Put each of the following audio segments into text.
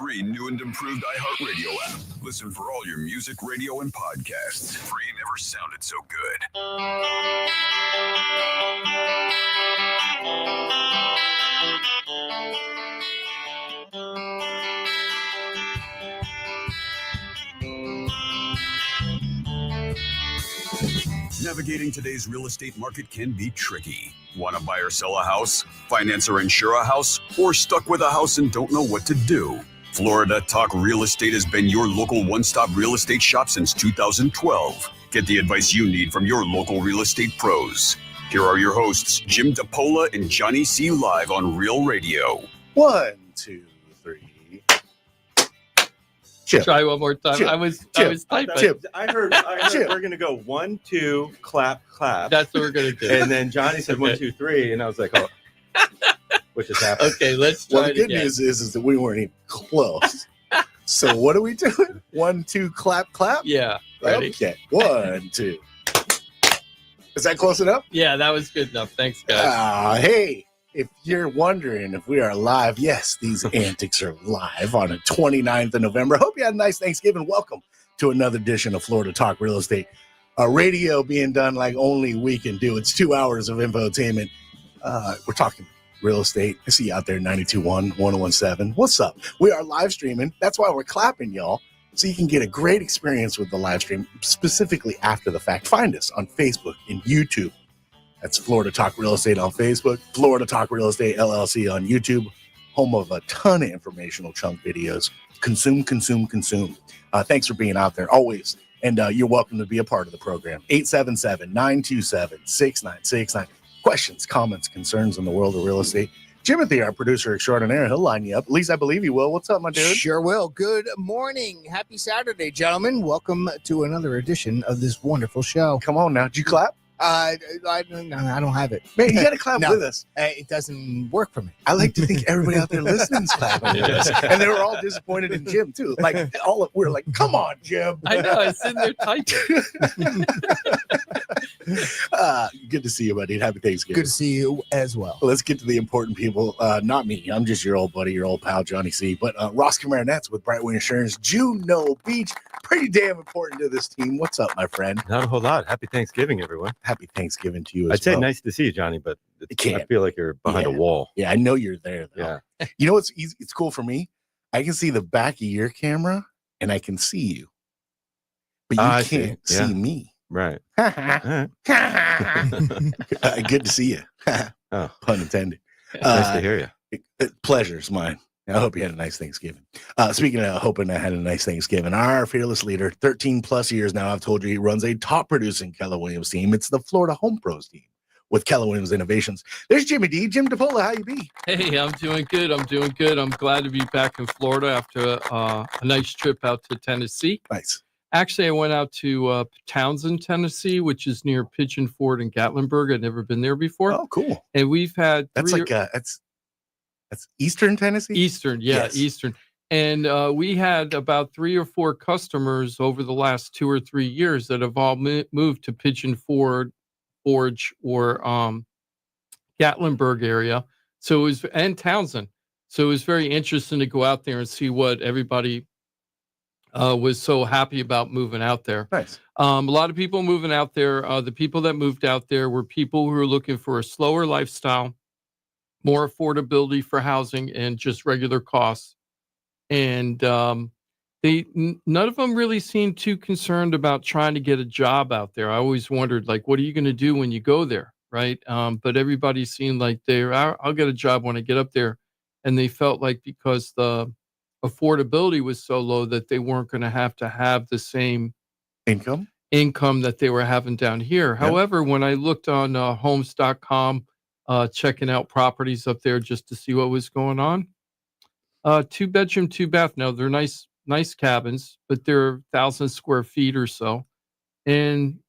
free new and improved iHeartRadio app. Listen for all your music, radio, and podcasts. Free never sounded so good. Navigating today's real estate market can be tricky. Want to buy or sell a house, finance or insure a house, or stuck with a house and don't know what to do? Florida Talk Real Estate has been your local one-stop real estate shop since 2012. Get the advice you need from your local real estate pros. Here are your hosts, Jim DiPaola and Johnny C. live on Real Radio. 1, 2, 3. Chip. Try one more time. Chip. I was typing. Chip. I heard we're gonna go 1, 2, clap, clap. That's what we're gonna do. And then Johnny said 1, 2, 3, and I was like, oh, which is happening. Okay, let's try Well, the it good again. news is that we weren't even close. So what are we doing? 1, 2, clap, clap? Yeah. Ready? Okay. 1, 2. Is that close enough? Yeah, that was good enough. Thanks, guys. Hey, if you're wondering if we are live, yes, these antics are live on the 29th of November. Hope you had a nice Thanksgiving. Welcome to another edition of Florida Talk Real Estate. Radio being done like only we can do. It's 2 hours of infotainment. We're talking real estate. I see you out there, 92.1, 101.7. What's up? We are live streaming. That's why we're clapping, y'all. So you can get a great experience with the live stream, specifically after the fact. Find us on Facebook and YouTube. That's Florida Talk Real Estate on Facebook, Florida Talk Real Estate LLC on YouTube, home of a ton of informational chunk videos. Consume. Thanks for being out there always. And you're welcome to be a part of the program. 877-927-6969. Questions, comments, concerns in the world of real estate. Jimothy, our producer extraordinaire, he'll line you up. At least I believe he will. What's up, my dude? Sure will. Good morning. Happy Saturday, gentlemen. Welcome to another edition of this wonderful show. Come on now. Did you clap? I don't have it. Man, you got to clap No. with us. It doesn't work for me. I like to think everybody out there listening's clapping with us. And they were all disappointed in Jim, too. Like, we're like, come on, Jim. I know. I was sitting there typing. Good to see you, buddy. Happy Thanksgiving. Good to see you as well. Let's get to the important people. Not me. I'm just your old buddy, your old pal, Johnny C. But Ross Komarinetz with Brightway Insurance, Juno Beach. Pretty damn important to this team. What's up, my friend? Not a whole lot. Happy Thanksgiving, everyone. Happy Thanksgiving to you as I'd say well. nice to see you, Johnny, but can't. I feel like you're behind a wall. Yeah, I know you're there, though. Yeah. You know what's easy? It's cool for me? I can see the back of your camera, and I can see you. But you I see. can't see Yeah. me. Right. Good to see you. Oh. Pun intended. Nice to hear you. Pleasure's mine. I hope you had a nice Thanksgiving. Speaking of hoping I had a nice Thanksgiving, our fearless leader, 13 plus years now, I've told you he runs a top producing Keller Williams team. It's the Florida Home Pros team with Keller Williams Innovations. There's Jimmy D. Jim DiPaola, how you be? Hey, I'm doing good. I'm glad to be back in Florida after a nice trip out to Tennessee. Nice. Actually, I went out to Townsend, Tennessee, which is near Pigeon Forge and Gatlinburg. I'd never been there before. Oh, cool. And we've had That's that's Eastern Tennessee? Eastern. And we had about 3 or 4 customers over the last 2 or 3 years that have all moved to Pigeon Forge or Gatlinburg area. So it was, and Townsend. So it was very interesting to go out there and see what everybody was so happy about moving out there. Nice. A lot of people moving out there. The people that moved out there were people who were looking for a slower lifestyle, more affordability for housing, and just regular costs. And none of them really seemed too concerned about trying to get a job out there. I always wondered, like, what are you going to do when you go there, right? But everybody seemed like I'll get a job when I get up there. And they felt like because the affordability was so low that they weren't going to have the same income that they were having down here. Yeah. However, when I looked on homes.com, checking out properties up there just to see what was going on, 2-bedroom, 2-bath. Now they're nice cabins, but they're 1,000 square feet or so. And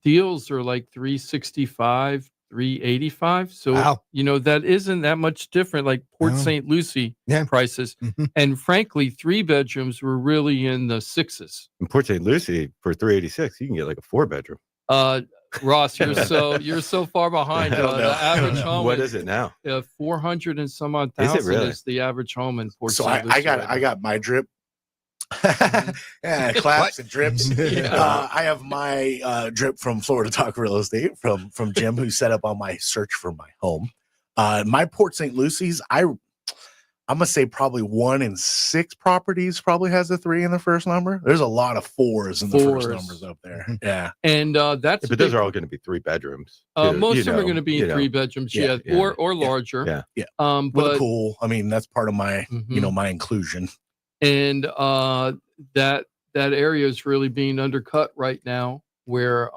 deals are like $365, $385. So, Wow. That isn't that much different, like Port St. Lucie prices. Mm-hmm. And frankly, 3 bedrooms were really in the 6s. In Port St. Lucie, for $386, you can get like a 4-bedroom. Ross, you're so far behind. I don't know. The average home. What is it now? 400 and some odd Is it thousand really? is the average home in Port So St. Lucie. I got my drip. Yeah, claps and drips. Yeah. I have my drip from Florida Talk Real Estate from Jim, who set up on my search for my home. My Port St. Lucie's, I'm gonna say probably 1 in 6 properties probably has a 3 in the first number. There's a lot of 4s in the first numbers up there. Yeah, And that's But those are all going to be 3 bedrooms. too, most you of them are know, going to be you know. 3 bedrooms, Yeah, or larger. Yeah. Yeah. With But a pool. I mean, that's part of my Mhm. my inclusion. and that area is really being undercut right now, where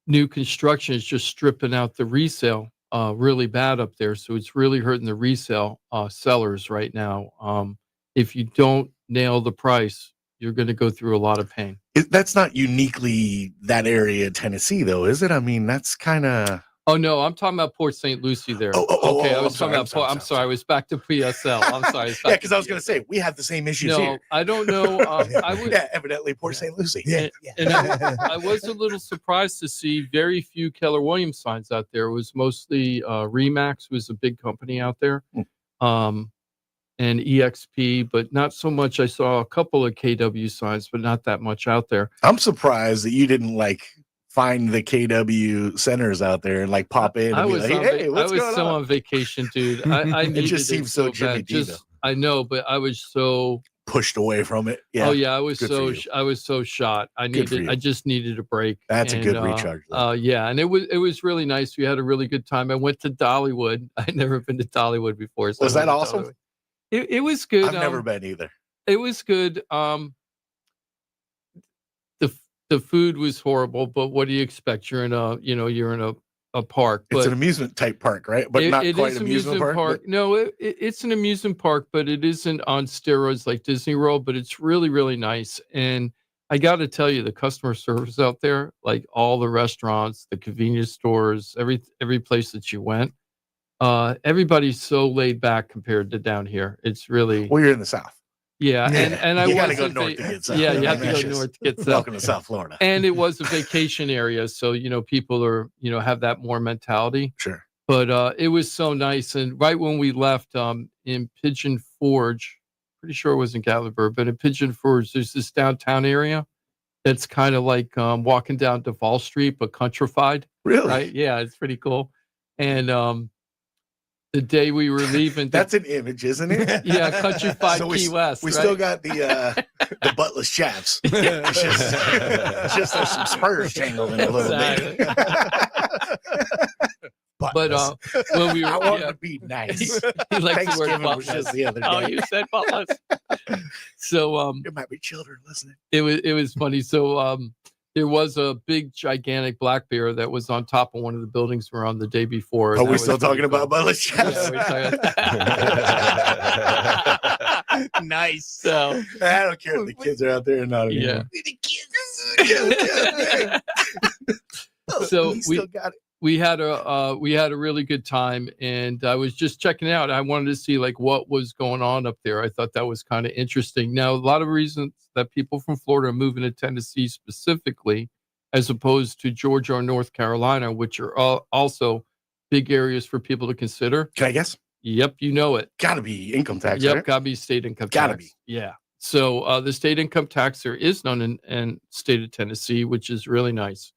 new construction is just stripping out the resale really bad up there. So it's really hurting the resale sellers right now. If you don't nail the price, you're going to go through a lot of pain. That's not uniquely that area of Tennessee, though, is it? I mean, that's kind of. Oh no, I'm talking about Port St. Lucie there. Okay, I was talking about Port. I'm sorry, I was back to PSL. I'm sorry. Yeah, because I was going to say we have the same issues No, here. I don't know. I would. Yeah, evidently Port St. Lucie. And I was a little surprised to see very few Keller Williams signs out there. It was mostly Remax was a big company out there, and EXP, but not so much. I saw a couple of KW signs, but not that much out there. I'm surprised that you didn't find the KW centers out there and pop in and be like, hey, what's going on? I was so on vacation, dude. I needed it just seems so Jimmy D. I know, but I was so pushed away from it. Yeah. Oh yeah, I was Good so shot. I just needed a break. That's a good recharge. Yeah, and it was really nice. We had a really good time. I went to Dollywood. I'd never been to Dollywood before. So was that awesome? It was good. I've never been either. It was good. The food was horrible, but what do you expect? You're in a park. But it's an amusement type park, right? But not quite an amusement park. No, it's an amusement park, but it isn't on steroids like Disney World. But it's really, really nice. And I got to tell you, the customer service out there, like all the restaurants, the convenience stores, every place that you went, everybody's so laid back compared to down here. It's really. Well, you're in the South. Yeah, and I got to go north to get south. Yeah, you have to go north to get south. Welcome to South Florida. And it was a vacation area, so people are have that more mentality. Sure. But it was so nice, and right when we left, in Pigeon Forge, pretty sure it was in Gatlinburg, but in Pigeon Forge, there's this downtown area that's kind of like walking down Duval Street, but countrified. Really? Right? Yeah, it's pretty cool. And the day we were leaving, that's an image, isn't it? Yeah, countrified Key West. We still got the buttless chaps. It's just there's some spurs jangling a little bit. But when we were, I want to be nice. He likes the word Thanksgiving was just the other day. Oh, you said buttless. So there might be children listening. It was funny. So there was a big, gigantic black bear that was on top of one of the buildings we were on the day before. Are we still talking about buttless chaps? Yeah, nice. So I don't care if the kids are out there or not. Yeah. The kids. So still got it. We had a really good time, and I was just checking out. I wanted to see what was going on up there. I thought that was kind of interesting. Now, a lot of reasons that people from Florida are moving to Tennessee specifically, as opposed to Georgia or North Carolina, which are also big areas for people to consider. Can I guess? Yep, you know it. Got to be income tax. Yep, right? got to be state income tax. Got to be. Yeah. So the state income tax there is none in state of Tennessee, which is really nice.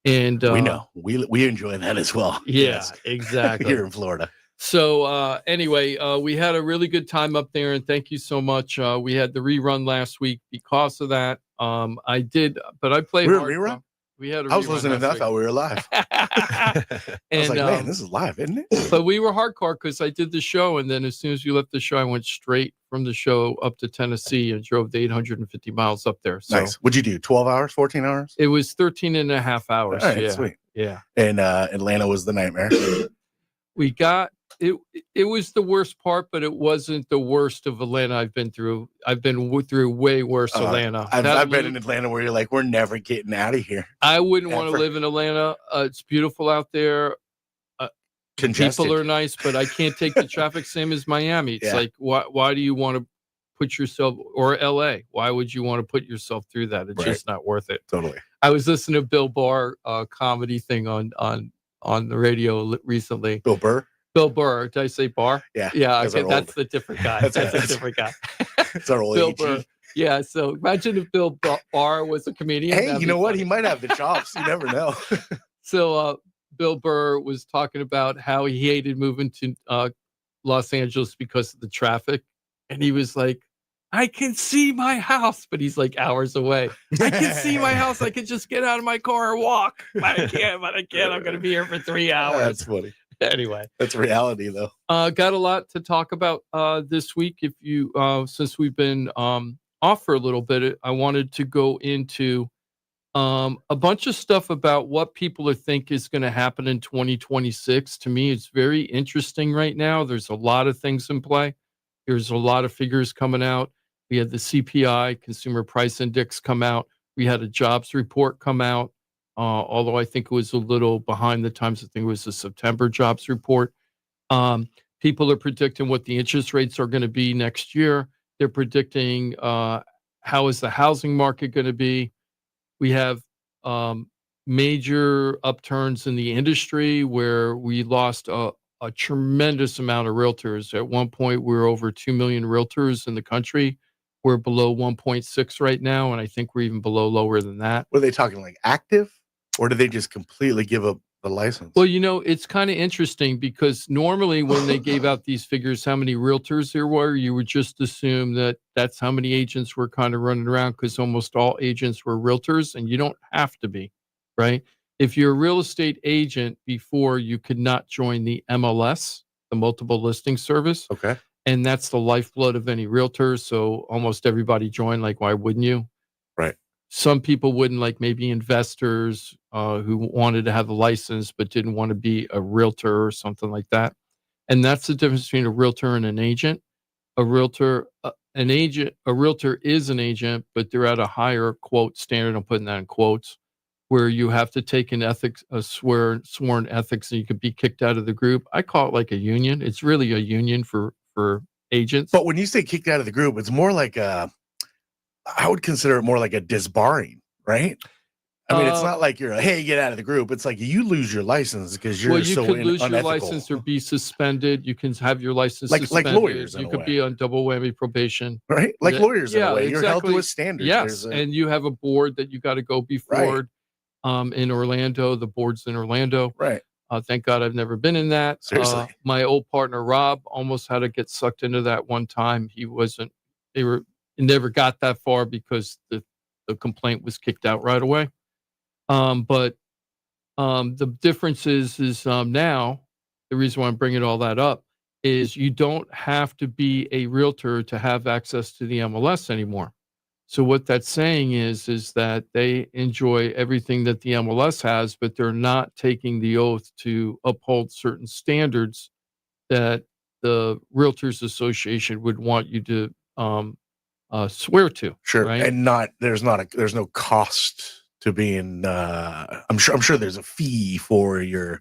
And we know we enjoy that as well. Yeah, yes. Exactly. Here in Florida. So anyway, we had a really good time up there, and thank you so much. We had the rerun last week because of that. I did, but I played. We were rerun. We had. I was listening to that. I thought we were live. I was like, man, this is live, isn't it? But we were hardcore because I did the show, and then as soon as you left the show, I went straight from the show up to Tennessee and drove the 850 miles up there. So nice. What'd you do? 12 hours, 14 hours? It was 13 and a half hours. All right, yeah. Sweet. Yeah. And Atlanta was the nightmare. We got it. It was the worst part, but it wasn't the worst of Atlanta I've been through. I've been through way worse Atlanta. I've been in Atlanta where you're like, we're never getting out of here. I wouldn't want to live in Atlanta. It's beautiful out there. Congested. People are nice, but I can't take the traffic same as Miami. It's like, why do you want to put yourself, or LA? Why would you want to put yourself through that? It's just not worth it. Totally. I was listening to Bill Barr comedy thing on the radio recently. Bill Burr. Bill Burr. Did I say Barr? Yeah. Yeah. That's Okay, our that's old- the different guy. that's That's a our- different guy. It's our old Bill AG. Burr. Yeah. So imagine if Bill Barr was a comedian. Hey, That'd you be know what? funny. He might have the chops. You never know. So Bill Burr was talking about how he hated moving to Los Angeles because of the traffic. And he was like, I can see my house, but he's like hours away. I can see my house. I can just get out of my car and walk. But I can't. I'm going to be here for 3 hours. That's funny. Anyway. That's reality, though. Got a lot to talk about this week. If you, since we've been off for a little bit, I wanted to go into a bunch of stuff about what people think is going to happen in 2026. To me, it's very interesting right now. There's a lot of things in play. There's a lot of figures coming out. We had the CPI, Consumer Price Index, come out. We had a jobs report come out, although I think it was a little behind the times. I think it was the September jobs report. People are predicting what the interest rates are going to be next year. They're predicting how is the housing market going to be. We have major upturns in the industry where we lost a tremendous amount of realtors. At one point, we were over 2 million realtors in the country. We're below 1.6 right now, and I think we're even lower than that. Were they talking like active, or did they just completely give up the license? Well, it's kind of interesting because normally when they gave out these figures, how many realtors there were, you would just assume that that's how many agents were kind of running around because almost all agents were realtors, and you don't have to be, right? If you're a real estate agent before, you could not join the MLS, the multiple listing service. Okay. And that's the lifeblood of any realtor. So almost everybody joined. Like, why wouldn't you? Right. Some people wouldn't, like maybe investors who wanted to have a license but didn't want to be a realtor or something like that. And that's the difference between a realtor and an agent. A realtor is an agent, but they're at a higher quote standard. I'm putting that in quotes, where you have to take an ethics, sworn ethics, and you could be kicked out of the group. I call it like a union. It's really a union for agents. But when you say kicked out of the group, it's more like I would consider it more like a disbarring, right? I mean, it's not like you're like, hey, get out of the group. It's like you lose your license because you're you so could lose unethical. your license or be suspended. You can have your license like suspended. lawyers. You could be on double whammy probation. Right? Like lawyers in a way. Exactly. You're held to a standard. Yes, and you have a board that you got to go before. Right. In Orlando, the board's in Orlando. Right. Thank God I've never been in that. Seriously. My old partner Rob almost had to get sucked into that one time. He never got that far because the complaint was kicked out right away. But the difference is now, the reason why I'm bringing all that up is you don't have to be a realtor to have access to the MLS anymore. So what that's saying is that they enjoy everything that the MLS has, but they're not taking the oath to uphold certain standards that the Realtors Association would want you to swear to. Sure. Right? And there's no cost to being I'm sure there's a fee for your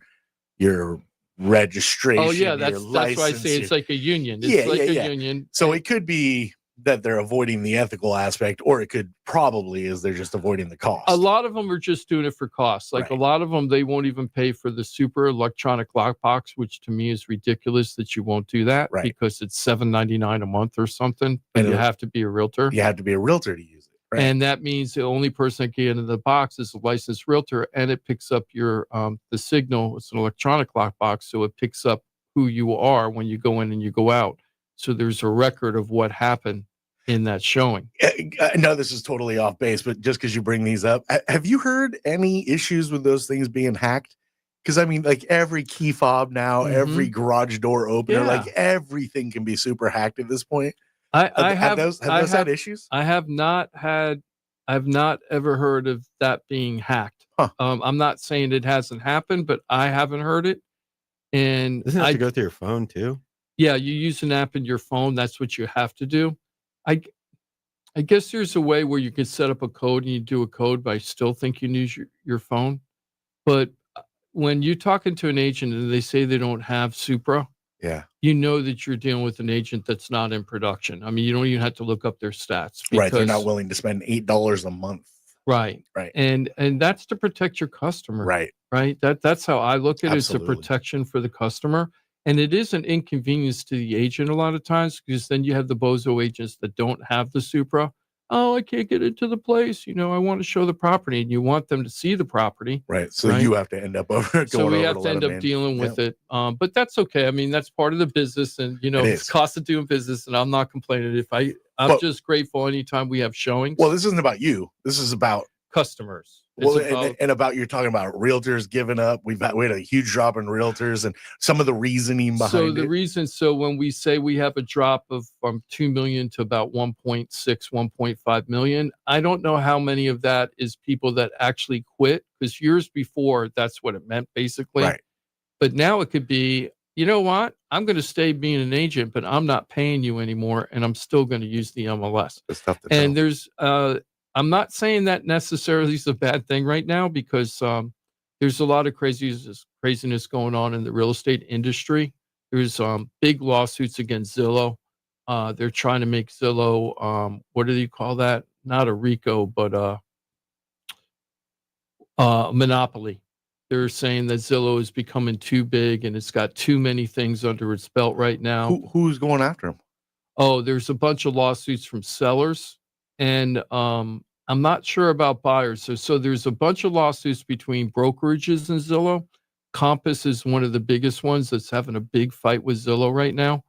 registration. Oh yeah, that's why I say it's like a union. It's a union. So it could be that they're avoiding the ethical aspect, or it could probably is they're just avoiding the cost. A lot of them are just doing it for costs. Like Right. a lot of them, they won't even pay for the super electronic lockbox, which to me is ridiculous that you won't do that Right. because it's $7.99 a month or something. But And you it- have to be a realtor. You have to be a realtor to use it. Right. And that means the only person that can get into the box is a licensed realtor, and it picks up your the signal. It's an electronic lockbox, so it picks up who you are when you go in and you go out. So there's a record of what happened in that showing. I know this is totally off base, but just because you bring these up, have you heard any issues with those things being hacked? Because I mean, like every key fob now, Mhm. every garage door opener, Yeah. like everything can be super hacked at this point. I have have those had issues? I've not ever heard of that being hacked. Huh. I'm not saying it hasn't happened, but I haven't heard it. And Doesn't it have to go through your phone too? yeah, you use an app in your phone. That's what you have to do. I guess there's a way where you can set up a code and you do a code, but I still think you use your phone. But when you're talking to an agent and they say they don't have Supra, Yeah. you know that you're dealing with an agent that's not in production. I mean, you don't even have to look up their stats. Right. They're because- not willing to spend $8 a month. Right. Right. And that's to protect your customer. Right. Right. That's how I look at it. It's a Absolutely. protection for the customer. And it is an inconvenience to the agent a lot of times because then you have the bozo agents that don't have the Supra. Oh, I can't get into the place. I want to show the property, and you want them to see the property. Right. So Right? you have to end up over So going we over have to to let end them up in. dealing with Yep. it. But that's okay. I mean, that's part of the business, and It it's is. cost of doing business, and I'm not complaining. I'm But- just grateful anytime we have showings. Well, this isn't about you. This is about Customers. It's well, about, and about you're talking about realtors giving up. We had a huge drop in realtors and some of the reasoning behind so it. the reason, when we say we have a drop of from 2 million to about 1.6, 1.5 million, I don't know how many of that is people that actually quit, because years before, that's what it meant basically. Right. But now it could be, you know what? I'm going to stay being an agent, but I'm not paying you anymore, and I'm still going to use the MLS. It's tough to And tell. there's, I'm not saying that necessarily is a bad thing right now, because there's a lot of craziness going on in the real estate industry. There's big lawsuits against Zillow. They're trying to make Zillow, what do you call that? Not a RICO, but monopoly. They're saying that Zillow is becoming too big and it's got too many things under its belt right now. Who's going after him? Oh, there's a bunch of lawsuits from sellers, and I'm not sure about buyers. So there's a bunch of lawsuits between brokerages and Zillow. Compass is one of the biggest ones that's having a big fight with Zillow right now,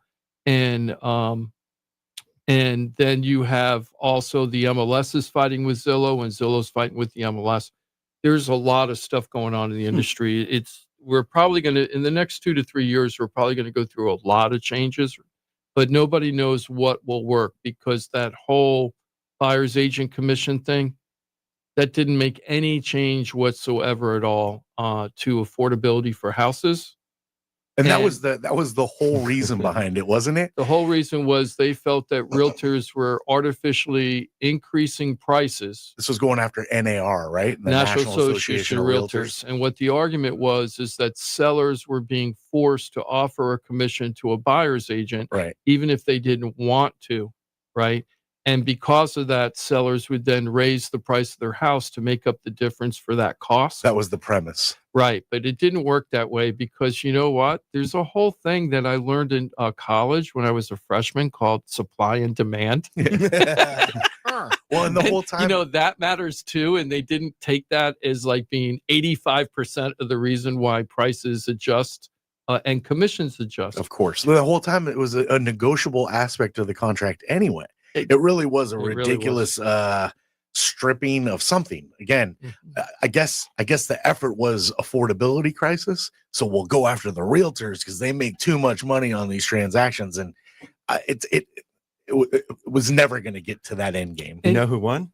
and then you have also the MLS is fighting with Zillow, and Zillow's fighting with the MLS. There's a lot of stuff going on in the industry. We're probably going to, in the next 2 to 3 years, we're probably going to go through a lot of changes, but nobody knows what will work, because that whole buyer's agent commission thing, that didn't make any change whatsoever at all to affordability for houses. And that was the whole reason behind it, wasn't it? The whole reason was they felt that realtors were artificially increasing prices. This was going after NAR, right? The National Association of Realtors. And what the argument was is that sellers were being forced to offer a commission to a buyer's agent, Right. even if they didn't want to, right? And because of that, sellers would then raise the price of their house to make up the difference for that cost. That was the premise. Right. But it didn't work that way, because you know what? There's a whole thing that I learned in college when I was a freshman called supply and demand. Well, and the whole time, that matters too. And they didn't take that as like being 85% of the reason why prices adjust and commissions adjust. of course, the whole time it was a negotiable aspect of the contract anyway. It really was a It really ridiculous stripping of something. Again, Mhm. I guess the effort was affordability crisis. So we'll go after the realtors because they make too much money on these transactions, and it was never going to get to that end game. You know who won?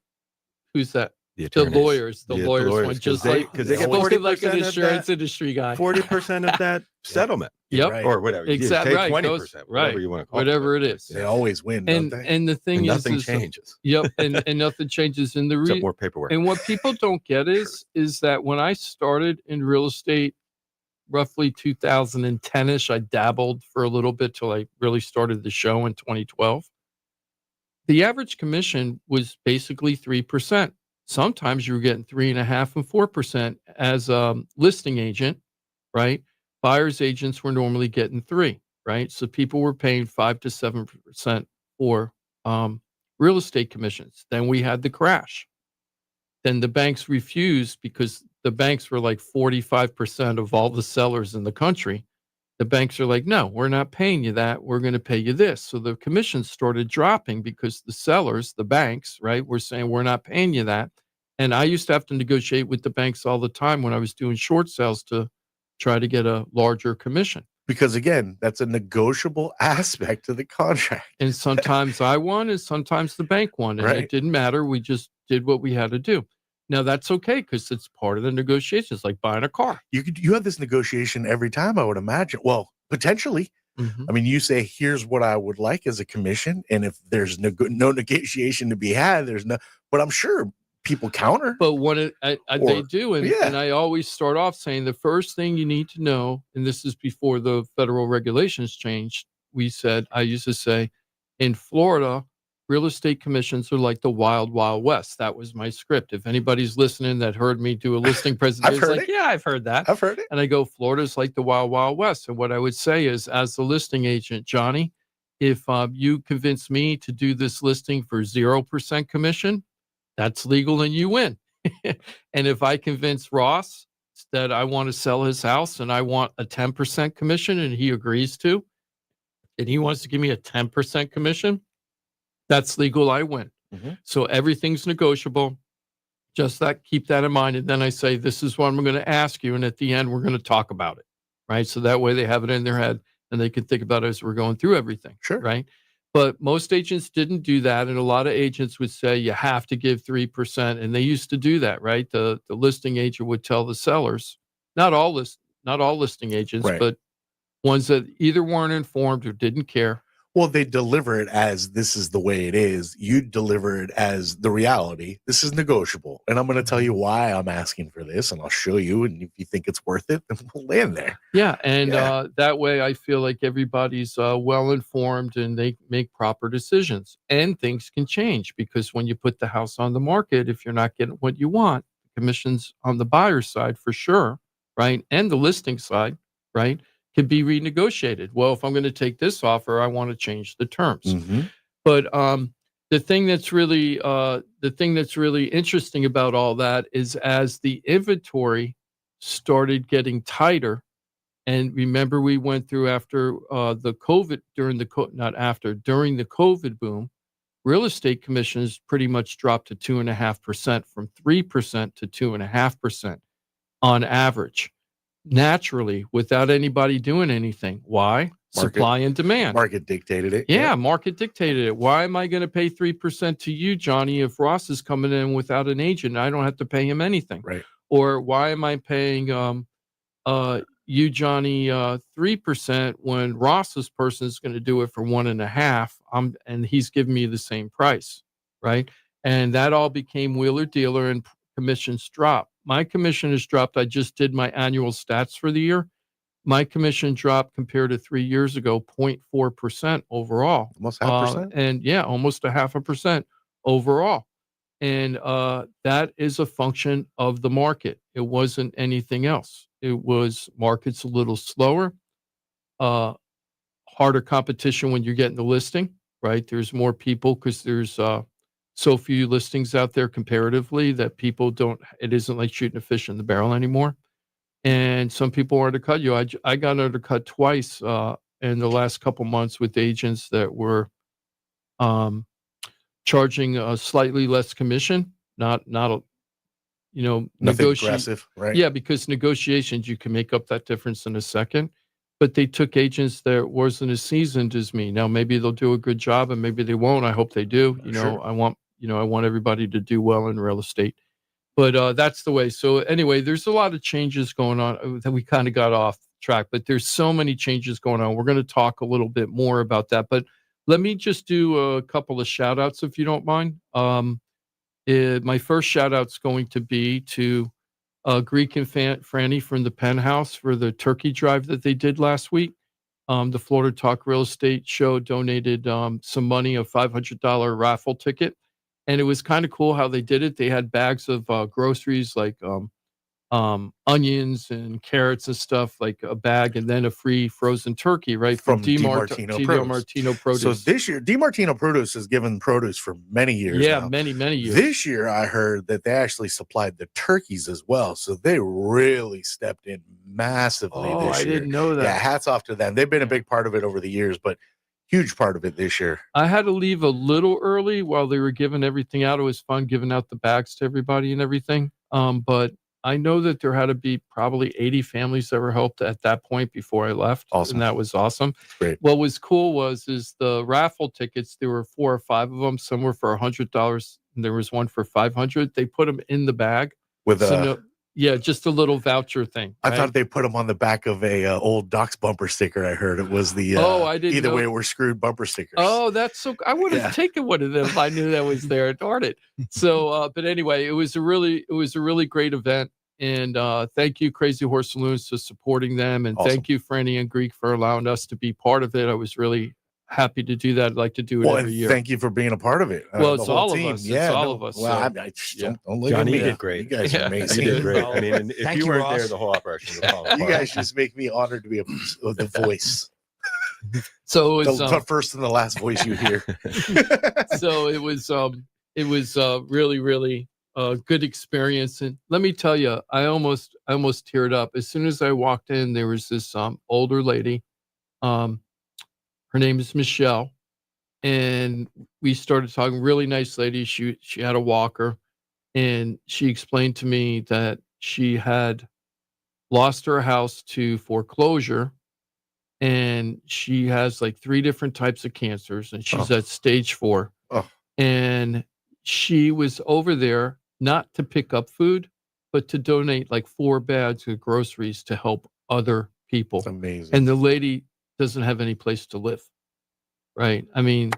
Who's that? The The attorneys. lawyers. The Yeah, lawyers went, 'cause just they- like, 'cause they get spoken like an 40% of insurance that. industry guy. 40% of that settlement, Yep. Right. or whatever. Exactly. Right. 20%, whatever Right. you want to call Whatever it. it is. They always win, don't they? And the thing And is, nothing is changes yep, and nothing changes in the except more paperwork. and what people don't get is that when I started in real estate, roughly 2010ish, I dabbled for a little bit till I really started the show in 2012. The average commission was basically 3%. Sometimes you were getting 3.5% and 4% as a listing agent, right? Buyer's agents were normally getting 3%, right? So people were paying 5 to 7% for real estate commissions. Then we had the crash. Then the banks refused, because the banks were like 45% of all the sellers in the country. The banks are like, no, we're not paying you that. We're going to pay you this. So the commissions started dropping because the sellers, the banks, right, were saying, we're not paying you that. And I used to have to negotiate with the banks all the time when I was doing short sales to try to get a larger commission. Because again, that's a negotiable aspect of the contract. And sometimes I won and sometimes the bank won. And Right. it didn't matter. We just did what we had to do. Now that's okay, because it's part of the negotiations, like buying a car. You have this negotiation every time, I would imagine. Well, potentially. I mean, you say, here's what I would like as a commission. And if there's no negotiation to be had, there's no, but I'm sure people counter. But what they do, yeah. and I always start off saying the first thing you need to know, and this is before the federal regulations changed, I used to say, in Florida, real estate commissions are like the wild, wild west. That was my script. If anybody's listening that heard me do a listing presentation, heard like, it. yeah, I've heard that. I've heard it. And I go, Florida's like the wild, wild west. And what I would say is, as the listing agent, Johnny, if you convince me to do this listing for 0% commission, that's legal and you win. And if I convince Ross that I want to sell his house and I want a 10% commission and he agrees to, and he wants to give me a 10% commission, that's legal, I win. So everything's negotiable. Just that, keep that in mind. And then I say, this is what I'm going to ask you. And at the end, we're going to talk about it. Right. So that way they have it in their head and they can think about it as we're going through everything. Sure. Right. But most agents didn't do that. And a lot of agents would say you have to give 3%. And they used to do that. Right. The listing agent would tell the sellers, not all listing agents, Right. but ones that either weren't informed or didn't care. Well, they deliver it as this is the way it is. You deliver it as the reality. This is negotiable. And I'm going to tell you why I'm asking for this, and I'll show you. And if you think it's worth it, then we'll land there. Yeah. And that way I feel like everybody's well informed and they make proper decisions. And things can change because when you put the house on the market, if you're not getting what you want, commissions on the buyer's side for sure, right? And the listing side, right? Can be renegotiated. Well, if I'm going to take this offer, I want to change the terms. But the thing that's really interesting about all that is as the inventory started getting tighter, and remember we went through after the COVID during the COVID boom, real estate commissions pretty much dropped to 2.5% from 3% to 2.5% on average. Naturally, without anybody doing anything. Why? Supply and demand. Market dictated it. Yeah, market dictated it. Why am I going to pay 3% to you, Johnny, if Ross is coming in without an agent? I don't have to pay him anything. Right. Or why am I paying you, Johnny, 3% when Ross's person is going to do it for 1.5%? And he's giving me the same price, right? And that all became wheeler dealer and commissions dropped. My commission has dropped. I just did my annual stats for the year. My commission dropped compared to 3 years ago, 0.4% overall. Almost 0.5%? And yeah, almost 0.5% overall. And that is a function of the market. It wasn't anything else. It was market's a little slower, harder competition when you're getting the listing, right? There's more people because there's so few listings out there comparatively that people don't, it isn't like shooting a fish in the barrel anymore. And some people undercut you. I got undercut twice in the last couple months with agents that were charging a slightly less commission, not aggressive, right? Yeah, because negotiations, you can make up that difference in a second. But they took agents that wasn't as seasoned as me. Now, maybe they'll do a good job and maybe they won't. I hope they do. Sure. I want everybody to do well in real estate. But that's the way. So anyway, there's a lot of changes going on that we kind of got off track, but there's so many changes going on. We're going to talk a little bit more about that. But let me just do a couple of shout outs, if you don't mind. My first shout out's going to be to Greek and Franny from the Penthouse for the turkey drive that they did last week. The Florida Talk Real Estate Show donated some money, a $500 raffle ticket. And it was kind of cool how they did it. They had bags of groceries like onions and carrots and stuff, like a bag, and then a free frozen turkey, right? From DiMartino Produce. So this year, DiMartino Produce has given produce for many years. Yeah, now. many years. This year, I heard that they actually supplied the turkeys as well. So they really stepped in massively this year. I didn't know that. Yeah, hats off to them. They've been a big part of it over the years, but huge part of it this year. I had to leave a little early while they were giving everything out. It was fun giving out the bags to everybody and everything. But I know that there had to be probably 80 families that were helped at that point before I left. Awesome. And that was awesome. Great. What was cool is the raffle tickets, there were 4 or 5 of them. Some were for $100 and there was one for $500. They put them in the bag. With just a little voucher thing. I right? thought they put them on the back of a old Doc's bumper sticker. I heard it was the I didn't either know. way we're screwed bumper stickers. Oh, that's so. I would have taken one of them if I knew that was there. Darn it. So, but anyway, it was a really great event, and thank you, Crazy Horse Saloons, for supporting them, and Awesome. Thank you, Franny and Greek, for allowing us to be part of it. I was really happy to do that. I'd like to do it Well, every and year. thank you for being a part of it. Well, the it's whole all team. of us. It's all of us. Well, So, don't look Johnny, at me. you did great. You guys are Yeah. amazing. You did great. I mean, and if Thank you you, weren't Ross. there, the whole operation would fall apart. You guys just make me honored to be the voice. so it's The first and the last voice you hear. so it was really, really good experience. And let me tell you, I almost teared up as soon as I walked in. There was this older lady. Her name is Michelle, and we started talking. Really nice lady. She had a walker, and she explained to me that she had lost her house to foreclosure, and she has like 3 different types of cancers, and she's at stage 4. Oh. And she was over there not to pick up food, but to donate like 4 bags of groceries to help other people. It's amazing. And the lady doesn't have any place to live. Right. I mean,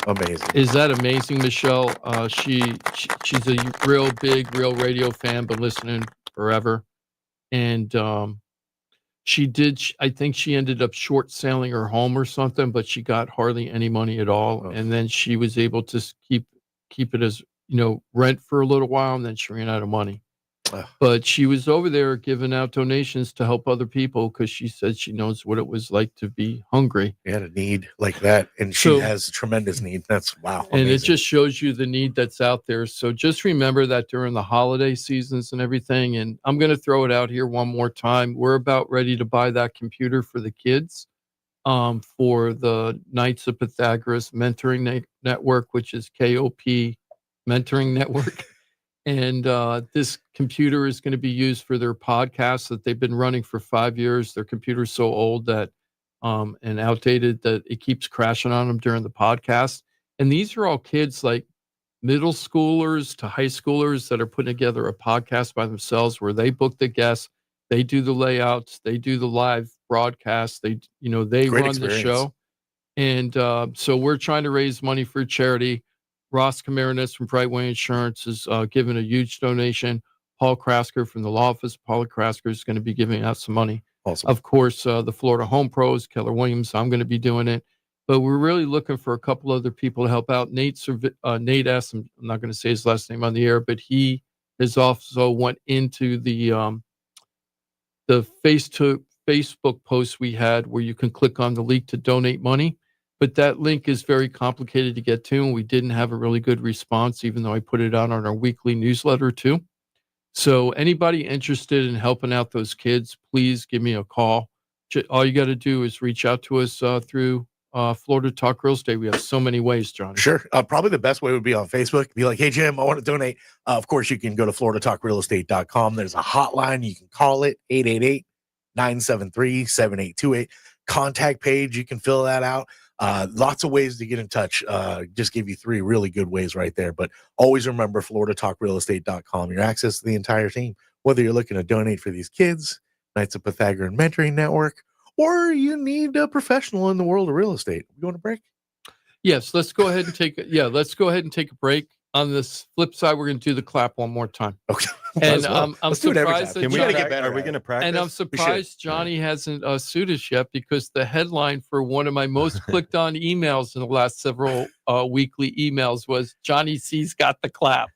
Amazing. is that amazing, Michelle? She's a real big, real radio fan, been listening forever. And I think she ended up short selling her home or something, but she got hardly any money at all. Oh. And then she was able to keep it as, rent for a little while, and then she ran out of money. Oh. But she was over there giving out donations to help other people because she said she knows what it was like to be hungry. You had a need like that, and she has a tremendous need. That's wow. And amazing. it just shows you the need that's out there. So just remember that during the holiday seasons and everything. And I'm going to throw it out here one more time. We're about ready to buy that computer for the kids for the Knights of Pythagoras Mentoring Network, which is KOP Mentoring Network. And this computer is going to be used for their podcast that they've been running for 5 years. Their computer's so old that and outdated that it keeps crashing on them during the podcast. And these are all kids like middle schoolers to high schoolers that are putting together a podcast by themselves where they book the guests, they do the layouts, they do the live broadcast, they Great run experience. the show. And so we're trying to raise money for charity. Ross Komarinetz from Brightway Insurance is giving a huge donation. Paul Krasker from the law office, Paula Krasker, is going to be giving out some money. Awesome. Of course, the Florida Home Pros, Keller Williams, I'm going to be doing it. But we're really looking for a couple other people to help out. Nate S., I'm not going to say his last name on the air, but he has also went into the Facebook post we had where you can click on the link to donate money. But that link is very complicated to get to, and we didn't have a really good response, even though I put it out on our weekly newsletter too. So anybody interested in helping out those kids, please give me a call. All you got to do is reach out to us through Florida Talk Real Estate. We have so many ways, Johnny. Sure. Probably the best way would be on Facebook. Be like, hey, Jim, I want to donate. Of course, you can go to floridatalkrealestate.com. There's a hotline. You can call it 888-973-7828. Contact page. You can fill that out. Lots of ways to get in touch. Just give you 3 really good ways right there. But always remember floridatalkrealestate.com. Your access to the entire team, whether you're looking to donate for these kids, Knights of Pythagoras Mentoring Network, or you need a professional in the world of real estate. You want a break? Yes, let's go ahead and take a break. On this flip side, we're going to do the clap one more time. Okay. And well. I'm Let's do it every surprised time. that We got to Johnny, get better. Are we going to practice? and I'm surprised Johnny hasn't sued us yet, because the headline for one of my most clicked on emails in the last several weekly emails was Johnny C's got the clap.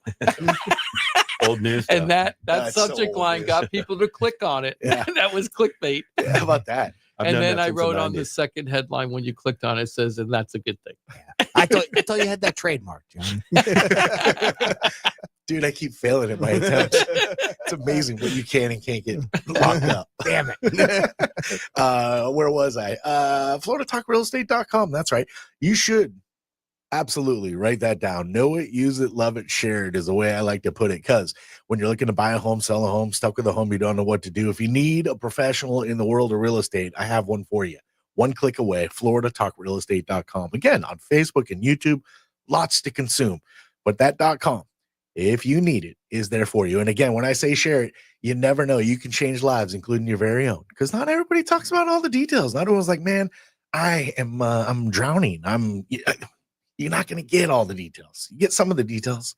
Old news. And that That's subject so line old got people to click on it. Yeah. That was clickbait. Yeah, how about that? And then I wrote on the second headline when you clicked on it, says, and that's a good thing. I thought you had that trademark, John. Dude, I keep failing at my attempts. It's amazing what you can and can't get locked up. Damn it. Where was I? FloridaTalkRealEstate.com. That's right. You should absolutely write that down. Know it, use it, love it, share it is the way I like to put it. Because when you're looking to buy a home, sell a home, stuck with a home, you don't know what to do. If you need a professional in the world of real estate, I have one for you. One click away, FloridaTalkRealEstate.com. Again, on Facebook and YouTube, lots to consume. But that .com, if you need it, is there for you. And again, when I say share it, you never know. You can change lives, including your very own. Because not everybody talks about all the details. Not everyone's like, man, I'm drowning. You're not going to get all the details. You get some of the details,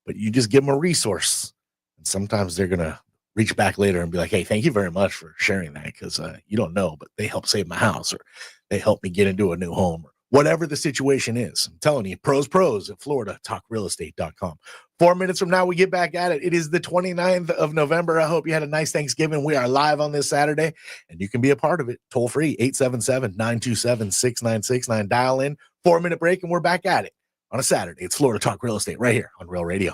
but you just give them a resource. And sometimes they're going to reach back later and be like, hey, thank you very much for sharing that, because you don't know, but they helped save my house, or they helped me get into a new home, or whatever the situation is. I'm telling you, pros at floridatalkrealestate.com. 4 minutes from now, we get back at it. It is the 29th of November. I hope you had a nice Thanksgiving. We are live on this Saturday, and you can be a part of it. Toll free, 877-927-6969. Dial in, 4-minute break, and we're back at it on a Saturday. It's Florida Talk Real Estate right here on Real Radio.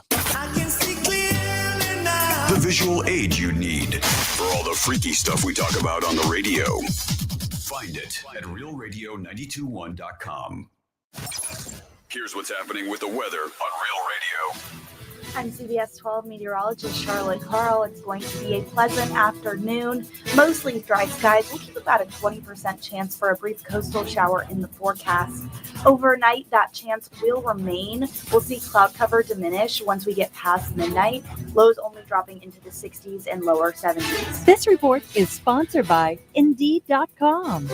The visual aid you need for all the freaky stuff we talk about on the radio. Find it at realradio921.com. Here's what's happening with the weather on Real Radio. I'm CBS 12 meteorologist Charlotte Carl. It's going to be a pleasant afternoon, mostly dry skies. We'll keep about a 20% chance for a brief coastal shower in the forecast. Overnight, that chance will remain. We'll see cloud cover diminish once we get past midnight. Lows only dropping into the 60s and lower 70s. This report is sponsored by Indeed.com.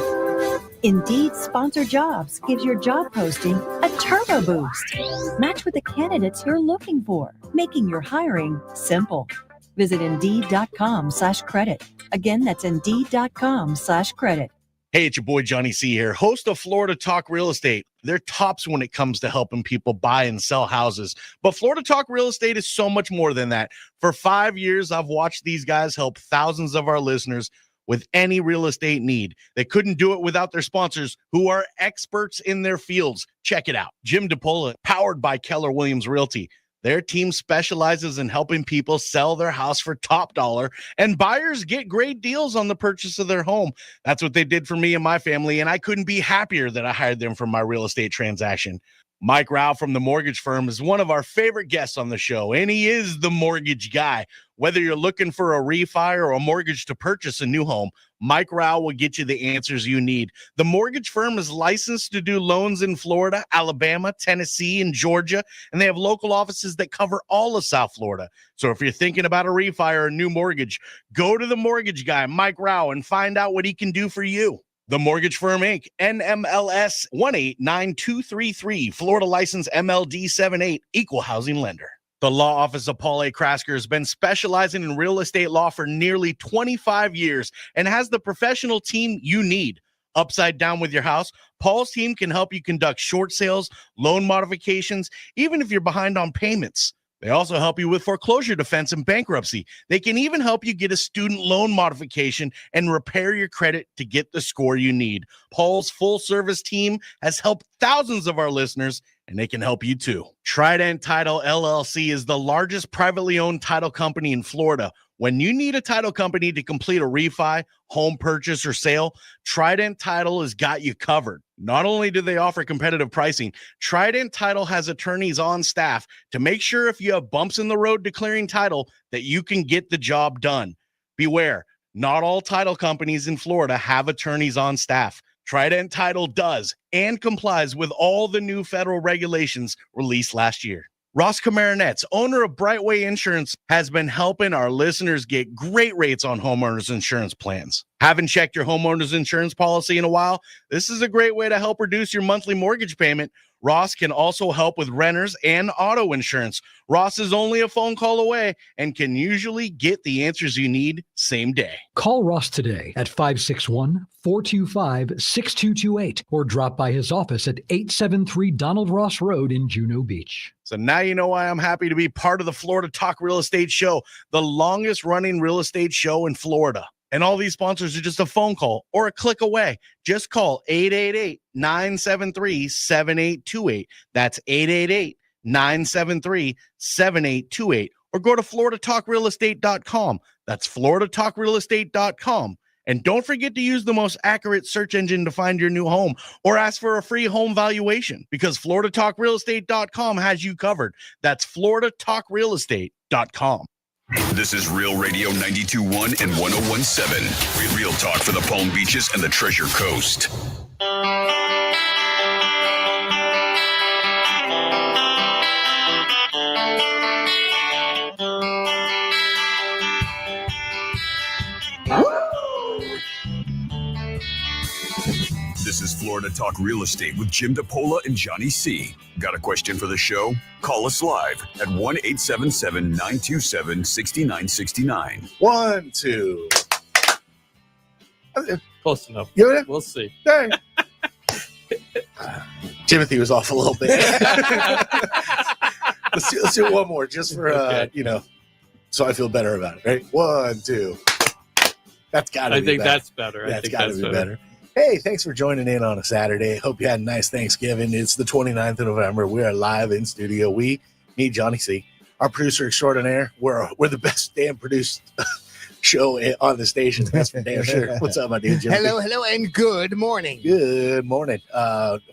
Indeed Sponsored Jobs gives your job posting a turbo boost. Match with the candidates you're looking for, making your hiring simple. Visit Indeed.com/credit. Again, that's Indeed.com/credit. Hey, it's your boy Johnny C here, host of Florida Talk Real Estate. They're tops when it comes to helping people buy and sell houses. But Florida Talk Real Estate is so much more than that. For 5 years, I've watched these guys help thousands of our listeners with any real estate need. They couldn't do it without their sponsors, who are experts in their fields. Check it out. Jim DiPaola, powered by Keller Williams Realty. Their team specializes in helping people sell their house for top dollar, and buyers get great deals on the purchase of their home. That's what they did for me and my family, and I couldn't be happier that I hired them for my real estate transaction. Mike Rao from the mortgage firm is one of our favorite guests on the show, and he is the mortgage guy. Whether you're looking for a refi or a mortgage to purchase a new home, Mike Rao will get you the answers you need. The mortgage firm is licensed to do loans in Florida, Alabama, Tennessee, and Georgia, and they have local offices that cover all of South Florida. So if you're thinking about a refi or a new mortgage, go to the mortgage guy, Mike Rao, and find out what he can do for you. The Mortgage Firm, Inc., NMLS 189233, Florida license MLD 78, equal housing lender. The law office of Paul A. Krasker has been specializing in real estate law for nearly 25 years and has the professional team you need. Upside down with your house, Paul's team can help you conduct short sales, loan modifications, even if you're behind on payments. They also help you with foreclosure defense and bankruptcy. They can even help you get a student loan modification and repair your credit to get the score you need. Paul's full-service team has helped thousands of our listeners, and they can help you too. Trident Title LLC is the largest privately owned title company in Florida. When you need a title company to complete a refi, home purchase, or sale, Trident Title has got you covered. Not only do they offer competitive pricing, Trident Title has attorneys on staff to make sure if you have bumps in the road declaring title that you can get the job done. Beware, not all title companies in Florida have attorneys on staff. Trident Title does and complies with all the new federal regulations released last year. Ross Komarinetz, owner of Brightway Insurance, has been helping our listeners get great rates on homeowners insurance plans. Haven't checked your homeowners insurance policy in a while? This is a great way to help reduce your monthly mortgage payment. Ross can also help with renters and auto insurance. Ross is only a phone call away and can usually get the answers you need same day. Call Ross today at 561-425-6228 or drop by his office at 873 Donald Ross Road in Juno Beach. So now you know why I'm happy to be part of the Florida Talk Real Estate Show, the longest running real estate show in Florida. And all these sponsors are just a phone call or a click away. Just call 888-973-7828. That's 888-973-7828. Or go to floridatalkrealestate.com. That's floridatalkrealestate.com. And don't forget to use the most accurate search engine to find your new home or ask for a free home valuation because floridatalkrealestate.com has you covered. That's floridatalkrealestate.com. This is Real Radio 92.1 and 101.7. Real talk for the Palm Beaches and the Treasure Coast. This is Florida Talk Real Estate with Jim DiPaola and Johnny C. Got a question for the show? Call us live at 1-877-927-6969. 1, 2. Close enough. You know, We'll see. hey. Timothy was off a little bit. let's do one more just for, so I feel better about it, right? 1, 2. That's got to be better. I think that's better. That's got to be better. Hey, thanks for joining in on a Saturday. Hope you had a nice Thanksgiving. It's the 29th of November. We are live in studio. Me, Johnny C., our producer extraordinaire. We're the best damn produced show on the station. That's for damn sure. What's up, my dude, Jimmy? Hello, and good morning. Good morning.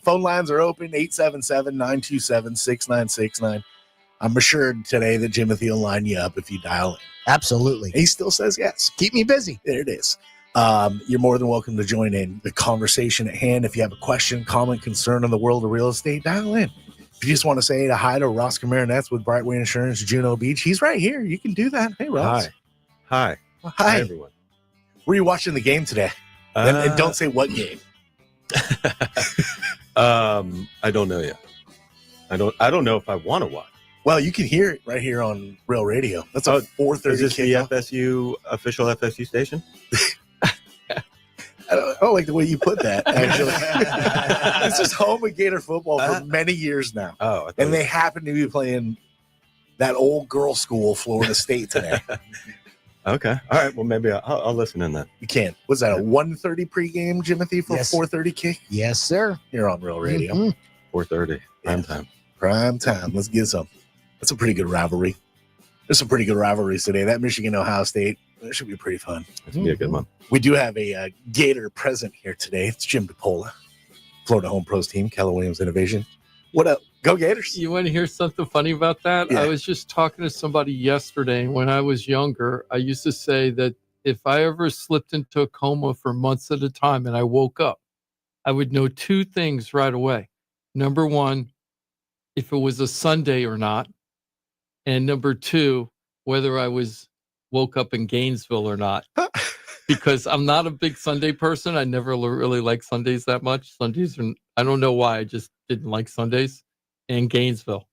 Phone lines are open, 877-927-6969. I'm assured today that Jimothy will line you up if you dial in. Absolutely. He still says yes. Keep me busy. There it is. You're more than welcome to join in the conversation at hand. If you have a question, comment, concern in the world of real estate, dial in. If you just want to say hi to Ross Komarinetz with Brightway Insurance, Juno Beach, he's right here. You can do that. Hey, Ross. Hi, everyone. Were you watching the game today? And don't say what game. I don't know yet. I don't know if I want to watch. Well, you can hear it right here on Real Radio. That's a 4:30 Is this kickoff. the official FSU station? I don't like the way you put that, actually. This is home of Gator football for many years now. Oh, and they happen to be playing that old girl school, Florida State, today. Okay. All right. Well, maybe I'll listen in then. You can. Was that a 1:30 pregame, Jimothy, for Yes. a 4:30 kick? Yes, sir. Here on Real Radio. Mhm. 4:30 prime time. Prime time. Let's get some. That's a pretty good rivalry. There's some pretty good rivalries today. That Michigan-Ohio State, that should be pretty fun. It's going to be a good one. We do have a Gator present here today. It's Jim DiPaola, Florida Home Pros team, Keller Williams Innovation. What up? Go Gators. You want to hear something funny about that? Yeah. I was just talking to somebody yesterday. When I was younger, I used to say that if I ever slipped into a coma for months at a time and I woke up, I would know two things right away. Number one, if it was a Sunday or not. And number two, whether I woke up in Gainesville or not. Because I'm not a big Sunday person. I never really like Sundays that much. Sundays are, I don't know why. I just didn't like Sundays. And Gainesville.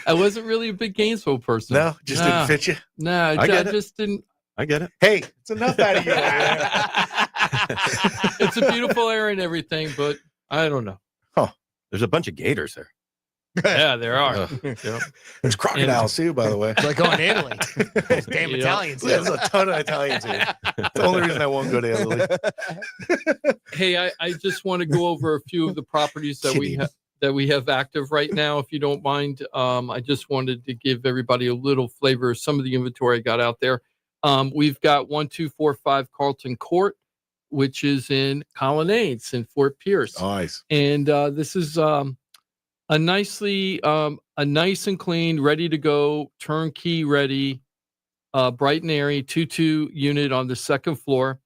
I wasn't really a big Gainesville person. No, just didn't fit you. No, I just didn't. I get it. Hey, it's enough out of you. It's a beautiful area and everything, but I don't know. There's a bunch of gators there. Yeah, there are. Yeah. There's crocodiles too, by the way. It's like going to Italy. Those damn Yeah. Italians. Yeah, there's a ton of Italians here. It's the only reason I won't go to Italy. Hey, I just want to go over a few of the properties that we have active right now, if you don't mind. I just wanted to give everybody a little flavor of some of the inventory I got out there. We've got 1245 Carlton Court, which is in Komarinetz in Fort Pierce. Nice. And this is a nice and clean, ready to go, turnkey ready, bright and airy, 2-2 unit on the second floor.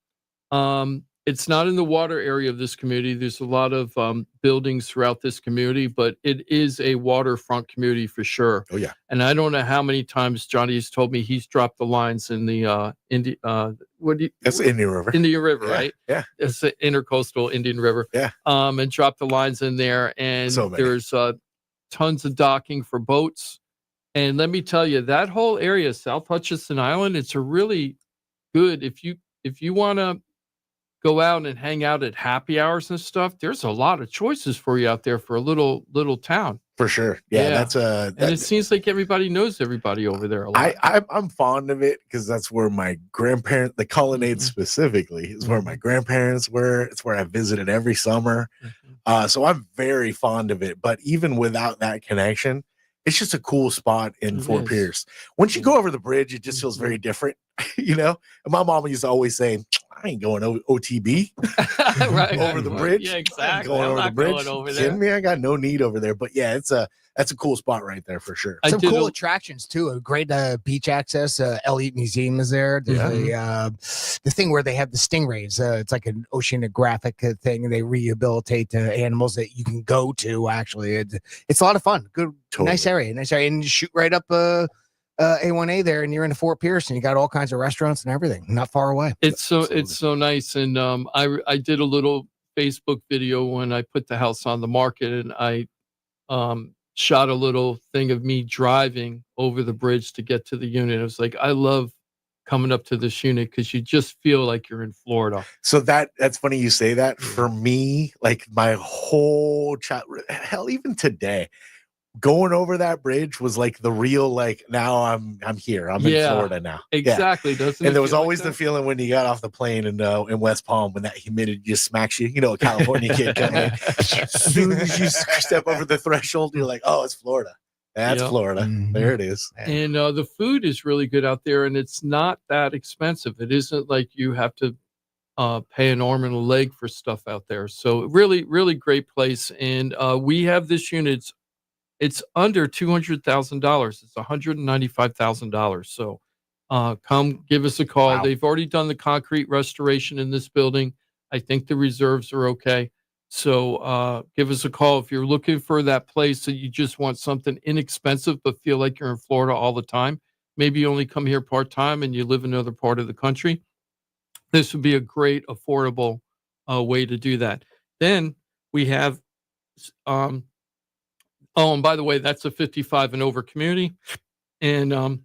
It's not in the water area of this community. There's a lot of buildings throughout this community, but it is a waterfront community for sure. Oh, yeah. And I don't know how many times Johnny has told me he's dropped the lines in the That's the Indian River. Indian River, Yeah, right? yeah. It's the intercoastal Indian River. Yeah. And drop the lines in there. And So many. there's tons of docking for boats. And let me tell you, that whole area, South Hutchinson Island, it's a really good, if you want to go out and hang out at happy hours and stuff, there's a lot of choices for you out there for a little town. For sure. Yeah, Yeah. that's And it seems like everybody knows everybody over there a lot. I'm fond of it because that's where my grandparents, the Colonnade specifically, is where my grandparents were. It's where I visited every summer. So I'm very fond of it. But even without that connection, it's just a cool spot in It Fort is. Pierce. Once you go over the bridge, it just feels very different, you know? And my mom used to always say, I ain't going OTB Right. over the bridge. Yeah, I ain't exactly. going I'm over the not bridge. going over Kidding there. me? I got no need over there. But yeah, that's a cool spot right there for sure. I Some did cool a- attractions too. A great beach access. Elite Museum is there. There's the thing where they have the stingrays. It's like an oceanographic thing. And they rehabilitate animals that you can go to. Actually, it's a lot of fun. Good, Totally. nice area. And you shoot right up A1A there, and you're in Fort Pierce, and you got all kinds of restaurants and everything. Not far away. It's so nice. And I did a little Facebook video when I put the house on the market, and I shot a little thing of me driving over the bridge to get to the unit. I was like, I love coming up to this unit because you just feel like you're in Florida. So that's funny you say that. For me, like my whole hell, even today, going over that bridge was like the real, like, now I'm here. I'm in Florida now. Exactly. Yeah. Doesn't And it there was feel like always the that? feeling when you got off the plane in West Palm, when that humidity just smacks you, a California kid coming in. As soon as you step over the threshold, you're like, oh, it's Florida. That's Yep. Florida. There it is. And the food is really good out there, and it's not that expensive. It isn't like you have to pay an arm and a leg for stuff out there. So really, really great place. And we have this unit. It's under $200,000. It's $195,000. So come give us a call. Wow. They've already done the concrete restoration in this building. I think the reserves are okay. So give us a call if you're looking for that place that you just want something inexpensive but feel like you're in Florida all the time. Maybe you only come here part-time and you live in another part of the country. This would be a great, affordable way to do that. Then we have, oh, and by the way, that's a 55 and over community. And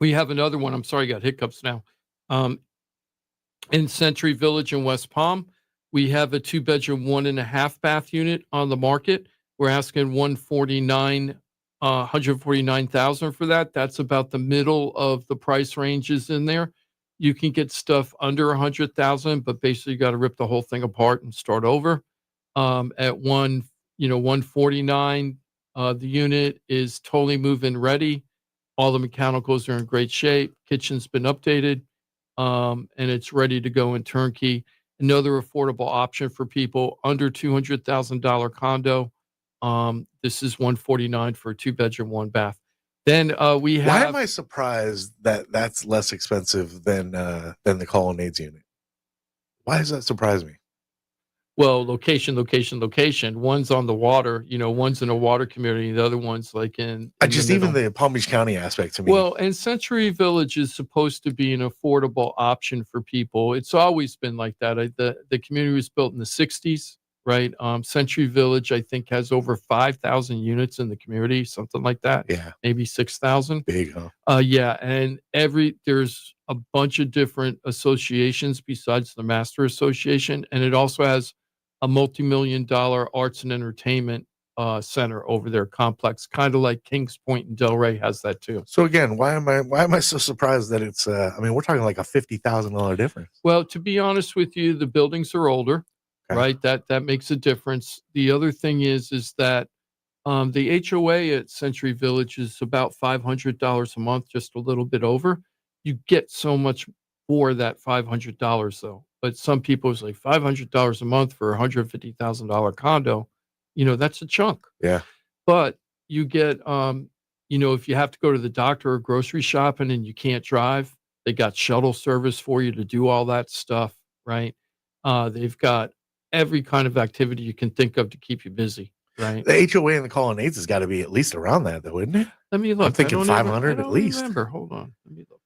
we have another one. I'm sorry, I got hiccups now. In Century Village in West Palm, we have a 2-bedroom, 1.5 bath unit on the market. We're asking $149,000 for that. That's about the middle of the price ranges in there. You can get stuff under $100,000, but basically you got to rip the whole thing apart and start over. At $149,000, the unit is totally move-in ready. All the mechanicals are in great shape. Kitchen's been updated, and it's ready to go in turnkey. Another affordable option for people under $200,000 condo. This is $149,000 for a 2-bedroom, 1 bath. Then we have. Why am I surprised that that's less expensive than the Colonnades unit? Why does that surprise me? Well, location. One's on the water, one's in a water community. The other one's like in even the Palm Beach County aspect to me. Well, and Century Village is supposed to be an affordable option for people. It's always been like that. The community was built in the 60s, right? Century Village, I think, has over 5,000 units in the community, something like that. Yeah. Maybe 6,000. Big, huh? Yeah. And there's a bunch of different associations besides the Master Association. And it also has a multi-million-dollar arts and entertainment center over there, complex, kind of like Kings Point and Delray has that too. So again, why am I so surprised that it's we're talking like a $50,000 difference? Well, to be honest with you, the buildings are older, right? That makes a difference. The other thing is that the HOA at Century Village is about $500 a month, just a little bit over. You get so much for that $500 though. But some people is like $500 a month for a $150,000 condo. That's a chunk. Yeah. But you get, if you have to go to the doctor or grocery shopping and you can't drive, they got shuttle service for you to do all that stuff, right? They've got every kind of activity you can think of to keep you busy, right? The HOA and the Colonnades has got to be at least around that, though, isn't it? Let me look. I'm thinking 500 at least. Remember. Hold on. Let me look.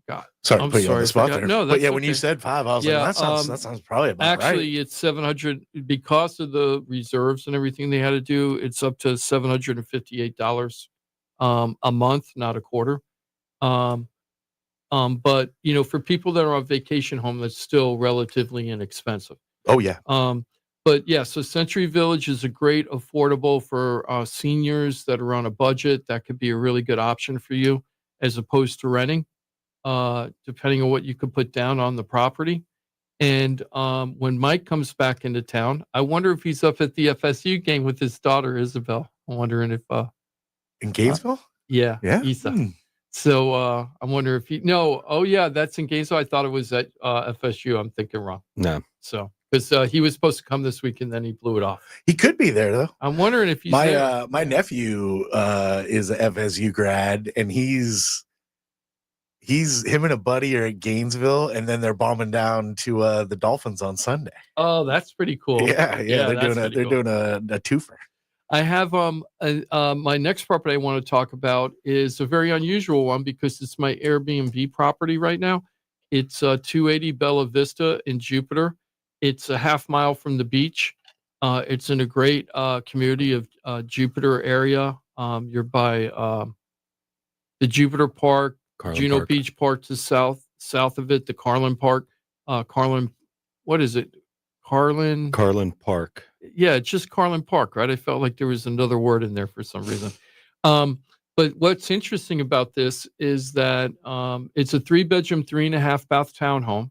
God. Sorry to put you on the spot there. No, but that's when you said 5, I was like, that sounds probably about right. Actually, it's 700 because of the reserves and everything they had to do. It's up to $758 a month, not a quarter. But for people that are on vacation home, that's still relatively inexpensive. Oh yeah. But yeah, so Century Village is a great affordable for seniors that are on a budget. That could be a really good option for you as opposed to renting. Depending on what you could put down on the property. And when Mike comes back into town, I wonder if he's up at the FSU game with his daughter, Isabel. I'm wondering if... in Gainesville? Yeah. Isa. So I wonder if that's in Gainesville. I thought it was at FSU. I'm thinking wrong. No. So, because he was supposed to come this week and then he blew it off. He could be there, though. I'm wondering if he's there. My nephew is a FSU grad, and him and a buddy are at Gainesville, and then they're bombing down to the Dolphins on Sunday. Oh, that's pretty cool. Yeah, they're doing a twofer. I have my next property I want to talk about is a very unusual one because it's my Airbnb property right now. It's 280 Bella Vista in Jupiter. It's a half mile from the beach. It's in a great community of Jupiter area. You're by the Jupiter Park, Juno Beach Park to south of it, the Carlin Park. Carlin, what is it? Carlin Park. Yeah, it's just Carlin Park, right? I felt like there was another word in there for some reason. But what's interesting about this is that it's a 3-bedroom, 3.5-bath townhome.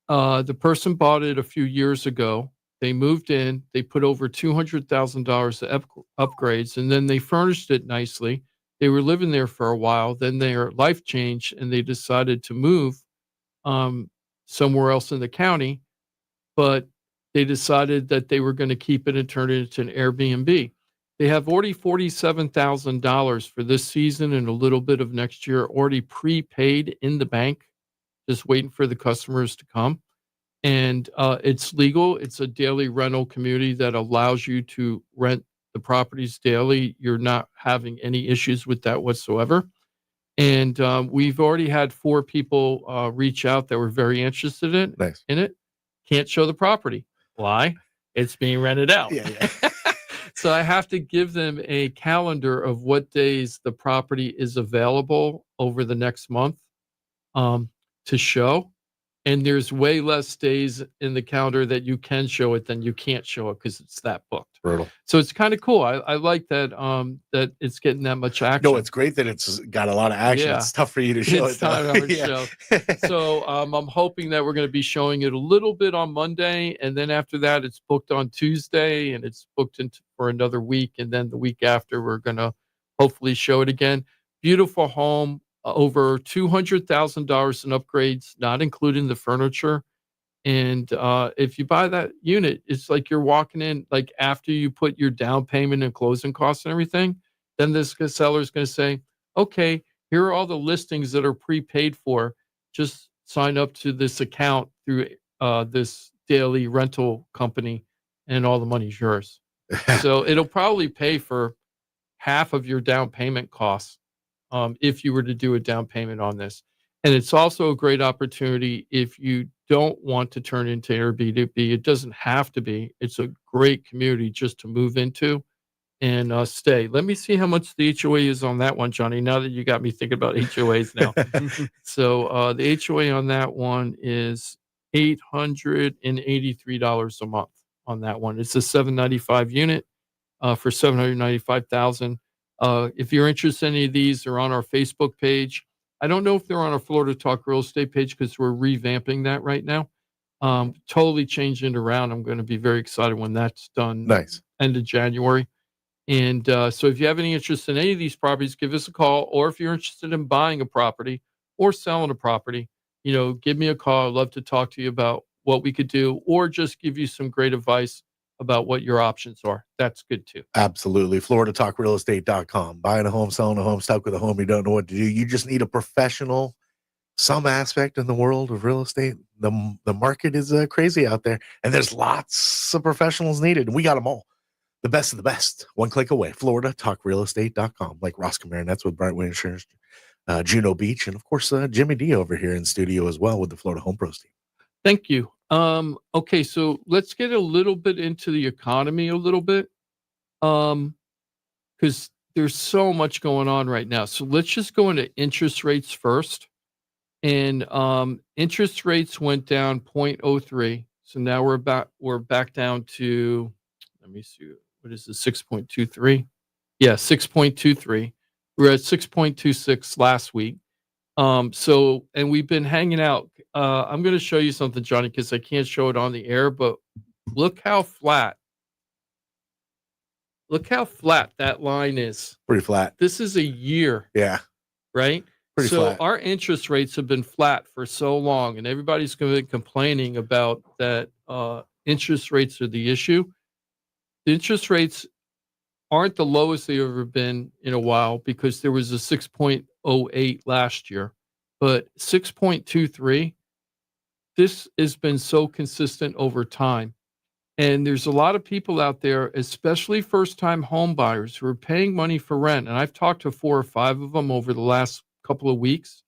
The person bought it a few years ago. They moved in, they put over $200,000 to upgrades, and then they furnished it nicely. They were living there for a while. Then their life changed, and they decided to move somewhere else in the county. But they decided that they were going to keep it and turn it into an Airbnb. They have already $47,000 for this season and a little bit of next year already prepaid in the bank, just waiting for the customers to come. And it's legal. It's a daily rental community that allows you to rent the properties daily. You're not having any issues with that whatsoever. And we've already had 4 people reach out that were very interested in it. Can't show the property. Why? It's being rented out. Yeah. So I have to give them a calendar of what days the property is available over the next month to show. And there's way less days in the calendar that you can show it than you can't show it because it's that booked. Brutal. So it's kind of cool. I like that that it's getting that much action. No, it's great that it's got a lot of action. Yeah. It's tough for you to show It's it. time to show. So I'm hoping that we're going to be showing it a little bit on Monday, and then after that, it's booked on Tuesday, and it's booked for another week, and then the week after, we're going to hopefully show it again. Beautiful home, over $200,000 in upgrades, not including the furniture. And if you buy that unit, it's like you're walking in, like after you put your down payment and closing costs and everything, then this seller is going to say, okay, here are all the listings that are prepaid for. Just sign up to this account through this daily rental company and all the money's yours. So it'll probably pay for half of your down payment costs if you were to do a down payment on this. And it's also a great opportunity if you don't want to turn into Airbnb. It doesn't have to be. It's a great community just to move into and stay. Let me see how much the HOA is on that one, Johnny, now that you got me thinking about HOAs now. So the HOA on that one is $883 a month on that one. It's a 795 unit for $795,000. If you're interested in any of these, they're on our Facebook page. I don't know if they're on our Florida Talk Real Estate page because we're revamping that right now. Totally changing it around. I'm going to be very excited when that's done. Nice. End of January. And so if you have any interest in any of these properties, give us a call. Or if you're interested in buying a property or selling a property, give me a call. I'd love to talk to you about what we could do or just give you some great advice about what your options are. That's good too. Absolutely. FloridaTalkRealEstate.com. Buying a home, selling a home, stuck with a home, you don't know what to do. You just need a professional, some aspect in the world of real estate. The market is crazy out there, and there's lots of professionals needed, and we got them all. The best of the best. One click away. FloridaTalkRealEstate.com. Like Ross Komarinetz with Brightway Insurance, Juno Beach, and of course, Jimmy D over here in studio as well with the Florida Home Pros team. Thank you. Okay, so let's get a little bit into the economy a little bit, because there's so much going on right now. So let's just go into interest rates first. And interest rates went down 0.03. So now we're back down to, let me see, what is this, 6.23? Yeah, 6.23. We were at 6.26 last week. So, and we've been hanging out. I'm going to show you something, Johnny, because I can't show it on the air, but look how flat that line is. Pretty flat. This is a year. Yeah. Right? Pretty flat. Our interest rates have been flat for so long, and everybody's going to be complaining about that interest rates are the issue. The interest rates aren't the lowest they've ever been in a while because there was a 6.08 last year, but 6.23, this has been so consistent over time. And there's a lot of people out there, especially first-time home buyers, who are paying money for rent. And I've talked to 4 or 5 of them over the last couple of weeks,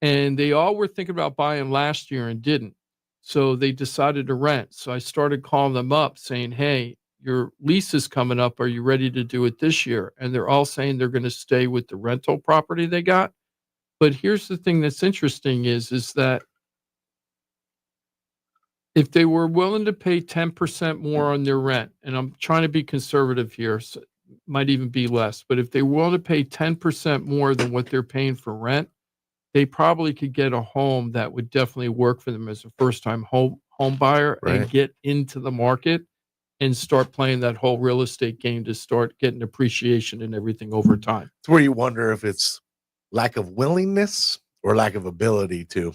and they all were thinking about buying last year and didn't. So they decided to rent. So I started calling them up saying, hey, your lease is coming up. Are you ready to do it this year? And they're all saying they're going to stay with the rental property they got. But here's the thing that's interesting is that if they were willing to pay 10% more on their rent, and I'm trying to be conservative here, so might even be less, but if they were willing to pay 10% more than what they're paying for rent, they probably could get a home that would definitely work for them as a first-time home buyer Right. and get into the market and start playing that whole real estate game to start getting appreciation and everything over time. It's where you wonder if it's lack of willingness or lack of ability to.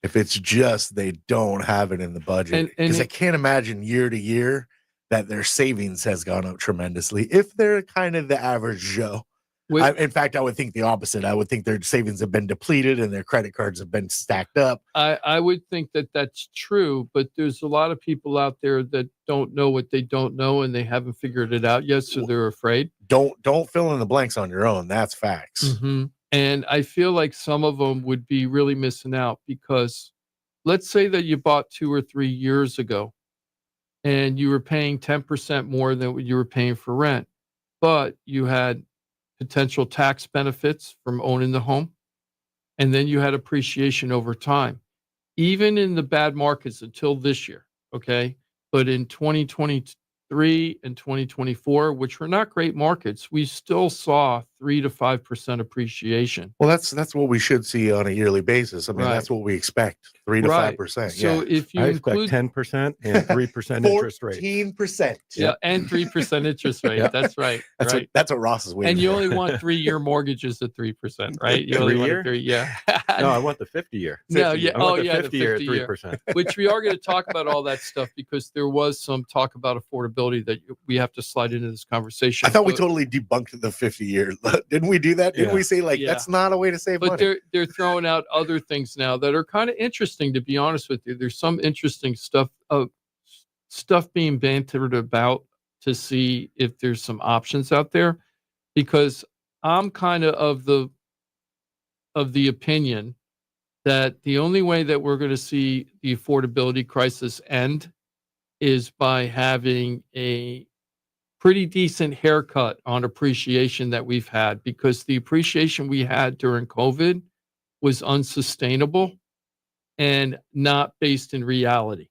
If it's just they don't have it in the budget. Because I can't imagine year to year that their savings has gone up tremendously if they're kind of the average Joe. In fact, I would think the opposite. I would think their savings have been depleted and their credit cards have been stacked up. I would think that that's true, but there's a lot of people out there that don't know what they don't know and they haven't figured it out yet, so they're afraid. Don't fill in the blanks on your own. That's facts. Mm-hmm. And I feel like some of them would be really missing out because let's say that you bought 2 or 3 years ago and you were paying 10% more than what you were paying for rent, but you had potential tax benefits from owning the home, and then you had appreciation over time. Even in the bad markets until this year, okay? But in 2023 and 2024, which were not great markets, we still saw 3 to 5% appreciation. Well, that's what we should see on a yearly basis. I mean, that's what we expect, 3 to 5%. So if you expect 10% and 3% interest rate. 14%. Yeah, and 3% interest rate. That's right. That's what Ross is waiting and you for. only want 3-year mortgages at 3%, right? You only want 3 yeah. No, I want the 50-year. No, yeah. I want the 50-year at 50-year. 3%. Which we are going to talk about all that stuff because there was some talk about affordability that we have to slide into this conversation. I thought we totally debunked the 50-year. Didn't we do that? Didn't we say that's not a way to save money? But they're throwing out other things now that are kind of interesting, to be honest with you. There's some interesting stuff being bantered about to see if there's some options out there, because I'm kind of the opinion that the only way that we're going to see the affordability crisis end is by having a pretty decent haircut on appreciation that we've had, because the appreciation we had during COVID was unsustainable and not based in reality.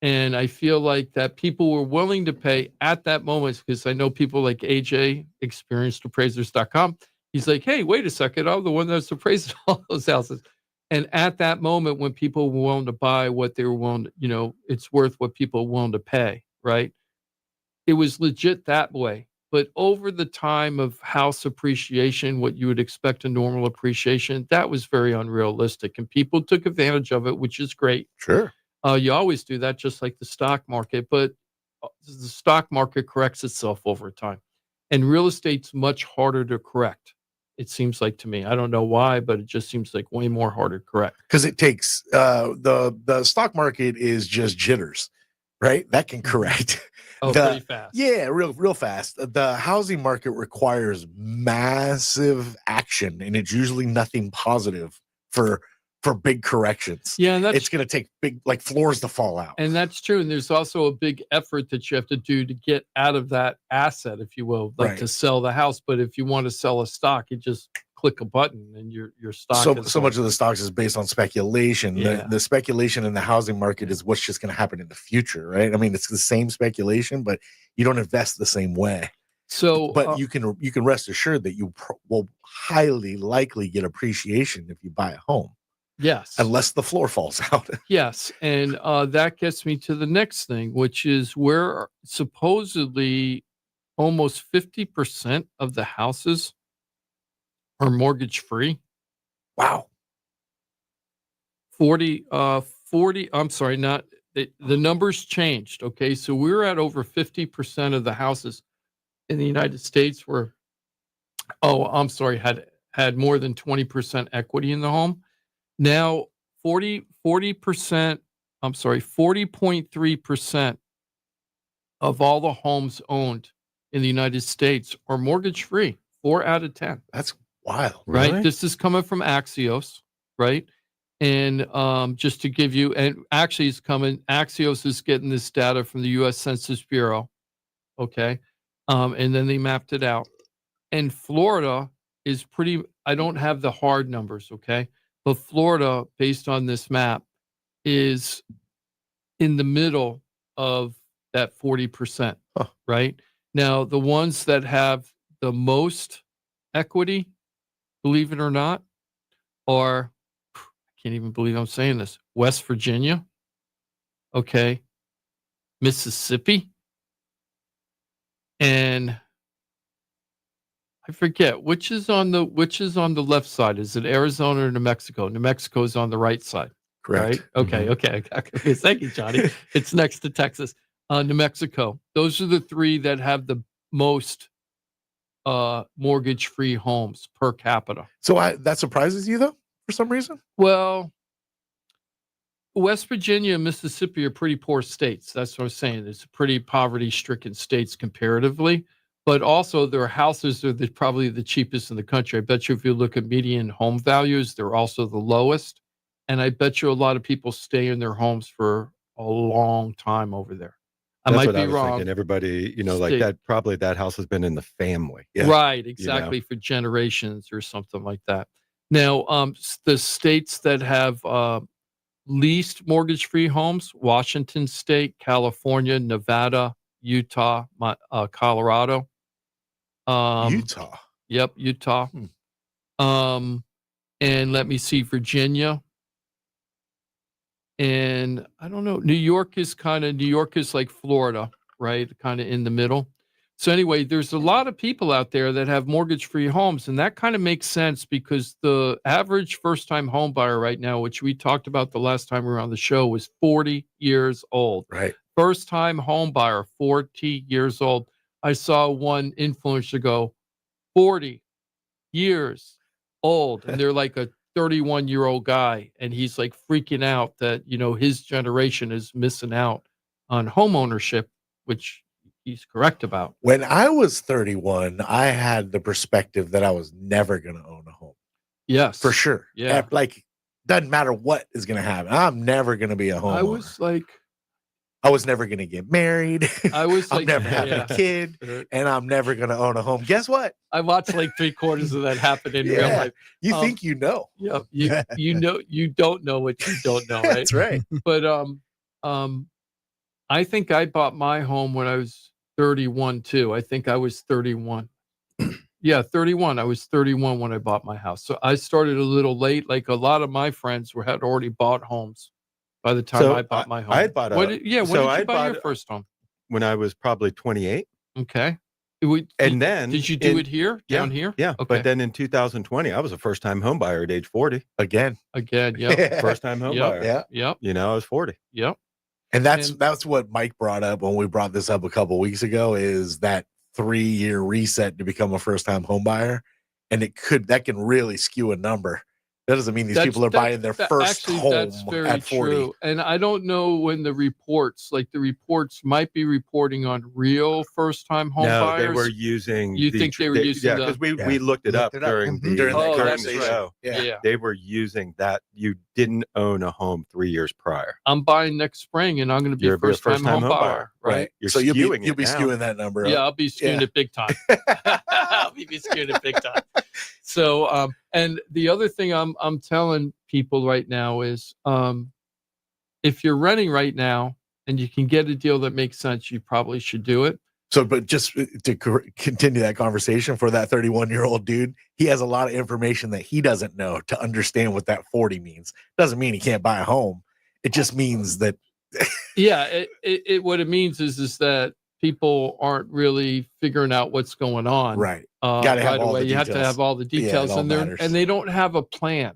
And I feel like that people were willing to pay at that moment, because I know people like AJ, experiencedappraisers.com. He's like, hey, wait a second, I'm the one that's appraised all those houses. And at that moment, when people were willing to buy what they were willing to, it's worth what people were willing to pay, right? It was legit that way. But over the time of house appreciation, what you would expect a normal appreciation, that was very unrealistic. And people took advantage of it, which is great. Sure. You always do that, just like the stock market. But the stock market corrects itself over time. And real estate's much harder to correct, it seems like to me. I don't know why, but it just seems like way more harder to correct. Because it takes the stock market is just jitters, right? That can correct. Pretty fast. Yeah, real fast. The housing market requires massive action, and it's usually nothing positive for big corrections. Yeah, and it's going to take big, like, floors to fall out. And that's true. And there's also a big effort that you have to do to get out of that asset, if you will, like to sell the house. But if you want to sell a stock, you just click a button and your stock. So much of the stocks is based on speculation. Yeah. The speculation in the housing market is what's just going to happen in the future, right? I mean, it's the same speculation, but you don't invest the same way. So, but you can rest assured that you will highly likely get appreciation if you buy a home. Yes. Unless the floor falls out. Yes. And that gets me to the next thing, which is where supposedly almost 50% of the houses are mortgage free. Wow. 40, I'm sorry, not the numbers changed. Okay. So we were at over 50% of the houses in the United States were, had more than 20% equity in the home. Now, 40.3% of all the homes owned in the United States are mortgage free. 4 out of 10. That's wild, right? Really? This is coming from Axios, right? And just to give you, and actually it's coming, Axios is getting this data from the U.S. Census Bureau, okay? And then they mapped it out. And Florida is I don't have the hard numbers, okay? But Florida, based on this map, is in the middle of that 40%, right? Now, the ones that have the most equity, believe it or not, are, I can't even believe I'm saying this, West Virginia, okay, Mississippi, and I forget which is on the left side. Is it Arizona or New Mexico? New Mexico is on the right side. Correct. Right? Okay, okay. Thank you, Johnny. It's next to Texas. New Mexico. Those are the three that have the most mortgage-free homes per capita. So that surprises you though, for some reason? Well, West Virginia and Mississippi are pretty poor states. That's what I'm saying. It's pretty poverty-stricken states comparatively. But also their houses are probably the cheapest in the country. I bet you if you look at median home values, they're also the lowest. And I bet you a lot of people stay in their homes for a long time over there. I might be wrong. Thinking. Everybody, like that, probably that house has been in the family. Yeah. Right, exactly, for generations or something like that. Now, the states that have least mortgage-free homes, Washington State, California, Nevada, Utah, Colorado. Utah. Yep, Utah. And let me see, Virginia. And I don't know, New York is like Florida, right? Kind of in the middle. So anyway, there's a lot of people out there that have mortgage-free homes, and that kind of makes sense because the average first-time home buyer right now, which we talked about the last time we were on the show, was 40 years old. Right. First-time home buyer, 40 years old. I saw one influencer go, 40 years old, and they're like a 31-year-old guy, and he's like freaking out that his generation is missing out on home ownership, which he's correct about. When I was 31, I had the perspective that I was never going to own a home. Yes, for sure. Yeah, like doesn't matter what is going to happen. I'm never going to be a homeowner. I was never going to get married. I was I'm never having a kid, and I'm never going to own a home. Guess what? I watched like 3/4 of that happen in real life. You think you know? Yeah, you don't know what you don't know. Right? That's right. But I think I bought my home when I was 31 too. I think I was 31. Yeah, 31. I was 31 when I bought my house. So I started a little late. Like a lot of my friends had already bought homes by the time I bought my home. I had bought when did you buy your first home? When I was probably 28. Okay. Then did you do it here, down here? Yeah. Okay. But then in 2020, I was a first-time home buyer at age 40. Again, yeah. First-time home buyer. Yeah. I was 40. Yep. And that's what Mike brought up when we brought this up a couple of weeks ago, is that 3-year reset to become a first-time home buyer. And that can really skew a number. That doesn't mean these people are buying their first home at 40. True. And I don't know when the reports might be reporting on real first-time home buyers. They were using. You think they were using? Yeah, because we looked it up during the show. Yeah, they were using that. You didn't own a home 3 years prior. I'm buying next spring, and I'm going to be a first-time home buyer. Right. So you'll be skewing that number up. Yeah, I'll be skewing it big time. I'll be skewing it big time. So, and the other thing I'm telling people right now is, if you're renting right now and you can get a deal that makes sense, you probably should do it. So, but just to continue that conversation for that 31-year-old dude, he has a lot of information that he doesn't know to understand what that 40 means. Doesn't mean he can't buy a home. It just means that. Yeah, it what it means is that people aren't really figuring out what's going on. Right. Gotta have all the details. You have to have all the details, and they don't have a plan.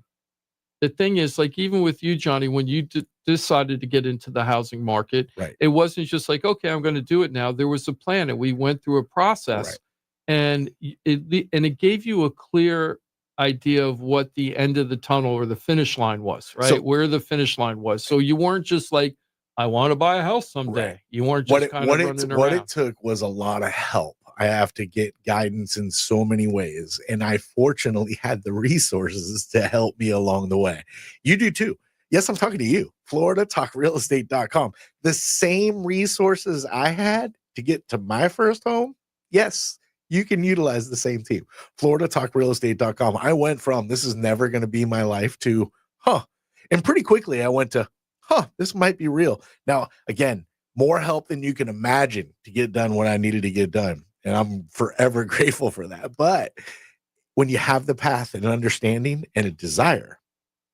The thing is, like, even with you, Johnny, when you decided to get into the housing market, right, it wasn't just like, okay, I'm going to do it now. There was a plan, and we went through a process, right, and it gave you a clear idea of what the end of the tunnel or the finish line was, right? So, where the finish line was. So you weren't just like, I want to buy a house someday. Right. You weren't just running around. What it took was a lot of help. I have to get guidance in so many ways. And I fortunately had the resources to help me along the way. You do too. Yes, I'm talking to you. FloridaTalkRealEstate.com. The same resources I had to get to my first home, yes, you can utilize the same team. FloridaTalkRealEstate.com. I went from this is never going to be my life to, and pretty quickly I went to, this might be real. Now, again, more help than you can imagine to get done what I needed to get done. And I'm forever grateful for that. But when you have the path and an understanding and a desire,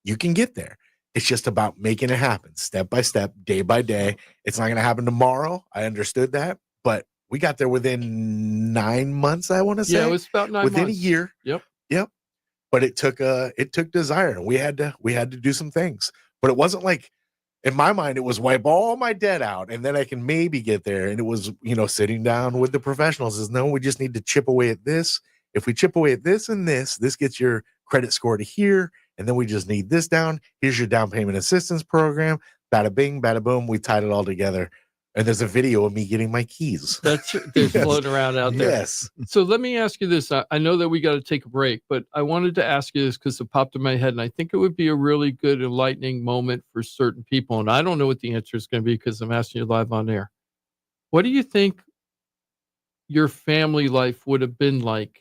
you can get there. It's just about making it happen step by step, day by day. It's not going to happen tomorrow. I understood that, but we got there within 9 months, I want to say. Yeah, it was about 9 months. Within a year. Yep. But it took desire, and we had to do some things. But it wasn't like, in my mind, it was wipe all my debt out and then I can maybe get there. And it was, sitting down with the professionals is no, we just need to chip away at this. If we chip away at this and this gets your credit score to here. And then we just need this down. Here's your down payment assistance program. Bada bing, bada boom. We tied it all together. And there's a video of me getting my keys. They're floating around out there. Yes. So let me ask you this. I know that we got to take a break, but I wanted to ask you this because it popped in my head. And I think it would be a really good enlightening moment for certain people. And I don't know what the answer is going to be because I'm asking you live on air. What do you think your family life would have been like,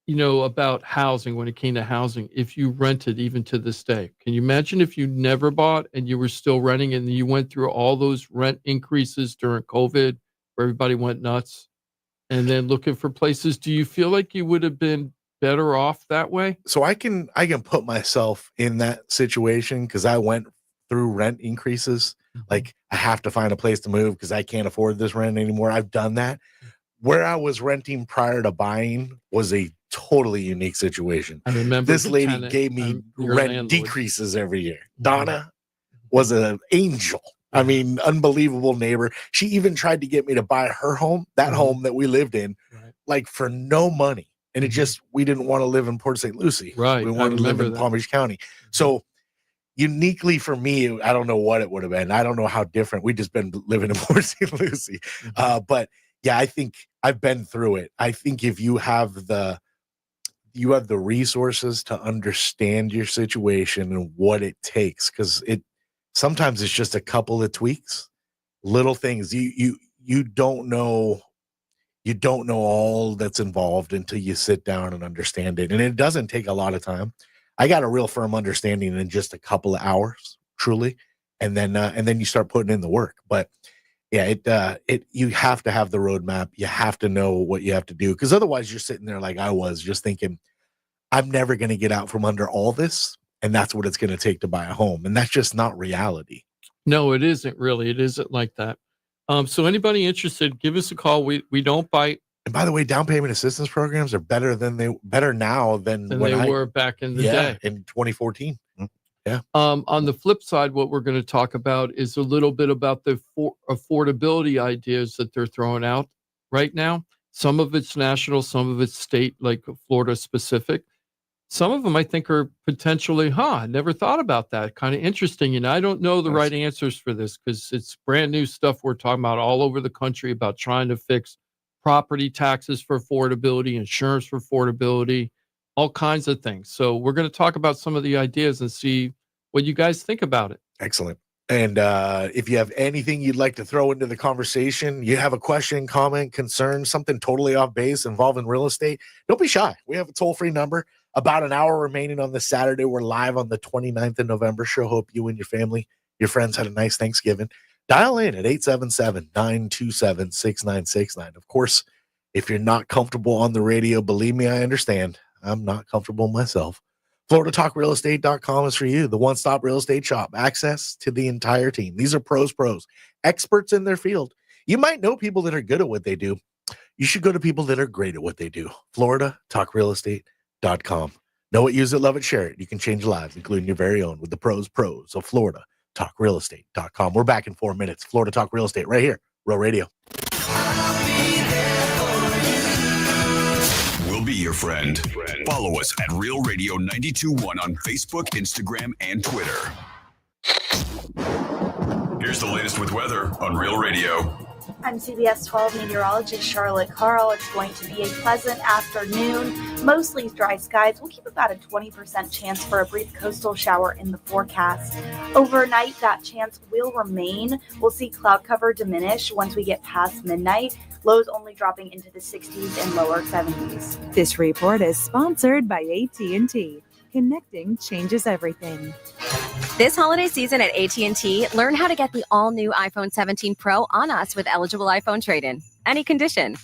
about housing when it came to housing, if you rented even to this day? Can you imagine if you never bought and you were still renting and you went through all those rent increases during COVID where everybody went nuts and then looking for places? Do you feel like you would have been better off that way? So I can put myself in that situation because I went through rent increases. Like I have to find a place to move because I can't afford this rent anymore. I've done that. Where I was renting prior to buying was a totally unique situation. I remember this lady gave me rent landlord decreases every year. Donna was an angel. I mean, unbelievable neighbor. She even tried to get me to buy her home, that home that we lived in, like for no money. And it just, we didn't want to live in Port St. Lucie. Right. We wanted to live in Palm Beach County. So uniquely for me, I don't know what it would have been. I don't know how different. We've just been living in Port St. Lucie. But yeah, I think I've been through it. I think if you have the resources to understand your situation and what it takes, because sometimes it's just a couple of tweaks, little things. You don't know all that's involved until you sit down and understand it. And it doesn't take a lot of time. I got a real firm understanding in just a couple of hours, truly. And then you start putting in the work. But yeah, you have to have the roadmap. You have to know what you have to do, because otherwise you're sitting there like I was, just thinking, I'm never going to get out from under all this. And that's what it's going to take to buy a home. And that's just not reality. No, it isn't really. It isn't like that. So anybody interested, give us a call. We don't bite. And by the way, down payment assistance programs are better now than when they were back in the day in 2014. Yeah. On the flip side, what we're going to talk about is a little bit about the affordability ideas that they're throwing out right now. Some of it's national, some of it's state, like Florida specific. Some of them I think are potentially, I never thought about that. Kind of interesting. And I don't know the right answers for this because it's brand new stuff we're talking about all over the country about trying to fix property taxes for affordability, insurance for affordability, all kinds of things. So we're going to talk about some of the ideas and see what you guys think about it. Excellent. And if you have anything you'd like to throw into the conversation, you have a question, comment, concern, something totally off base involving real estate, don't be shy. We have a toll-free number. About an hour remaining on this Saturday. We're live on the 29th of November. Sure hope you and your family, your friends had a nice Thanksgiving. Dial in at 877-927-6969. Of course, if you're not comfortable on the radio, believe me, I understand. I'm not comfortable myself. FloridaTalkRealEstate.com is for you, the one-stop real estate shop. Access to the entire team. These are pros, experts in their field. You might know people that are good at what they do. You should go to people that are great at what they do. FloridaTalkRealEstate.com. Know it, use it, love it, share it. You can change lives, including your very own, with the pros of FloridaTalkRealEstate.com. We're back in 4 minutes. Florida Talk Real Estate right here, Real Radio. We'll be your friend. Follow us at Real Radio 92.1 on Facebook, Instagram, and Twitter. Here's the latest with weather on Real Radio. I'm CBS 12 meteorologist Charlotte Carl. It's going to be a pleasant afternoon, mostly dry skies. We'll keep about a 20% chance for a brief coastal shower in the forecast. Overnight, that chance will remain. We'll see cloud cover diminish once we get past midnight. Lows only dropping into the 60s and lower 70s. This report is sponsored by AT&T. Connecting changes everything. This holiday season at AT&T, learn how to get the all-new iPhone 17 Pro on us with eligible iPhone trade-in. Any condition.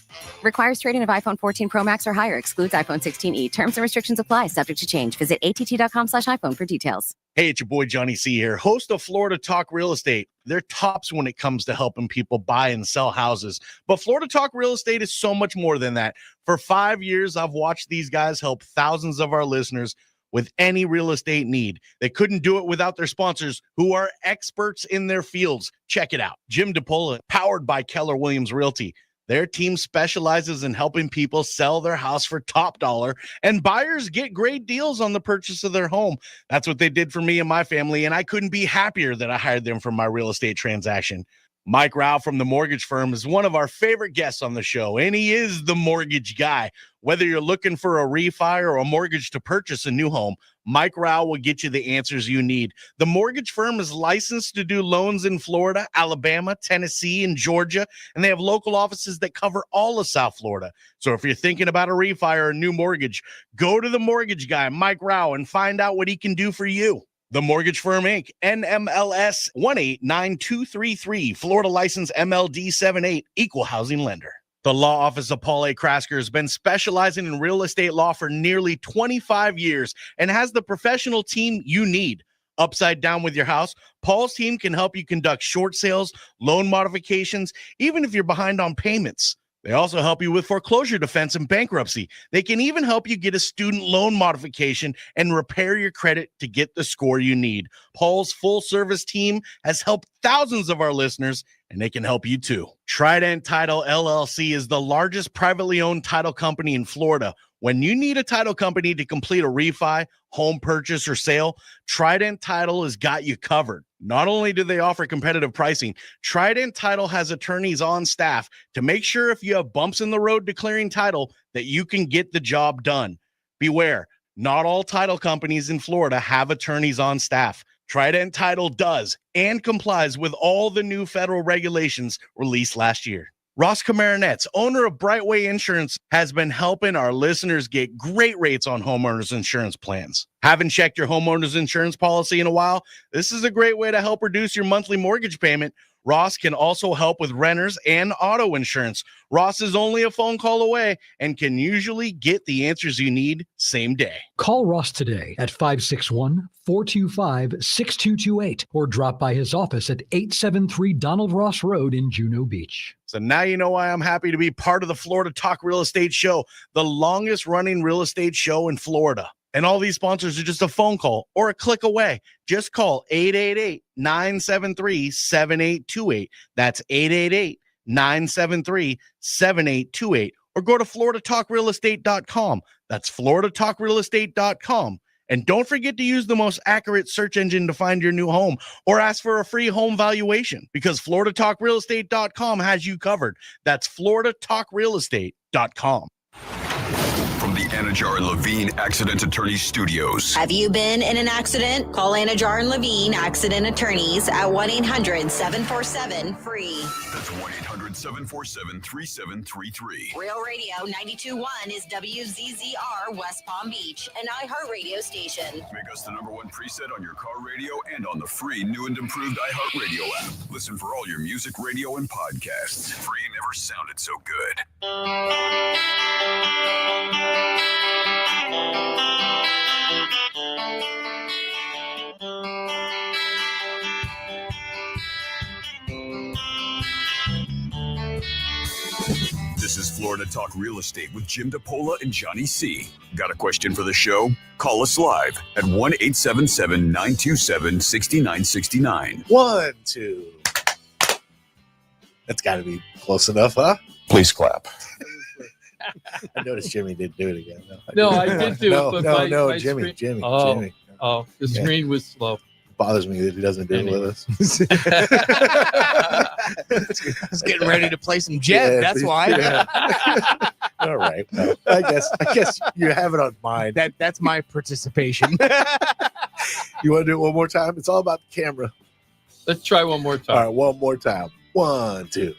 Requires trade-in of iPhone 14 Pro Max or higher. Excludes iPhone 16e. Terms and restrictions apply. Subject to change. Visit att.com/iPhone for details. Hey, it's your boy Johnny C here, host of Florida Talk Real Estate. They're tops when it comes to helping people buy and sell houses. But Florida Talk Real Estate is so much more than that. For 5 years, I've watched these guys help thousands of our listeners with any real estate need. They couldn't do it without their sponsors, who are experts in their fields. Check it out. Jim DiPaola, powered by Keller Williams Realty. Their team specializes in helping people sell their house for top dollar, and buyers get great deals on the purchase of their home. That's what they did for me and my family, and I couldn't be happier that I hired them for my real estate transaction. Mike Rao from the mortgage firm is one of our favorite guests on the show, and he is the mortgage guy. Whether you're looking for a refi or a mortgage to purchase a new home, Mike Rao will get you the answers you need. The mortgage firm is licensed to do loans in Florida, Alabama, Tennessee, and Georgia, and they have local offices that cover all of South Florida. So if you're thinking about a refi or a new mortgage, go to the mortgage guy, Mike Rao, and find out what he can do for you. The Mortgage Firm, Inc., NMLS 189233, Florida license MLD 78, equal housing lender. The law office of Paul A. Krasker has been specializing in real estate law for nearly 25 years and has the professional team you need. Upside down with your house, Paul's team can help you conduct short sales, loan modifications, even if you're behind on payments. They also help you with foreclosure defense and bankruptcy. They can even help you get a student loan modification and repair your credit to get the score you need. Paul's full-service team has helped thousands of our listeners, and they can help you too. Trident Title LLC is the largest privately owned title company in Florida. When you need a title company to complete a refi, home purchase, or sale, Trident Title has got you covered. Not only do they offer competitive pricing, Trident Title has attorneys on staff to make sure if you have bumps in the road declaring title that you can get the job done. Beware, not all title companies in Florida have attorneys on staff. Trident Title does and complies with all the new federal regulations released last year. Ross Komarinetz, owner of Brightway Insurance, has been helping our listeners get great rates on homeowners insurance plans. Haven't checked your homeowners insurance policy in a while? This is a great way to help reduce your monthly mortgage payment. Ross can also help with renters and auto insurance. Ross is only a phone call away and can usually get the answers you need same day. Call Ross today at 561-425-6228 or drop by his office at 873 Donald Ross Road in Juno Beach. So now you know why I'm happy to be part of the Florida Talk Real Estate Show, the longest running real estate show in Florida. And all these sponsors are just a phone call or a click away. Just call 888-973-7828. That's 888-973-7828. Or go to floridatalkrealestate.com. That's floridatalkrealestate.com. And don't forget to use the most accurate search engine to find your new home or ask for a free home valuation because floridatalkrealestate.com has you covered. That's floridatalkrealestate.com. From the Anajar and Levine Accident Attorney Studios. Have you been in an accident? Call Anajar and Levine Accident Attorneys at 1-800-747-FREE. That's 1-800-747-3733. Real Radio 92.1 is WZZR West Palm Beach, an iHeartRadio station. Make us the #1 preset on your car radio and on the free new and improved iHeartRadio app. Listen for all your music, radio, and podcasts. Free never sounded so good. This is Florida Talk Real Estate with Jim DiPaola and Johnny C. Got a question for the show? Call us live at 1-877-927-6969. 1, 2. That's got to be close enough, huh? Please clap. I noticed Jimmy didn't do it again. No, I did do it. But no, my Jimmy. screen, the screen was slow. bothers me that he doesn't do it with us. I was getting ready to play some Jet. Yeah, that's please, why. yeah. All right. Well, I guess you have it on mind. That's my participation. You want to do it one more time? It's all about the camera. Let's try one more time. All right, one more time. 1, 2.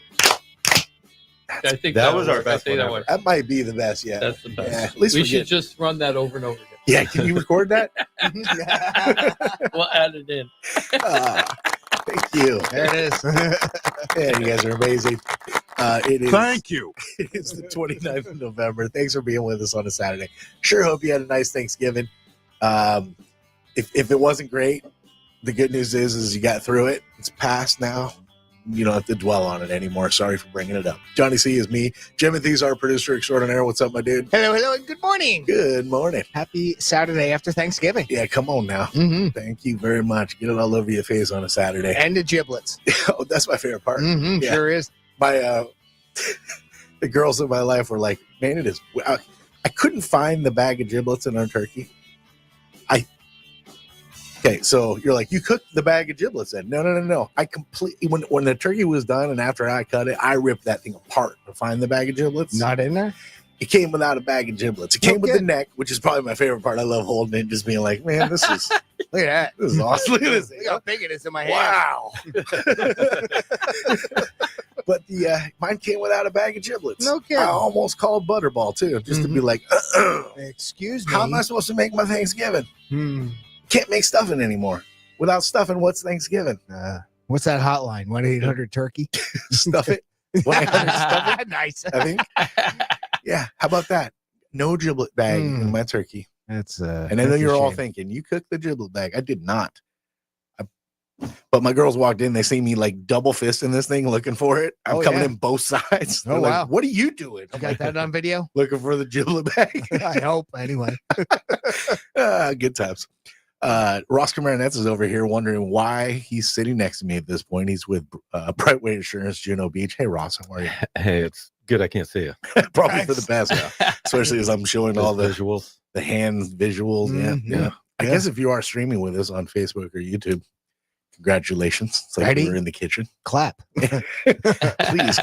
I think that was our worked. best I think one that ever. That might be the best yet. That's the best. Yeah, at least we we're should getting- just run that over and over again. Yeah, can you record that? We'll add it in. Thank you. There it is. Yeah, you guys are amazing. It is. Thank you. It's the 29th of November. Thanks for being with us on a Saturday. Sure hope you had a nice Thanksgiving. If it wasn't great, the good news is you got through it. It's past now. You don't have to dwell on it anymore. Sorry for bringing it up. Johnny C is me. Timothy's our producer extraordinaire. What's up, my dude? Hello, and good morning. Good morning. Happy Saturday after Thanksgiving. Yeah, come on now. Mm-hmm. Thank you very much. Get it all over your face on a Saturday. And the giblets. Oh, that's my favorite part. Mm-hmm, Yeah. Sure is. My the girls in my life were like, man, it is. I couldn't find the bag of giblets in our turkey. Okay, so you're like, you cooked the bag of giblets then? No. I completely when the turkey was done and after I cut it, I ripped that thing apart to find the bag of giblets. Not in there? It came without a bag of giblets. It came with the neck, which is probably my favorite part. I love holding it, just being like, man, this is Look at that. this is awesome. Look at this. Look how big it is in my hand. Wow. But the mine came without a bag of giblets. No kidding. I almost called Butterball too, just to be like, excuse me. how am I supposed to make my Thanksgiving? Hmm. Can't make stuffing anymore. Without stuffing, what's Thanksgiving? What's that hotline? 1-800-TURKEY? Stuff it. 1-800-STUFF it. Nice. I think. Yeah. How about that? No giblet bag in my turkey. That's And I know you're all thinking, you cooked the giblet bag. I did not. But my girls walked in. They see me like double fisting this thing, looking for it. I'm coming in both sides. They're like, what are you doing? You got that on video? Looking for the giblet bag. I hope. Anyway. Good times. Ross Komarinetz is over here wondering why he's sitting next to me at this point. He's with Brightway Insurance, Juno Beach. Hey, Ross, how are you? Hey, it's good. I can't see you. Probably for the best, especially as I'm showing all the visuals, the hands visuals. Mm-hmm. Yeah. I guess if you are streaming with us on Facebook or YouTube, congratulations. It's like Ready? we're in the kitchen. Clap. Please.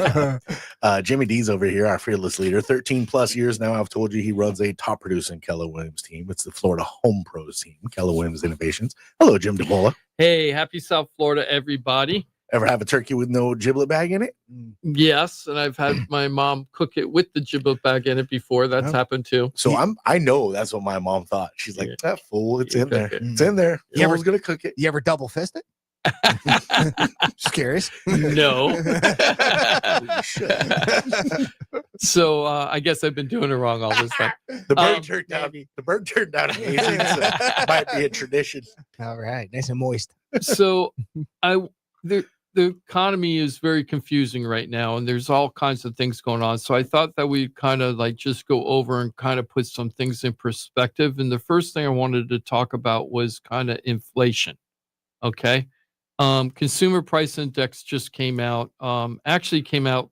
Jimmy D's over here, our fearless leader. 13 plus years now. I've told you he runs a top producing Keller Williams team. It's the Florida Home Pros team, Keller Williams Innovations. Hello, Jim DiPaola. Hey, happy South Florida, everybody. Ever have a turkey with no giblet bag in it? Yes, and I've had my mom cook it with the giblet bag in it before. That's happened too. So I know that's what my mom thought. She's like, that fool, it's in there. It. It's in there. You ever gonna cook it? You ever double fist it? Just curious. No. You should. So I guess I've been doing it wrong all this time. The bird turned out amazing. So it might be a tradition. All right, nice and moist. So the economy is very confusing right now, and there's all kinds of things going on. So I thought that we'd kind of like just go over and kind of put some things in perspective. And the first thing I wanted to talk about was kind of inflation. Okay. Consumer price index just came out. Actually came out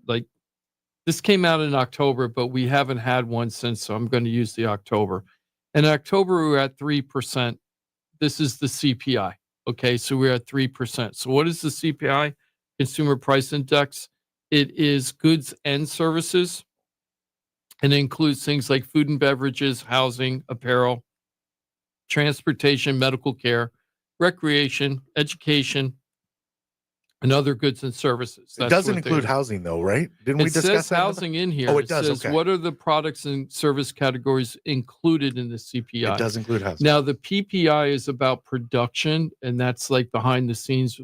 this came out in October, but we haven't had one since. So I'm going to use the October. In October, we were at 3%. This is the CPI. Okay. So we're at 3%. So what is the CPI? Consumer price index. It is goods and services. And it includes things like food and beverages, housing, apparel, transportation, medical care, recreation, education, and other goods and services. It doesn't include housing, though, right? Didn't we discuss that? It says that? housing in here. Oh, it does. Says, Okay. what are the products and service categories included in the CPI? It does include housing. Now, the PPI is about production, and that's like behind the scenes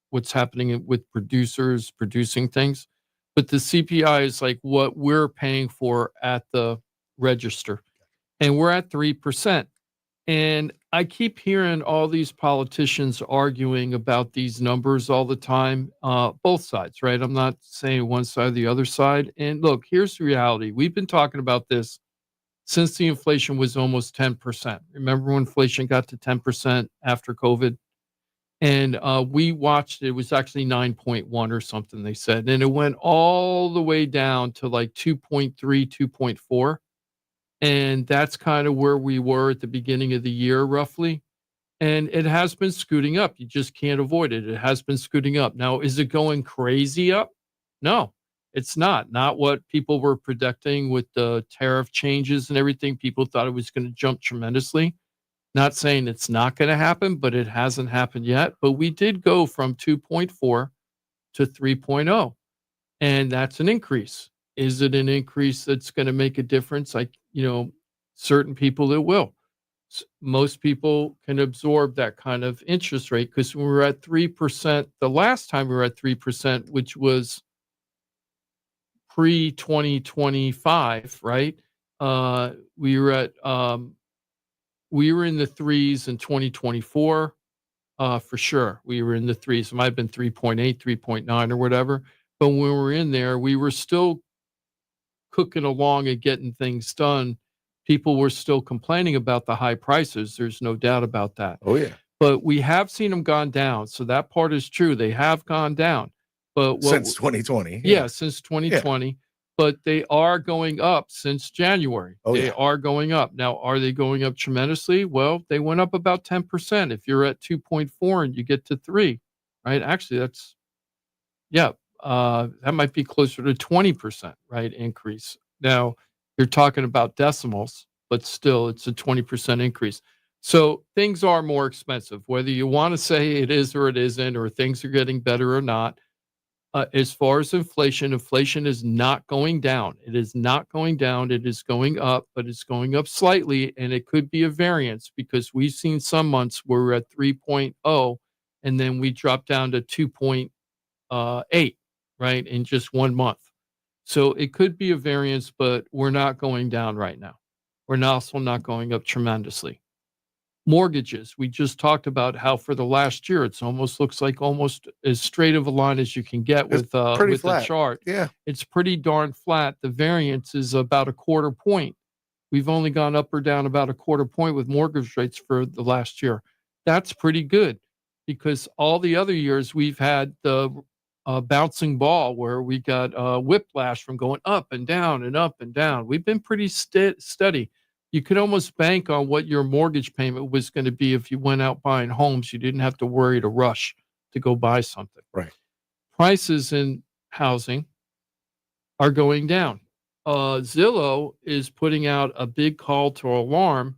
what's happening with producers producing things. But the CPI is like what we're paying for at the register, and we're at 3%. And I keep hearing all these politicians arguing about these numbers all the time, both sides, right? I'm not saying one side or the other side. And look, here's the reality. We've been talking about this since the inflation was almost 10%. Remember when inflation got to 10% after COVID? And we watched, it was actually 9.1 or something, they said. And it went all the way down to like 2.3, 2.4. And that's kind of where we were at the beginning of the year, roughly. And it has been scooting up. You just can't avoid it. It has been scooting up. Now, is it going crazy up? No, it's not. Not what people were predicting with the tariff changes and everything. People thought it was going to jump tremendously. Not saying it's not going to happen, but it hasn't happened yet. But we did go from 2.4 to 3.0, and that's an increase. Is it an increase that's going to make a difference? Like, certain people it will. Most people can absorb that kind of interest rate because we were at 3% the last time we were at 3%, which was pre 2025, right? We were at we were in the threes in 2024 for sure. We were in the threes. It might have been 3.8, 3.9 or whatever. But when we were in there, we were still cooking along and getting things done. People were still complaining about the high prices. There's no doubt about that. Oh, yeah. But we have seen them gone down. So that part is true. They have gone down. But since 2020. Yeah, since 2020. Yeah. But they are going up since January. They are going up. Now, are they going up tremendously? Well, they went up about 10%. If you're at 2.4 and you get to 3, right? Actually, that's, that might be closer to 20%, right? Increase. Now, you're talking about decimals, but still it's a 20% increase. So things are more expensive, whether you want to say it is or it isn't, or things are getting better or not. As far as inflation is not going down. It is not going down. It is going up, but it's going up slightly, and it could be a variance because we've seen some months where we're at 3.0, and then we drop down to 2.8, right, in just 1 month. So it could be a variance, but we're not going down right now. We're also not going up tremendously. Mortgages, we just talked about how for the last year, it's looks like almost as straight of a line as you can get with the chart. Yeah. It's pretty darn flat. The variance is about a quarter point. We've only gone up or down about a quarter point with mortgage rates for the last year. That's pretty good because all the other years we've had the bouncing ball where we got whiplash from going up and down and up and down. We've been pretty steady. You could almost bank on what your mortgage payment was going to be if you went out buying homes. You didn't have to worry to rush to go buy something. Right. Prices in housing are going down. Zillow is putting out a big call to alarm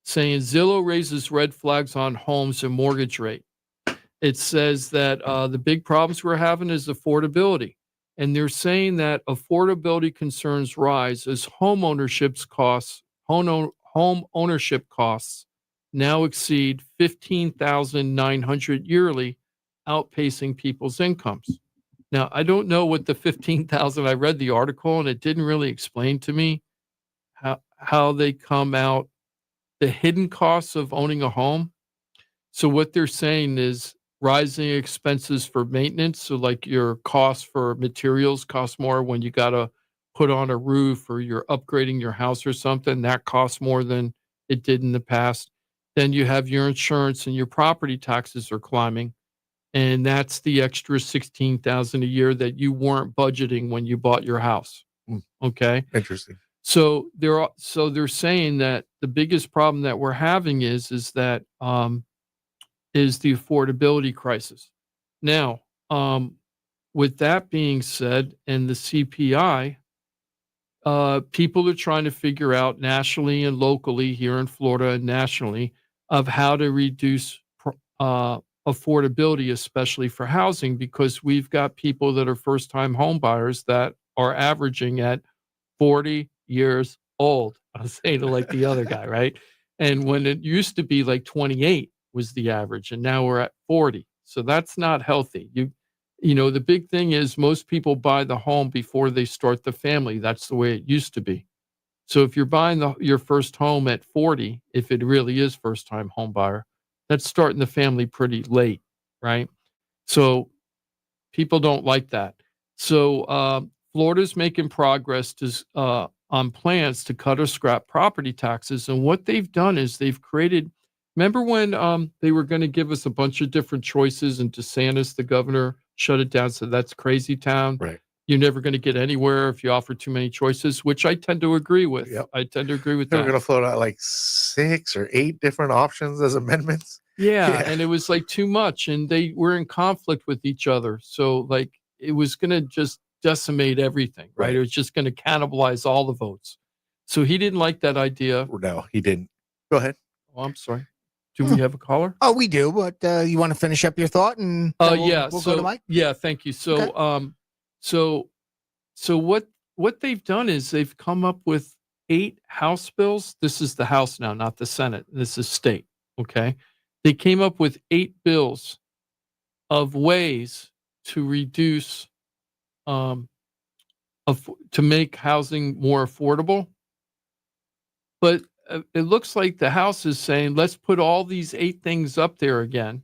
saying Zillow raises red flags on homes and mortgage rate. It says that the big problems we're having is affordability. And they're saying that affordability concerns rise as home ownership costs now exceed $15,900 yearly, outpacing people's incomes. Now, I don't know what the $15,000. I read the article and it didn't really explain to me how they come out, the hidden costs of owning a home. So what they're saying is rising expenses for maintenance. So like your cost for materials costs more when you got to put on a roof or you're upgrading your house or something, that costs more than it did in the past. Then you have your insurance and your property taxes are climbing. And that's the extra $16,000 a year that you weren't budgeting when you bought your house. Okay. Interesting. So they're saying that the biggest problem that we're having is that is the affordability crisis. Now, with that being said, and the CPI, people are trying to figure out nationally and locally here in Florida and nationally of how to reduce affordability, especially for housing, because we've got people that are first-time home buyers that are averaging at 40 years old. I'll say it like the other guy, right? And when it used to be like 28 was the average, and now we're at 40. So that's not healthy. You know, the big thing is most people buy the home before they start the family. That's the way it used to be. So if you're buying your first home at 40, if it really is first-time home buyer, that's starting the family pretty late, right? So people don't like that. So Florida's making progress on plans to cut or scrap property taxes. And what they've done is they've created, remember when they were going to give us a bunch of different choices and DeSantis, the governor, shut it down, so that's crazy town. Right. you're never going to get anywhere if you offer too many choices, which I tend to agree with. Yep. I tend to agree with They were that. going to float out like 6 or 8 different options as amendments. Yeah, and it was like too much, and they were in conflict with each other. So like it was going to just decimate everything, right? It was just going to cannibalize all the votes. So he didn't like that idea. No, he didn't. Go ahead. Oh, I'm sorry. Do we have a caller? Oh, we do, but you want to finish up your thought and then we'll go to Mike? Yeah, thank you. So Okay. so what they've done is they've come up with 8 House bills. This is the House now, not the Senate. This is state, okay? They came up with 8 bills of ways to reduce to make housing more affordable. But it looks like the House is saying, let's put all these 8 things up there again,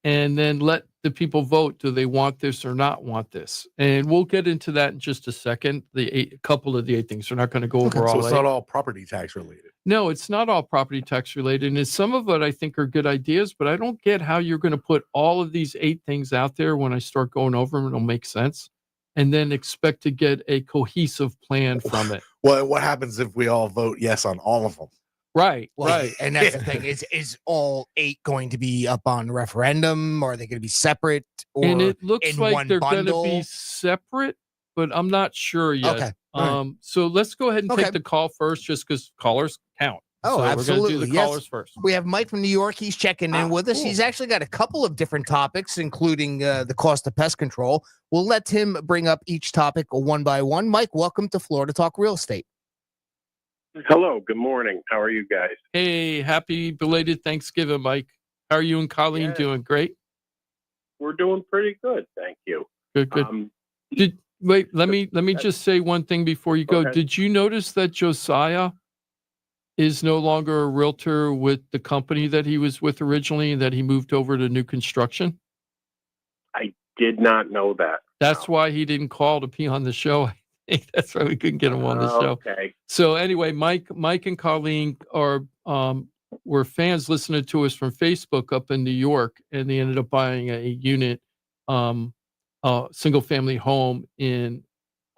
and then let the people vote. Do they want this or not want this? And we'll get into that in just a second. A couple of the 8 things. We're not going to go over all. So it's 8. not all property tax related. No, it's not all property tax related. And some of it I think are good ideas, but I don't get how you're going to put all of these 8 things out there. When I start going over them, it'll make sense. And then expect to get a cohesive plan from it. Well, what happens if we all vote yes on all of them? Right, Well, right. And that's the thing. Is all 8 going to be up on referendum, or are they going to be separate? Or And it looks in like one they're going to bundle? be separate, but I'm not sure yet. Okay. All right. So let's go ahead and Okay. take the call first, just because callers count. Oh, So absolutely. We're going to do the Yes. callers first. We have Mike from New York. He's checking in with us. Cool. He's actually got a couple of different topics, including the cost of pest control. We'll let him bring up each topic one by one. Mike, welcome to Florida Talk Real Estate. Hello, good morning. How are you guys? Hey, happy belated Thanksgiving, Mike. How are you and Colleen doing? Great? We're doing pretty good, thank you. Good, good. Let me just say one thing before you go. Okay. Did you notice that Josiah is no longer a realtor with the company that he was with originally, and that he moved over to new construction? I did not know that. That's why he didn't call to be on the show. I think that's why we couldn't get him on the show. Okay. So anyway, Mike and Colleen were fans listening to us from Facebook up in New York, and they ended up buying a unit, single family home in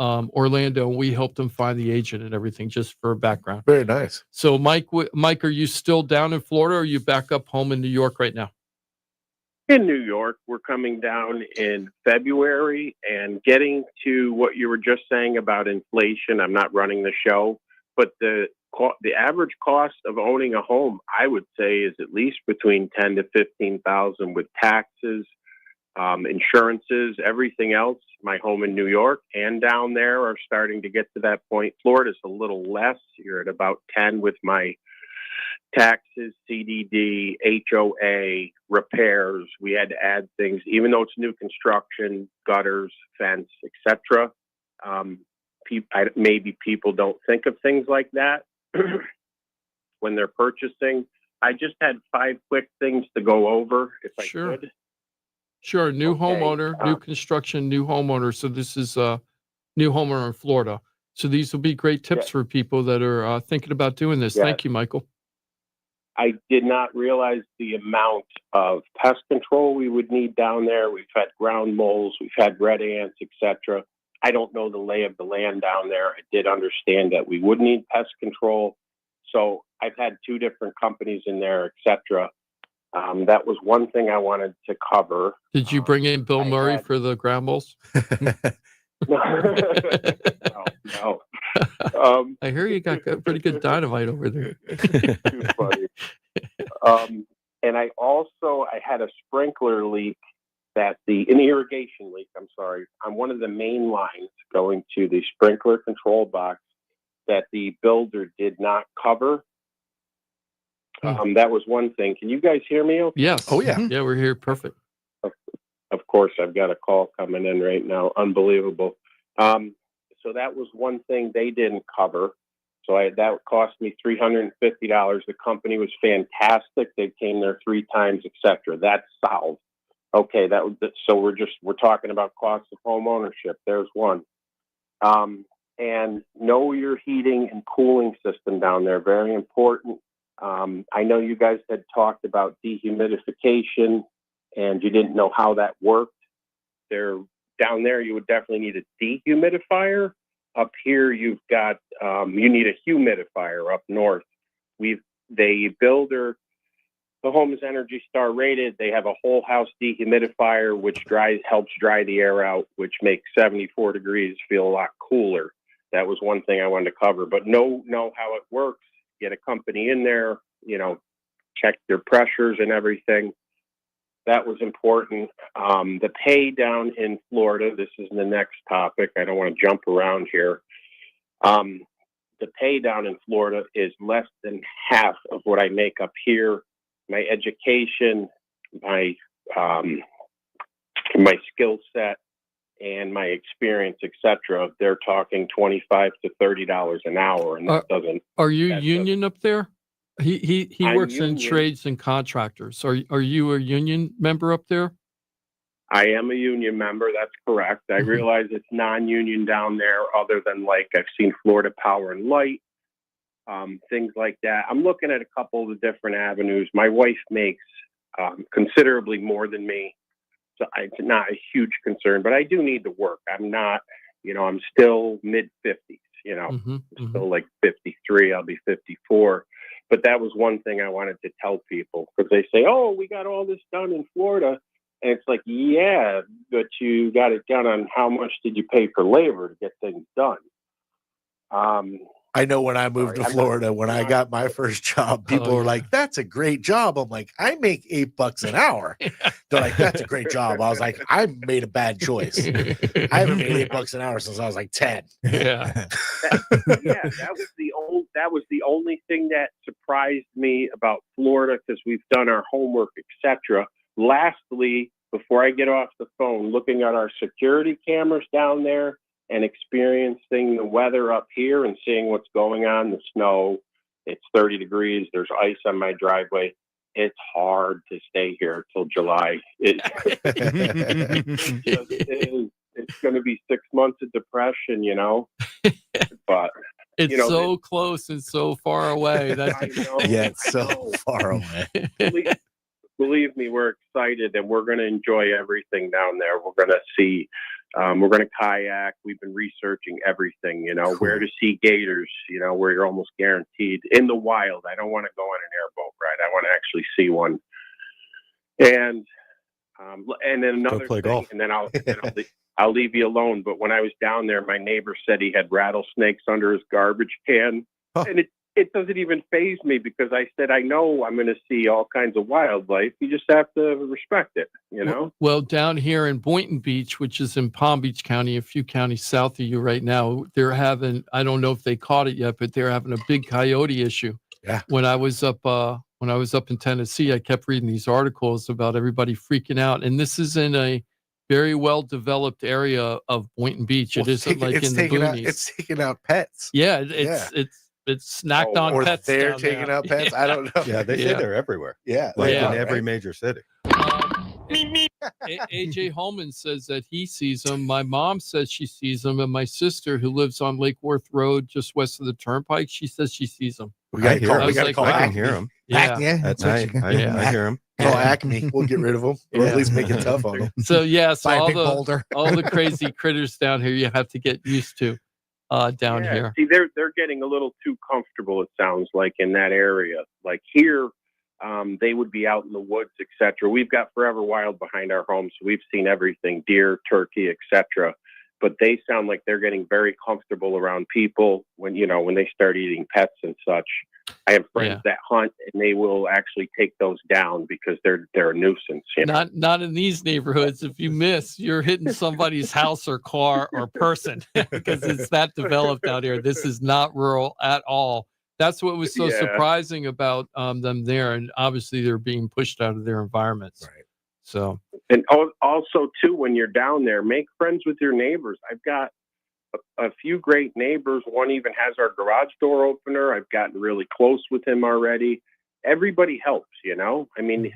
Orlando, and we helped them find the agent and everything, just for background. Very nice. So Mike, are you still down in Florida, or are you back up home in New York right now? In New York, we're coming down in February, and getting to what you were just saying about inflation. I'm not running the show, but the average cost of owning a home, I would say, is at least between $10,000 to $15,000 with taxes, insurances, everything else. My home in New York and down there are starting to get to that point. Florida's a little less. You're at about 10 with my taxes, CDD, HOA, repairs. We had to add things, even though it's new construction, gutters, fence, etc. Maybe people don't think of things like that when they're purchasing. I just had 5 quick things to go over, if I could. Sure. New Okay, homeowner, new construction, new homeowner. So this is a new homeowner in Florida. So these will be great tips for people that are thinking about doing this. Yes. Thank you, Michael. I did not realize the amount of pest control we would need down there. We've had ground moles, we've had red ants, etc. I don't know the lay of the land down there. I did understand that we would need pest control. So I've had 2 different companies in there, etc. That was one thing I wanted to cover. Did you bring in Bill Murray for the ground moles? No. I hear you got pretty good dynamite over there. Too funny. And I had a sprinkler leak an irrigation leak, I'm sorry, on one of the main lines going to the sprinkler control box that the builder did not cover. That was one thing. Can you guys hear me okay? Yes. Oh, yeah. Yeah, we're here. Perfect. Of course, I've got a call coming in right now. Unbelievable. So that was one thing they didn't cover. So that cost me $350. The company was fantastic. They came there 3 times, etc. That's solved. Okay, so we're talking about cost of home ownership. There's one. And know your heating and cooling system down there. Very important. I know you guys had talked about dehumidification, and you didn't know how that worked. They're down there, you would definitely need a dehumidifier. Up here, you've got you need a humidifier. Up north, the home is Energy Star rated. They have a whole house dehumidifier, which helps dry the air out, which makes 74 degrees feel a lot cooler. That was one thing I wanted to cover, but know how it works. Get a company in there, check their pressures and everything. That was important. The pay down in Florida, this is the next topic. I don't want to jump around here. The pay down in Florida is less than half of what I make up here. My education, my skill set, and my experience, etc. They're talking $25 to $30 an hour, and that doesn't. Are you union up there? He works in trades and contractors. Are you a union member up there? I am a union member. That's correct. I realize it's non-union down there, other than like I've seen Florida Power and Light, things like that. I'm looking at a couple of the different avenues. My wife makes considerably more than me, so it's not a huge concern. But I do need to work. I'm not, I'm still mid-50s. I'm still like 53. I'll be 54. But that was one thing I wanted to tell people, because they say, "Oh, we got all this done in Florida." And it's like, yeah, but you got it done on how much did you pay for labor to get things done? I know when I moved to Florida, when I got my first job, people were like, "That's a great job." I'm like, "I make $8 an hour." They're like, "That's a great job." I was like, "I made a bad choice. I haven't made $8 an hour since I was like 10. Yeah. That was the only thing that surprised me about Florida, because we've done our homework, etc. Lastly, before I get off the phone, looking at our security cameras down there and experiencing the weather up here and seeing what's going on, the snow, it's 30 degrees, there's ice on my driveway. It's hard to stay here till July. It just is. It's going to be 6 months of depression, but it's so close and so far away. It's so far away. Believe me, we're excited, and we're going to enjoy everything down there. We're going to see, we're going to kayak. We've been researching everything, cool. Where to see gators, where you're almost guaranteed in the wild. I don't want to go on an airboat ride. I want to actually see one. And then another thing, golf. And then I'll leave you alone. But when I was down there, my neighbor said he had rattlesnakes under his garbage can, and it doesn't even faze me, because I said, I know I'm going to see all kinds of wildlife. You just have to respect it, Well, down here in Boynton Beach, which is in Palm Beach County, a few counties south of you right now, they're having, I don't know if they caught it yet, but they're having a big coyote issue. Yeah. When I was up in Tennessee, I kept reading these articles about everybody freaking out. And this is in a very well-developed area of Boynton Beach. It isn't like in the boonies. It's taking out pets. Yeah, it's snacked on or pets. They're taking out pets. I don't know. Yeah, they say they're everywhere. Yeah, in every major city. AJ Holman says that he sees them. My mom says she sees them, and my sister, who lives on Lake Worth Road, just west of the Turnpike, she says she sees them. I can hear them. Yeah, at night. I hear them. Call Acme. We'll get rid of them, or at least make it tough on them. So all the crazy critters down here you have to get used to. Down here. See, they're getting a little too comfortable, it sounds like, in that area. Like here, they would be out in the woods, etc. We've got Forever Wild behind our home, so we've seen everything, deer, turkey, etc. But they sound like they're getting very comfortable around people when they start eating pets and such. I have friends that hunt, and they will actually take those down because they're a nuisance. Not in these neighborhoods. If you miss, you're hitting somebody's house or car or person, because it's that developed out here. This is not rural at all. That's what was so surprising about them there, and obviously they're being pushed out of their environments. Right. So, and also too, when you're down there, make friends with your neighbors. I've got a few great neighbors. One even has our garage door opener. I've gotten really close with him already. Everybody helps, I mean,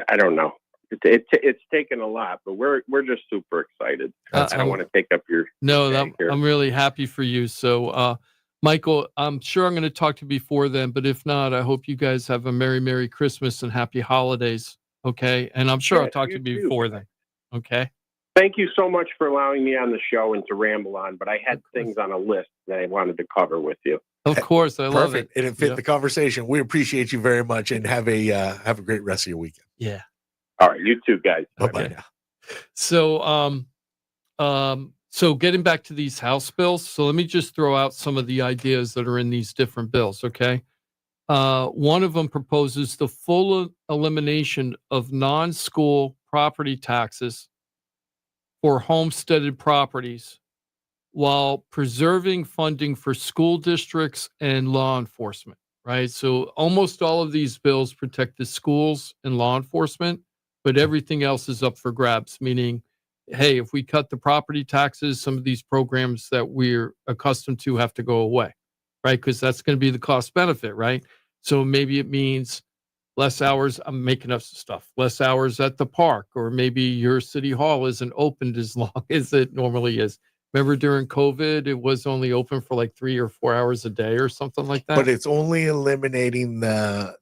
I don't know. It's taken a lot, but we're just super excited. I don't want to take up your I'm really happy for you. So, Michael, I'm sure I'm going to talk to you before then, but if not, I hope you guys have a Merry Christmas and Happy Holidays. Okay, and I'm sure I'll talk to you before then. Okay. Thank you so much for allowing me on the show and to ramble on, but I had things on a list that I wanted to cover with you. Of course, I love it. Perfect. And it fit the conversation. We appreciate you very much, and have a great rest of your weekend. Yeah. All right, you too, guys. Bye-bye now. So, so getting back to these House bills, so let me just throw out some of the ideas that are in these different bills, okay? One of them proposes the full elimination of non-school property taxes for homesteaded properties while preserving funding for school districts and law enforcement, right? So almost all of these bills protect the schools and law enforcement, but everything else is up for grabs, meaning, hey, if we cut the property taxes, some of these programs that we're accustomed to have to go away, right? Because that's going to be the cost benefit, right? So maybe it means less hours, I'm making up some stuff, less hours at the park, or maybe your city hall isn't opened as long as it normally is. Remember during COVID, it was only open for like 3 or 4 hours a day or something like that? But it's only eliminating the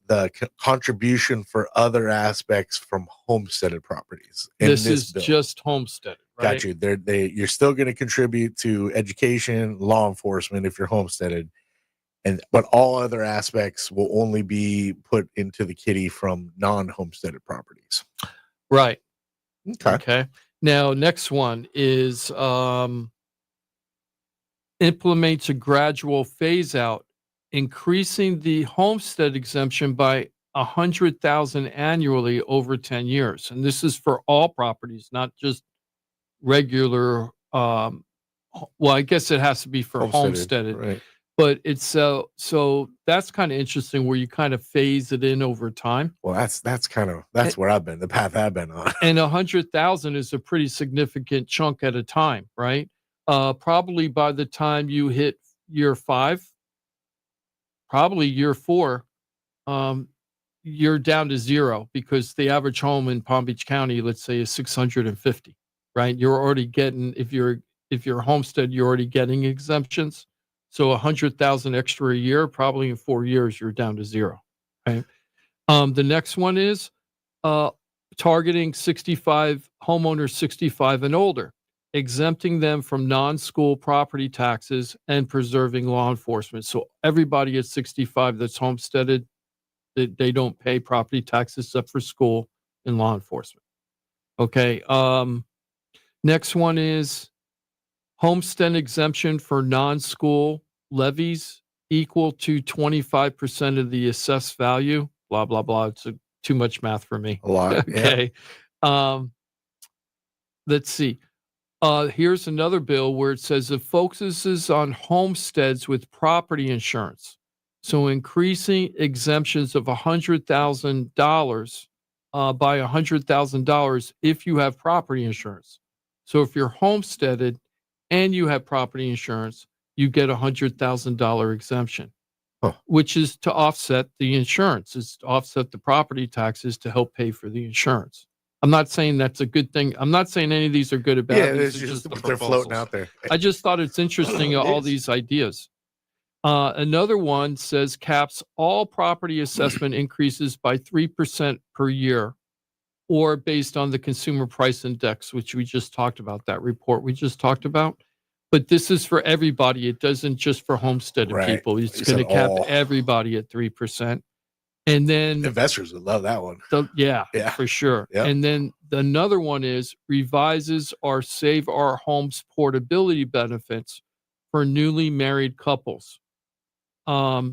contribution for other aspects from homesteaded properties. This is bill. Just homesteaded, right? Got you. You're still going to contribute to education, law enforcement if you're homesteaded, but all other aspects will only be put into the kitty from non-homesteaded properties. Right. Okay. Now, next one is implements a gradual phase out, increasing the homestead exemption by $100,000 annually over 10 years. And this is for all properties, not just regular. Well, I guess it has to be for homesteaded. Right. But it's so that's kind of interesting where you kind of phase it in over time. Well, that's where I've been, the path I've been on. And 100,000 is a pretty significant chunk at a time, right? Probably by the time you hit year 5, probably year 4, you're down to 0 because the average home in Palm Beach County, let's say, is 650, right? You're already getting, if you're homestead, you're already getting exemptions. So 100,000 extra a year, probably in 4 years, you're down to 0. Right. The next one is targeting homeowners 65 and older, exempting them from non-school property taxes and preserving law enforcement. So everybody at 65 that's homesteaded, they don't pay property taxes except for school and law enforcement. Okay. Next one is homestead exemption for non-school levies equal to 25% of the assessed value. Blah, blah, blah. It's too much math for me. A lot. Okay. Yeah. Let's see. Here's another bill where it says it focuses on homesteads with property insurance. So increasing exemptions of $100,000 by $100,000 if you have property insurance. So if you're homesteaded and you have property insurance, you get $100,000 exemption, which is to offset the insurance. It's to offset the property taxes to help pay for the insurance. I'm not saying that's a good thing. I'm not saying any of these are good or bad. Yeah, these it's are just they're floating out there. I just thought it's interesting, all these ideas. Another one says caps all property assessment increases by 3% per year, or based on the Consumer Price Index, which we just talked about, that report we just talked about. But this is for everybody. It doesn't just for homesteaded people. It's going to cap everybody at 3%. And then investors would love that one. Yeah, for sure. Yep. And then another one is revises our Save Our Homes portability benefits for newly married couples. I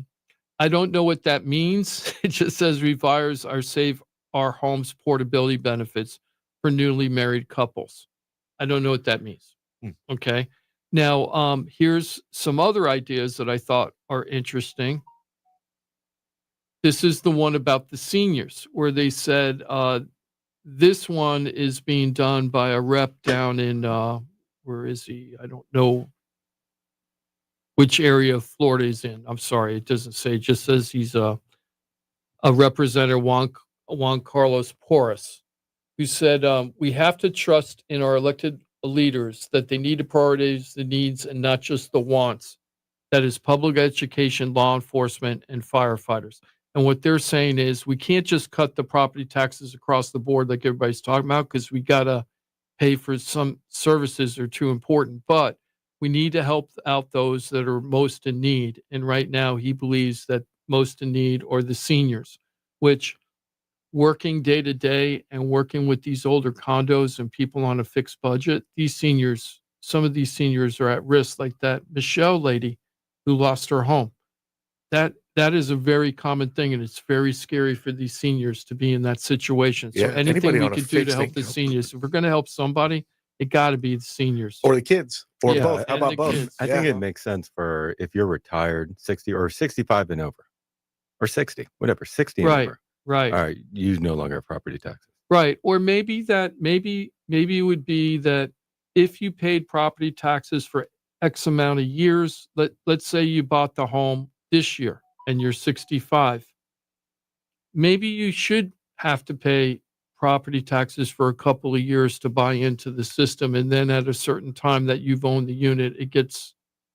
don't know what that means. It just says revise our Save Our Homes portability benefits for newly married couples. I don't know what that means. Okay. Now, here's some other ideas that I thought are interesting. This is the one about the seniors, where they said this one is being done by a rep down in, where is he? I don't know which area of Florida he's in. I'm sorry, it doesn't say. It just says he's a representative, Juan Carlos Porras, who said, we have to trust in our elected leaders that they need to prioritize the needs and not just the wants. That is public education, law enforcement, and firefighters. And what they're saying is we can't just cut the property taxes across the board like everybody's talking about, because we got to pay for some services are too important, but we need to help out those that are most in need. And right now, he believes that most in need are the seniors, which working day to day and working with these older condos and people on a fixed budget, some of these seniors are at risk, like that Michelle lady who lost her home. That is a very common thing, and it's very scary for these seniors to be in that situation. So anything we could do to help the seniors, if we're going to help somebody, it got to be the seniors or the kids or Yeah, both. How and about the both? kids. I think it makes sense for if you're retired, 60 or 65 and over, or 60, whatever, 60 and Right, over. right. All right, you no longer have property taxes. Right. Or maybe it would be that if you paid property taxes for X amount of years, let's say you bought the home this year and you're 65, maybe you should have to pay property taxes for a couple of years to buy into the system. And then at a certain time that you've owned the unit, it gets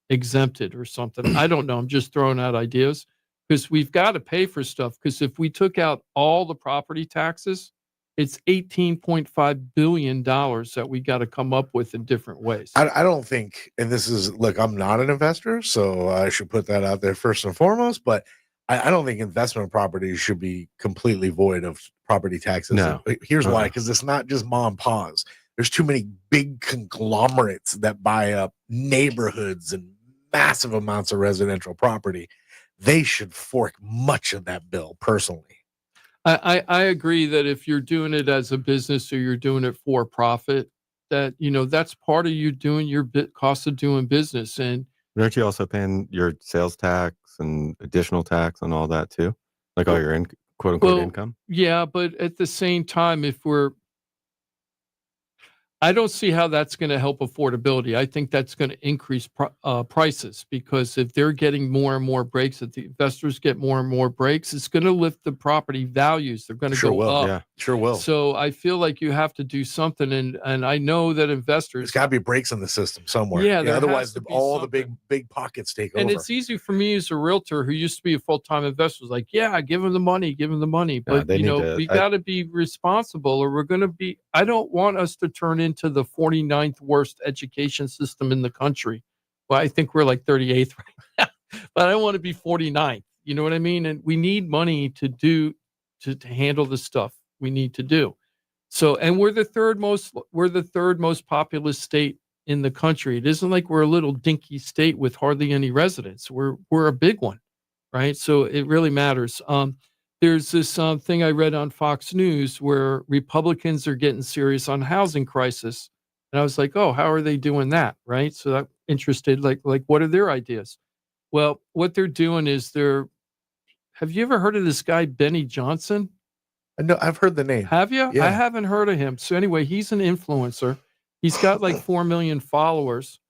exempted or something. I don't know. I'm just throwing out ideas because we've got to pay for stuff. Because if we took out all the property taxes, it's $18.5 billion that we got to come up with in different ways. I don't think, and this is, look, I'm not an investor, so I should put that out there first and foremost, but I don't think investment properties should be completely void of property taxes. No. Here's why, because it's not just mom and pa's. There's too many big conglomerates that buy up neighborhoods and massive amounts of residential property. They should fork much of that bill, personally. I agree that if you're doing it as a business or you're doing it for profit, that, that's part of you doing your cost of doing business. And Aren't you also paying your sales tax and additional tax on all that too? Like all your quote unquote income? yeah, but at the same time, I don't see how that's going to help affordability. I think that's going to increase prices, because if they're getting more and more breaks, if the investors get more and more breaks, it's going to lift the property values. They're going to go up. Yeah, sure will. So I feel like you have to do something, and I know that investors. There's got to be breaks in the system somewhere. Yeah, otherwise all the big pockets take over. And it's easy for me as a realtor who used to be a full-time investor. Like, yeah, give them the money. But we got to be responsible, or we're going to be. I don't want us to turn into the 49th worst education system in the country. Well, I think we're like 38th right now, but I don't want to be 49th. You know what I mean? And we need money to handle the stuff we need to do. So, and we're the third most populous state in the country. It isn't like we're a little dinky state with hardly any residents. We're a big one, right? So it really matters. There's this thing I read on Fox News where Republicans are getting serious on housing crisis. And I was like, oh, how are they doing that? Right. So I'm interested, like what are their ideas? Well, what they're doing is have you ever heard of this guy, Benny Johnson? No, I've heard the name. Have you? Yeah. I haven't heard of him. So anyway, he's an influencer. He's got like 4 million followers,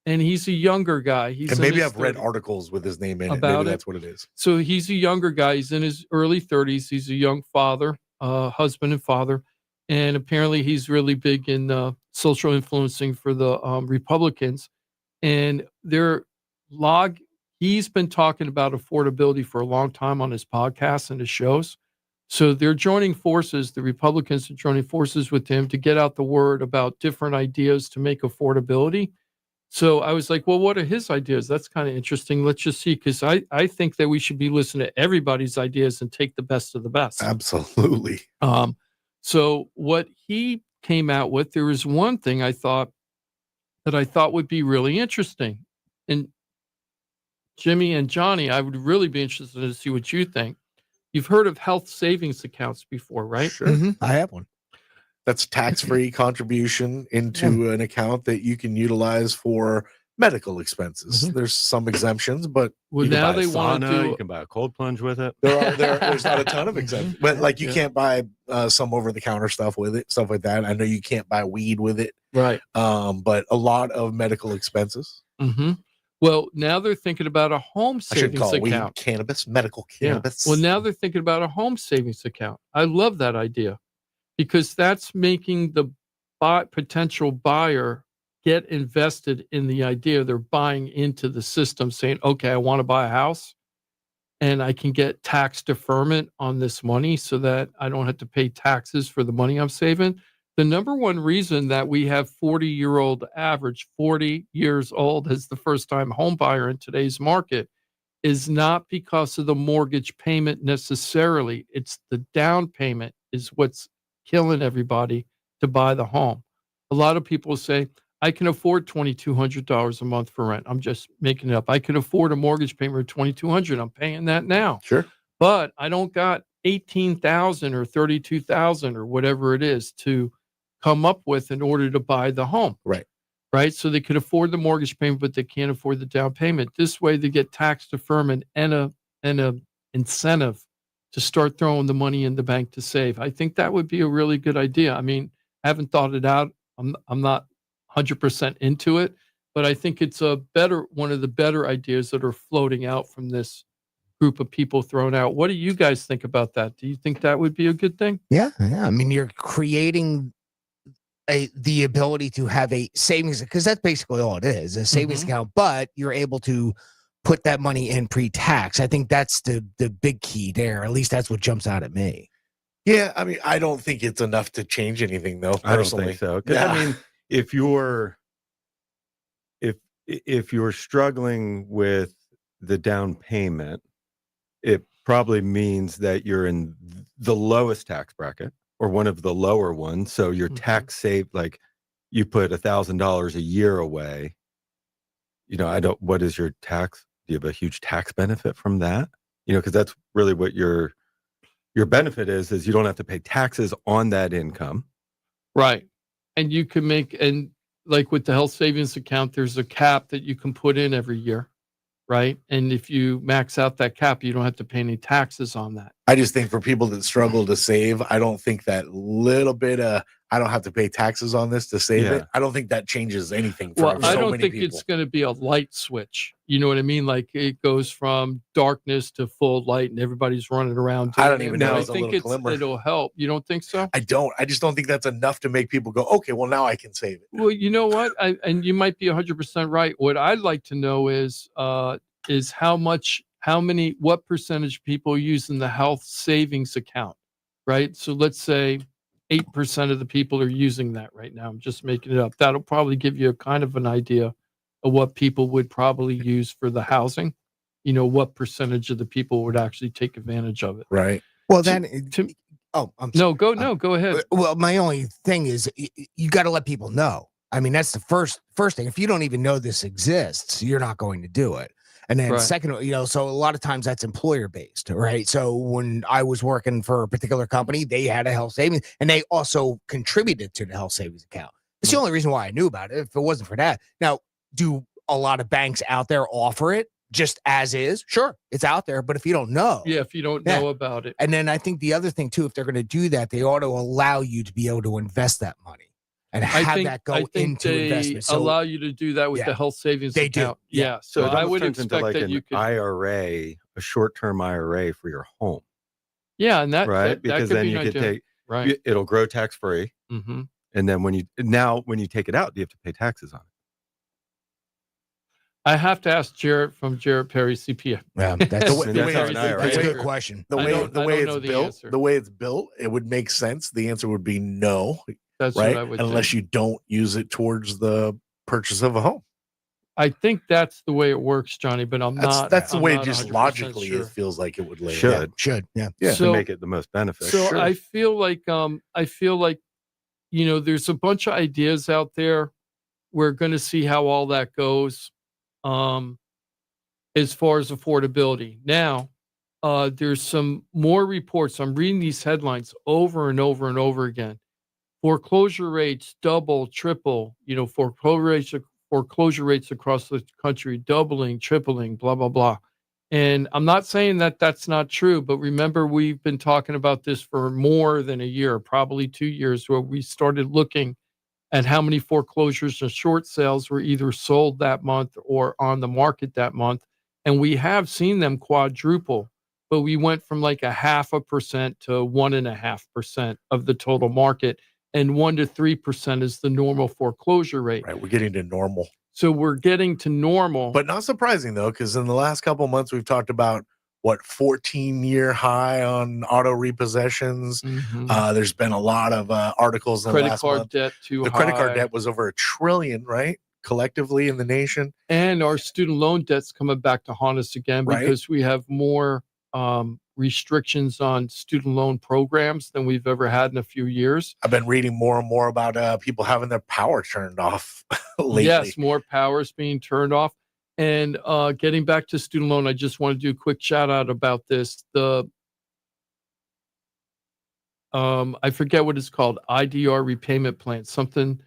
and he's a younger guy. And maybe I've read articles with his name in it. Maybe that's what it is. So he's a younger guy. He's in his early 30s. He's a young father, husband and father. And apparently he's really big in social influencing for the Republicans. And he's been talking about affordability for a long time on his podcasts and his shows. So they're joining forces. The Republicans are joining forces with him to get out the word about different ideas to make affordability. So I was like, well, what are his ideas? That's kind of interesting. Let's just see, because I think that we should be listening to everybody's ideas and take the best of the best. Absolutely. So what he came out with, there was one thing I thought would be really interesting. And Jimmy and Johnny, I would really be interested to see what you think. You've heard of health savings accounts before, right? Sure. Mm-hmm. I have one. That's tax-free contribution into an account that you can utilize for medical expenses. Mm-hmm. There's some exemptions, but now they want to you can buy a cold plunge with it. There's not a ton of exemptions, but like you can't buy some over-the-counter stuff with it, stuff like that. I know you can't buy weed with it, right? But a lot of medical expenses. Mm-hmm. Well, now they're thinking about a home savings account. Weed, cannabis, medical cannabis. Yeah. Well, now they're thinking about a home savings account. I love that idea, because that's making the potential buyer get invested in the idea. They're buying into the system, saying, okay, I want to buy a house and I can get tax deferment on this money so that I don't have to pay taxes for the money I'm saving. The number one reason that we have 40-year-old average, 40 years old as the first-time home buyer in today's market, is not because of the mortgage payment necessarily. It's the down payment is what's killing everybody to buy the home. A lot of people say, I can afford $2,200 a month for rent. I'm just making it up. I can afford a mortgage payment of $2,200. I'm paying that now. Sure. But I don't got $18,000 or $32,000 or whatever it is to come up with in order to buy the home. Right. Right. So they could afford the mortgage payment, but they can't afford the down payment. This way they get tax deferment and a incentive to start throwing the money in the bank to save. I think that would be a really good idea. I mean, I haven't thought it out. I'm not 100% into it, but I think it's one of the better ideas that are floating out from this group of people thrown out. What do you guys think about that? Do you think that would be a good thing? Yeah. I mean, you're creating the ability to have a savings, because that's basically all it is, a savings account, but you're able to put that money in pre-tax. I think that's the big key there. At least that's what jumps out at me. Yeah, I mean, I don't think it's enough to change anything, though. Personally. I don't think so. 'Cause, I mean, if you're struggling with the down payment, it probably means that you're in the lowest tax bracket or one of the lower ones. So your tax saved, like you put $1,000 a year away. What is your tax? Do you have a huge tax benefit from that? Because that's really what your benefit is you don't have to pay taxes on that income. Right. And you can and like with the health savings account, there's a cap that you can put in every year. Right. And if you max out that cap, you don't have to pay any taxes on that. I just think for people that struggle to save, I don't think that little bit I don't have to pay taxes on this to save it. I don't think that changes anything for I don't many think people. It's going to be a light switch. You know what I mean? Like it goes from darkness to full light and everybody's running around. I don't even know. I think it'll help. You don't think so? I don't. I just don't think that's enough to make people go, okay, well, now I can save it. Well, you know what? And you might be 100% right. What I'd like to know is what percentage of people using the health savings account, right? So let's say 8% of the people are using that right now. I'm just making it up. That'll probably give you a kind of an idea of what people would probably use for the housing. What percentage of the people would actually take advantage of it. Right. Well, go ahead. Well, my only thing is you got to let people know. I mean, that's the first thing. If you don't even know this exists, you're not going to do it. And then second, so a lot of times that's employer based, right? So when I was working for a particular company, they had a health savings and they also contributed to the health savings account. It's the only reason why I knew about it. If it wasn't for that. Now, do a lot of banks out there offer it just as is? Sure, it's out there. But if you don't know. Yeah, if you don't know about it. And then I think the other thing too, if they're going to do that, they ought to allow you to be able to invest that money. And have that go into investment. So allow you to do that with the health savings account. Do. Yeah. So I would expect like that you could IRA, a short-term IRA for your home. Yeah, and that right because then you could take it'll grow tax-free. Mm-hmm. And then when you take it out, you have to pay taxes on it. I have to ask Jarrett from Jarrett Perry CPA. Yeah, that's a good question. The way it's built, it would make sense. The answer would be no. That's right. What I would Unless you don't use it towards the purchase of a home. I think that's the way it works, Johnny. But that's the way just logically sure. It feels like it would lay. Should yeah. So, to make it the most beneficial. So I feel like there's a bunch of ideas out there. We're going to see how all that goes. As far as affordability. Now, there's some more reports. I'm reading these headlines over and over and over again. Foreclosure rates double, triple, foreclosure rates across the country, doubling, tripling, blah, blah, blah. And I'm not saying that that's not true, but remember, we've been talking about this for more than a year, probably 2 years, where we started looking at how many foreclosures and short sales were either sold that month or on the market that month. And we have seen them quadruple, but we went from like 0.5% to 1.5% of the total market. And 1 to 3% is the normal foreclosure rate. Right, we're getting to normal. So we're getting to normal. But not surprising, though, because in the last couple of months, we've talked about 14-year high on auto repossessions. There's been a lot of articles in the Credit last card month. debt too The high. credit card debt was over $1 trillion, right? Collectively in the nation. And our student loan debt's coming back to haunt us again because we have more restrictions on student loan programs than we've ever had in a few years. I've been reading more and more about people having their power turned off lately. Yes, more powers being turned off. And getting back to student loan, I just want to do a quick shout out about this. I forget what it's called, IDR repayment plan, something,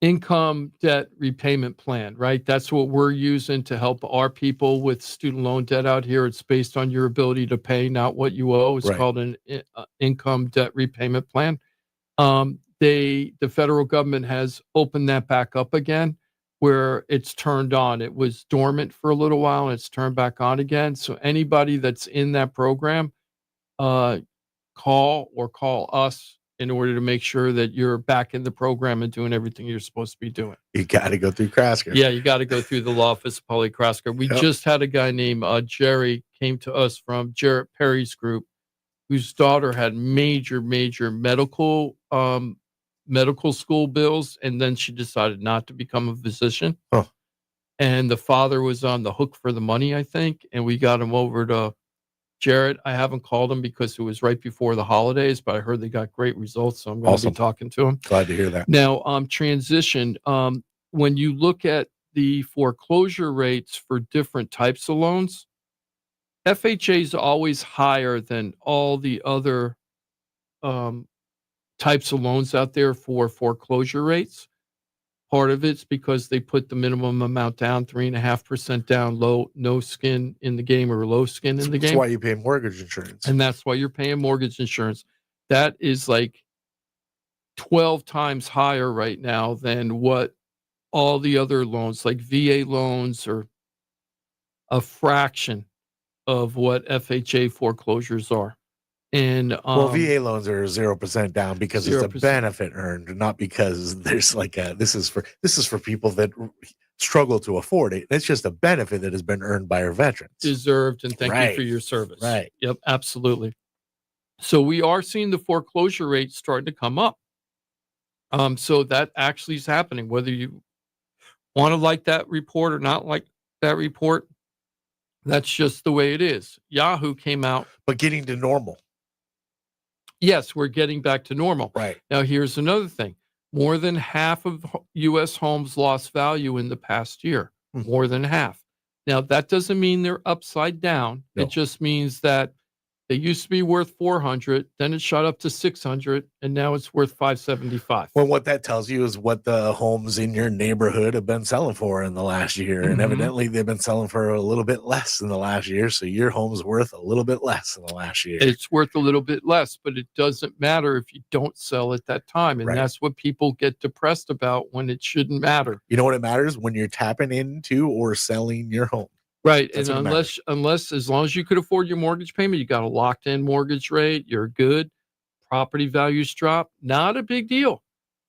income debt repayment plan, right? That's what we're using to help our people with student loan debt out here. It's based on your ability to pay, not what you owe. It's called an income debt repayment plan. The federal government has opened that back up again, where it's turned on. It was dormant for a little while and it's turned back on again. So anybody that's in that program, call us in order to make sure that you're back in the program and doing everything you're supposed to be doing. You got to go through Krasker. Yeah, you got to go through the law office of Paulie Krasker. We just had a guy named Jerry came to us from Jarrett Perry's group, whose daughter had major medical school bills, and then she decided not to become a physician. And the father was on the hook for the money, I think, and we got him over to Jarrett. I haven't called him because it was right before the holidays, but I heard they got great results, so I'm going to be talking to him. Glad to hear that. Now, transition. When you look at the foreclosure rates for different types of loans, FHA is always higher than all the other types of loans out there for foreclosure rates. Part of it's because they put the minimum amount down, 3.5% down, no skin in the game or low skin in the game. That's why you pay mortgage insurance. And that's why you're paying mortgage insurance. That is like 12 times higher right now than what all the other loans, like VA loans, are a fraction of what FHA foreclosures are. And VA loans are 0% down because 0%. It's a benefit earned, not because there's like this is for people that struggle to afford it. It's just a benefit that has been earned by our veterans. Deserved, and thank you for your service. Right. Yep, absolutely. So we are seeing the foreclosure rate starting to come up. So that actually is happening, whether you want to like that report or not like that report. That's just the way it is. Yahoo came out. But getting to normal. Yes, we're getting back to normal. Right. Now, here's another thing. More than half of U.S. homes lost value in the past year. More than half. Now, that doesn't mean they're upside down. No. It just means that they used to be worth 400, then it shot up to 600, and now it's worth 575. Well, what that tells you is what the homes in your neighborhood have been selling for in the last year. And evidently they've been selling for a little bit less in the last year. So your home's worth a little bit less in the last year. It's worth a little bit less, but it doesn't matter if you don't sell at that time. And that's what people get depressed about when it shouldn't matter. You know what it matters? When you're tapping into or selling your home. Right. That's and unless as long as you could afford your mortgage payment, you got a locked in mortgage rate, you're good. Property values drop. Not a big deal.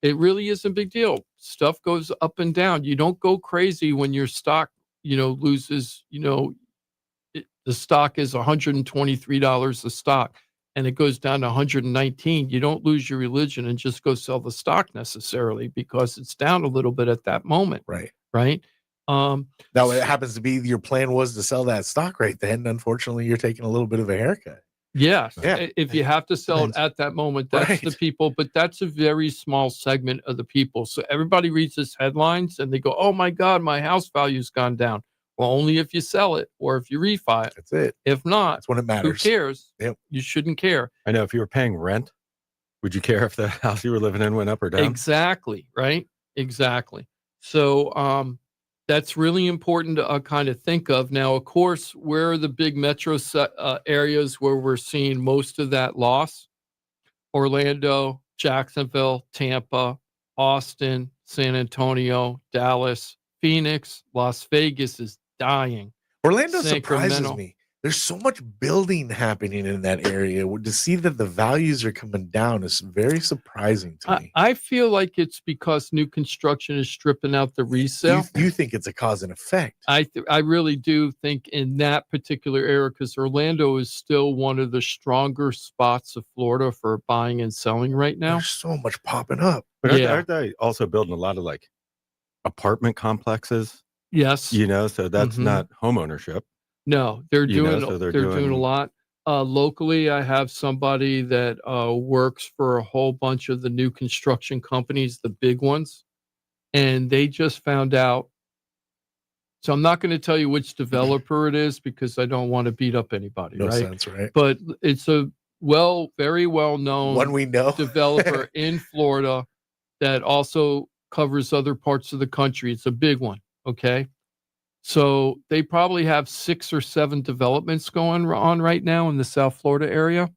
It really isn't a big deal. Stuff goes up and down. You don't go crazy when your stock, loses, the stock is $123 a stock and it goes down to 119. You don't lose your religion and just go sell the stock necessarily because it's down a little bit at that moment. Right. Right. Now it happens to be your plan was to sell that stock right then. Unfortunately, you're taking a little bit of a haircut. Yes. Yeah. If you have to sell it at that moment, that's the people, but that's a very small segment of the people. So everybody reads this headlines and they go, oh my God, my house value's gone down. Well, only if you sell it or if you refi it. That's it. If not, that's when it matters. Who cares? Yep. You shouldn't care. I know if you were paying rent, would you care if the house you were living in went up or down? Exactly. Right. Exactly. So, that's really important to kind of think of. Now, of course, where are the big metro areas where we're seeing most of that loss? Orlando, Jacksonville, Tampa, Austin, San Antonio, Dallas, Phoenix, Las Vegas is dying. Orlando surprises me. there's so much building happening in that area. To see that the values are coming down is very surprising to me. I feel like it's because new construction is stripping out the resale. You think it's a cause and effect? I really do think in that particular area, because Orlando is still one of the stronger spots of Florida for buying and selling right now. There's so much popping up. But aren't they also building a lot of like apartment complexes? Yes. So that's not home ownership. No, they're doing a lot. Locally, I have somebody that works for a whole bunch of the new construction companies, the big ones, and they just found out. So I'm not going to tell you which developer it is because I don't want to beat up anybody. No right? sense, right? But it's a very well known one we know developer in Florida that also covers other parts of the country. It's a big one. Okay. So they probably have 6 or 7 developments going on right now in the South Florida area.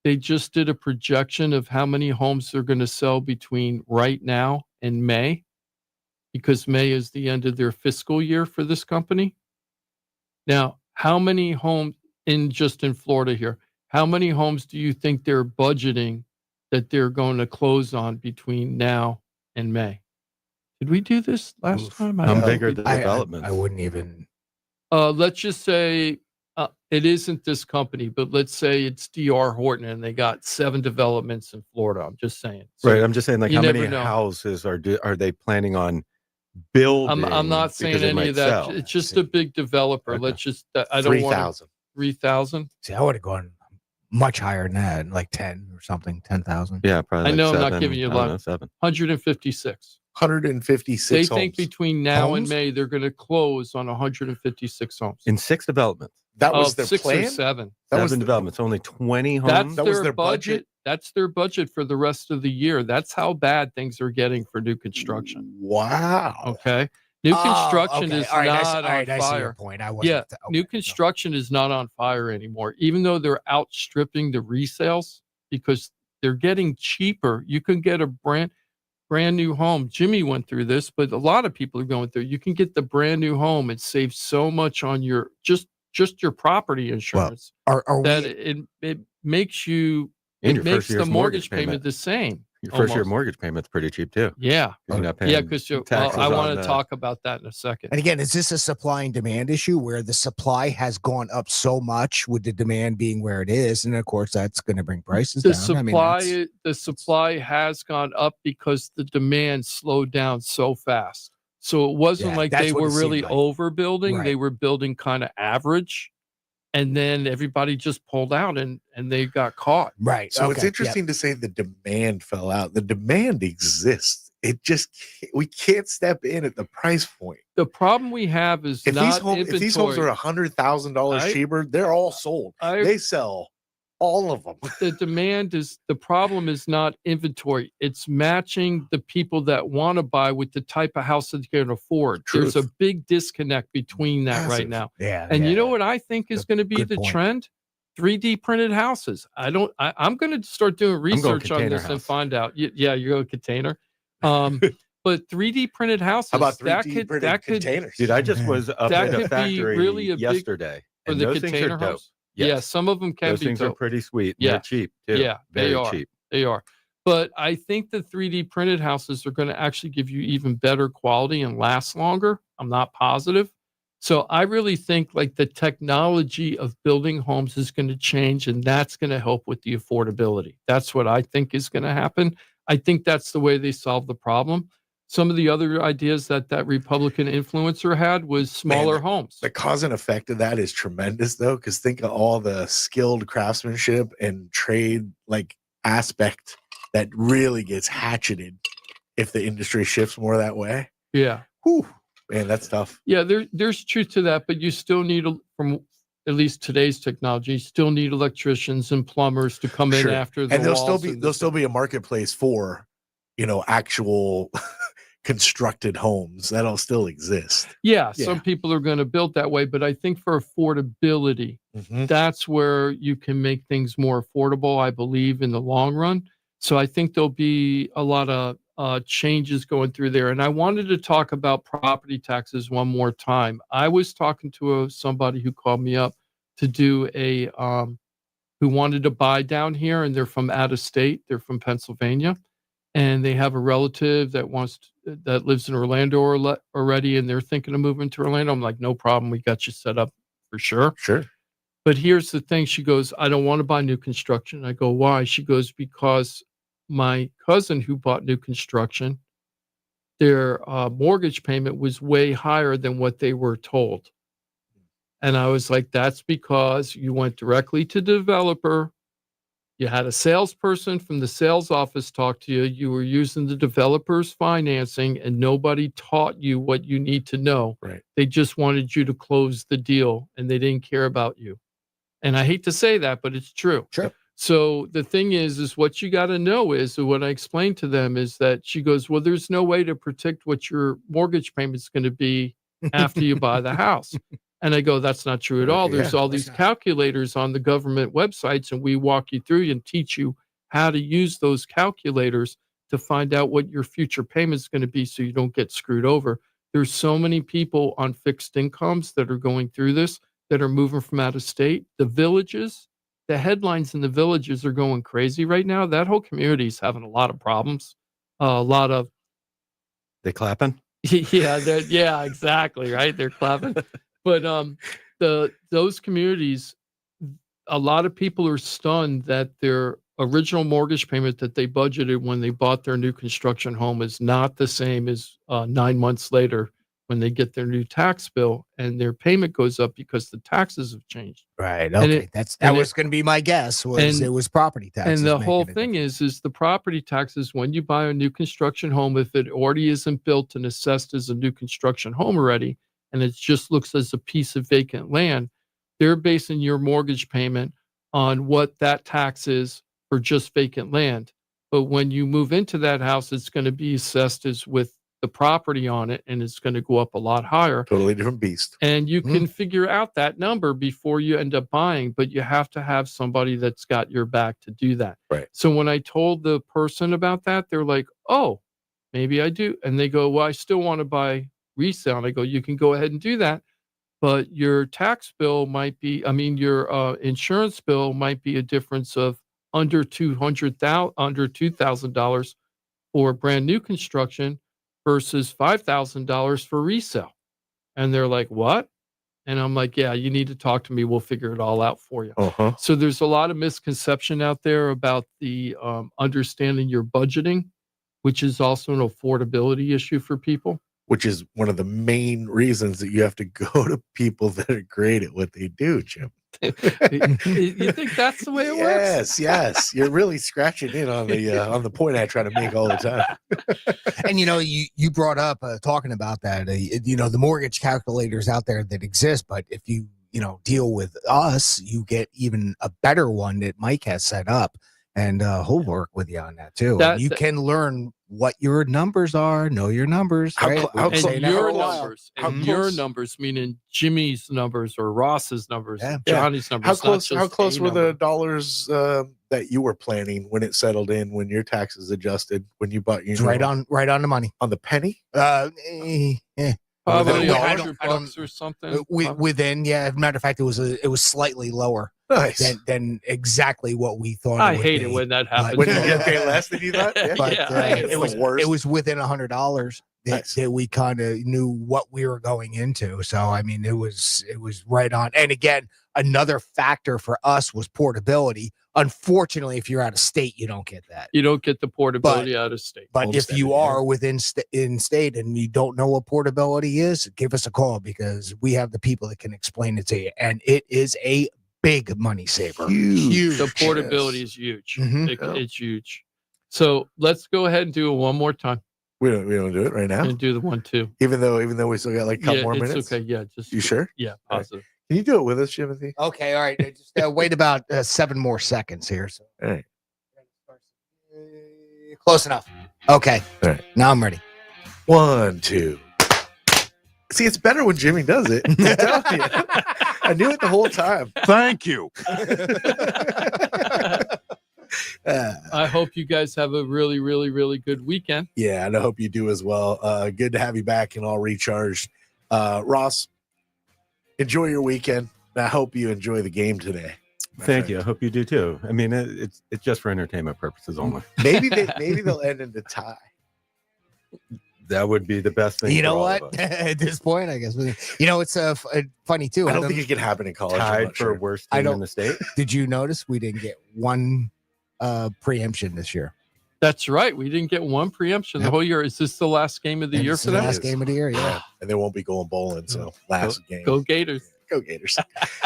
They just did a projection of how many homes they're going to sell between right now and May, because May is the end of their fiscal year for this company. Now, how many homes in Florida here, how many homes do you think they're budgeting that they're going to close on between now and May? Did we do this last time? How big are the developments? I wouldn't even. Let's just say it isn't this company, but let's say it's D.R. Horton and they got 7 developments in Florida. I'm just saying. So right. I'm just saying, like, how many houses are they planning on building? I'm not saying any of that. Sell. It's just a big developer. Okay. Let's just, I don't 3,000. 3,000? See, I would have gone much higher than that, like 10 or something, 10,000. Yeah, probably. I know, like 7, I'm not giving you a lot. 7. 156. 156 They homes. think between now and May, they're going to close on 156 homes. In 6 developments. That was their 6 plan? or 7. That 7 developments, only 20 homes. That was their budget. That's their budget for the rest of the year. That's how bad things are getting for new construction. Wow. Okay. New construction is not on I see your fire. point. New construction is not on fire anymore, even though they're outstripping the resales because they're getting cheaper. You can get a brand new home. Jimmy went through this, but a lot of people are going through. You can get the brand new home and save so much on your just your property insurance it makes you makes the mortgage payment the same. Your first year mortgage payment's pretty cheap too. Yeah. You're not paying because I want to talk about that in a second. And again, is this a supply and demand issue where the supply has gone up so much with the demand being where it is? And of course, that's going to bring prices down. The supply has gone up because the demand slowed down so fast. So it wasn't like they were really overbuilding. Right. They were building kind of average. And then everybody just pulled out and they got caught. Right. So it's interesting to say the demand fell out. The demand exists. It just, we can't step in at the price point. The problem we have is if these homes are $100,000 cheaper, they're all sold. They sell all of them. The problem is not inventory. It's matching the people that want to buy with the type of house that they can afford. Truth. There's a big disconnect between that right now. Yeah. And you know what I think is going to be the trend? 3D printed houses. I'm going to start doing research on this and find out. Yeah, you go container. But 3D printed houses. How about 3D printed containers? Dude, I just was up at a factory yesterday. For the container house. Yes. Yeah, some of them can Those be things dope. are pretty sweet. Yeah. They're cheap too. Yeah, very they are. cheap. They are. But I think the 3D printed houses are going to actually give you even better quality and last longer. I'm not positive. So I really think like the technology of building homes is going to change, and that's going to help with the affordability. That's what I think is going to happen. I think that's the way they solve the problem. Some of the other ideas that Republican influencer had was smaller homes. The cause and effect of that is tremendous, though, because think of all the skilled craftsmanship and trade like aspect that really gets hatcheted if the industry shifts more that way. Yeah. Whew. Man, that's tough. Yeah, there's truth to that, but you still need, from at least today's technology, you still need electricians and plumbers to come in after the and walls. There'll still be a marketplace for, actual constructed homes that'll still exist. Yeah, some people are going to build that way, but I think for affordability, that's where you can make things more affordable, I believe, in the long run. So I think there'll be a lot of changes going through there. And I wanted to talk about property taxes one more time. I was talking to somebody who called me up to do a who wanted to buy down here, and they're from out of state. They're from Pennsylvania, and they have a relative that that lives in Orlando already, and they're thinking of moving to Orlando. I'm like, no problem. We got you set up for sure. Sure. But here's the thing. She goes, I don't want to buy new construction. I go, why? She goes, because my cousin who bought new construction, their mortgage payment was way higher than what they were told. And I was like, that's because you went directly to the developer. You had a salesperson from the sales office talk to you. You were using the developer's financing, and nobody taught you what you need to know. Right. They just wanted you to close the deal, and they didn't care about you. And I hate to say that, but it's true. Sure. So the thing is what you got to know is, what I explained to them is that she goes, well, there's no way to predict what your mortgage payment's going to be after you buy the house. And I go, that's not true at all. There's all these calculators on the government websites, and we walk you through and teach you how to use those calculators to find out what your future payment is going to be so you don't get screwed over. There's so many people on fixed incomes that are going through this, that are moving from out of state. The villages, the headlines in the villages are going crazy right now. That whole community is having a lot of problems. A lot of... They clapping? Yeah, exactly, right? They're clapping. But those communities, a lot of people are stunned that their original mortgage payment that they budgeted when they bought their new construction home is not the same as 9 months later when they get their new tax bill, and their payment goes up because the taxes have changed. Right. Okay. That was going to be my guess. It was property taxes. And the whole thing is the property taxes when you buy a new construction home, if it already isn't built and assessed as a new construction home already, and it just looks as a piece of vacant land, they're basing your mortgage payment on what that tax is for just vacant land. But when you move into that house, it's going to be assessed as with the property on it, and it's going to go up a lot higher. Totally different beast. And you can figure out that number before you end up buying, but you have to have somebody that's got your back to do that. Right. So when I told the person about that, they're like, oh, maybe I do. And they go, well, I still want to buy resale. And I go, you can go ahead and do that, but your tax bill might be, your insurance bill might be a difference of under $2,000 for brand new construction versus $5,000 for resale. And they're like, what? And I'm like, yeah, you need to talk to me. We'll figure it all out for you. Uh-huh. So there's a lot of misconception out there about the understanding your budgeting, which is also an affordability issue for people. Which is one of the main reasons that you have to go to people that are great at what they do, Jim. You think that's the way it works? Yes. You're really scratching in on the point I try to make all the time. And you brought up talking about that. The mortgage calculators out there that exist, but if you deal with us, you get even a better one that Mike has set up, and he'll work with you on that too. You can learn what your numbers are, know your numbers, right? Your numbers, meaning Jimmy's numbers or Ross's numbers, Johnny's numbers. How close were the dollars that you were planning when it settled in, when your taxes adjusted, when you bought your right on the money, on the penny? Probably $100 or something. Within, as a matter of fact, it was slightly lower. Nice. Than exactly what we thought. I hate it when that happens. When you pay less than you thought? But it was within $100 that we kind of knew what we were going into. So it was right on. And again, another factor for us was portability. Unfortunately, if you're out of state, you don't get that. You don't get the portability out of state. But if you are in state and you don't know what portability is, give us a call, because we have the people that can explain it to you. And it is a big money saver. Huge. The portability is huge. Mm-hmm. It's huge. So let's go ahead and do it one more time. We don't do it right now. And do the 1, 2. Even though we still got like a couple more minutes. It's okay. Yeah. You sure? Yeah. Positive. Right. Can you do it with us, Timothy? Okay. All right. Just wait about 7 more seconds here. So. All right. Close enough. Okay. All right. Now I'm ready. 1, 2. See, it's better when Jimmy does it. I'm telling you. I knew it the whole time. Thank you. I hope you guys have a really, really, really good weekend. Yeah, and I hope you do as well. Good to have you back and all recharged. Ross, enjoy your weekend. I hope you enjoy the game today. Thank you. I hope you do too. I mean, it's just for entertainment purposes only. Maybe they'll end in the tie. That would be the best thing. You know for all what? of us. At this point, I guess it's funny too. I don't think it can happen in college. Tied for worst team in the state. Did you notice we didn't get one preemption this year? That's right. We didn't get one preemption the whole year. Is this the last game of the year for them? Last game of the year, yeah. And they won't be going bowling, so last game. Go Gators. Go Gators.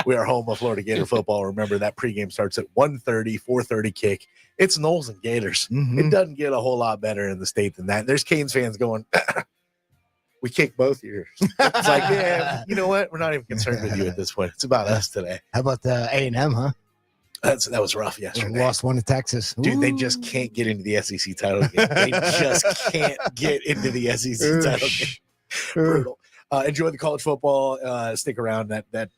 We are home of Florida Gator football. Remember, that pregame starts at 1:30, 4:30 kick. It's Knowles and Gators. It doesn't get a whole lot better in the state than that. There's Canes fans going, we kick both years. It's like, yeah, you know what? We're not even concerned with you at this point. It's about us today. How about the A&M, huh? That was rough yesterday. Lost one to Texas. Dude, they just can't get into the SEC title game. They just can't get into the SEC title game. Brutal. Enjoy the college football. Stick around. That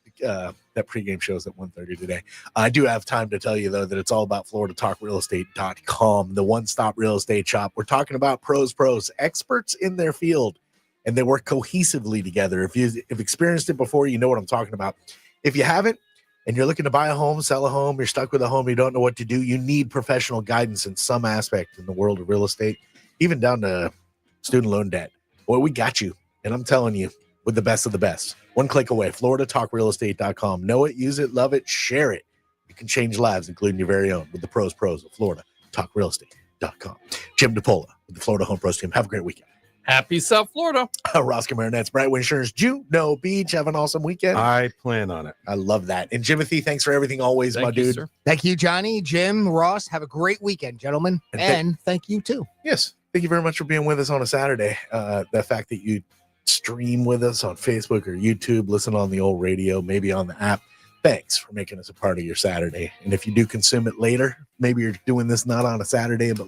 pregame shows at 1:30 today. I do have time to tell you, though, that it's all about FloridaTalkRealEstate.com, the one-stop real estate shop. We're talking about pros, experts in their field, and they work cohesively together. If you've experienced it before, you know what I'm talking about. If you haven't, and you're looking to buy a home, sell a home, you're stuck with a home, you don't know what to do, you need professional guidance in some aspect in the world of real estate, even down to student loan debt. Well, we got you. And I'm telling you, with the best of the best. One click away, FloridaTalkRealEstate.com. Know it, use it, love it, share it. You can change lives, including your very own, with the pros of FloridaTalkRealEstate.com. Jim DiPaola with the Florida Home Pros team. Have a great weekend. Happy South Florida. Ross Komarinetz, Brightway Insurance, Juno Beach. Have an awesome weekend. I plan on it. I love that. And Jimothy, thanks for everything always, my dude. Sir. Thank you, Johnny, Jim, Ross. Have a great weekend, gentlemen. And thank you, too. Yes. Thank you very much for being with us on a Saturday. The fact that you stream with us on Facebook or YouTube, listen on the old radio, maybe on the app. Thanks for making us a part of your Saturday. And if you do consume it later, maybe you're doing this not on a Saturday, but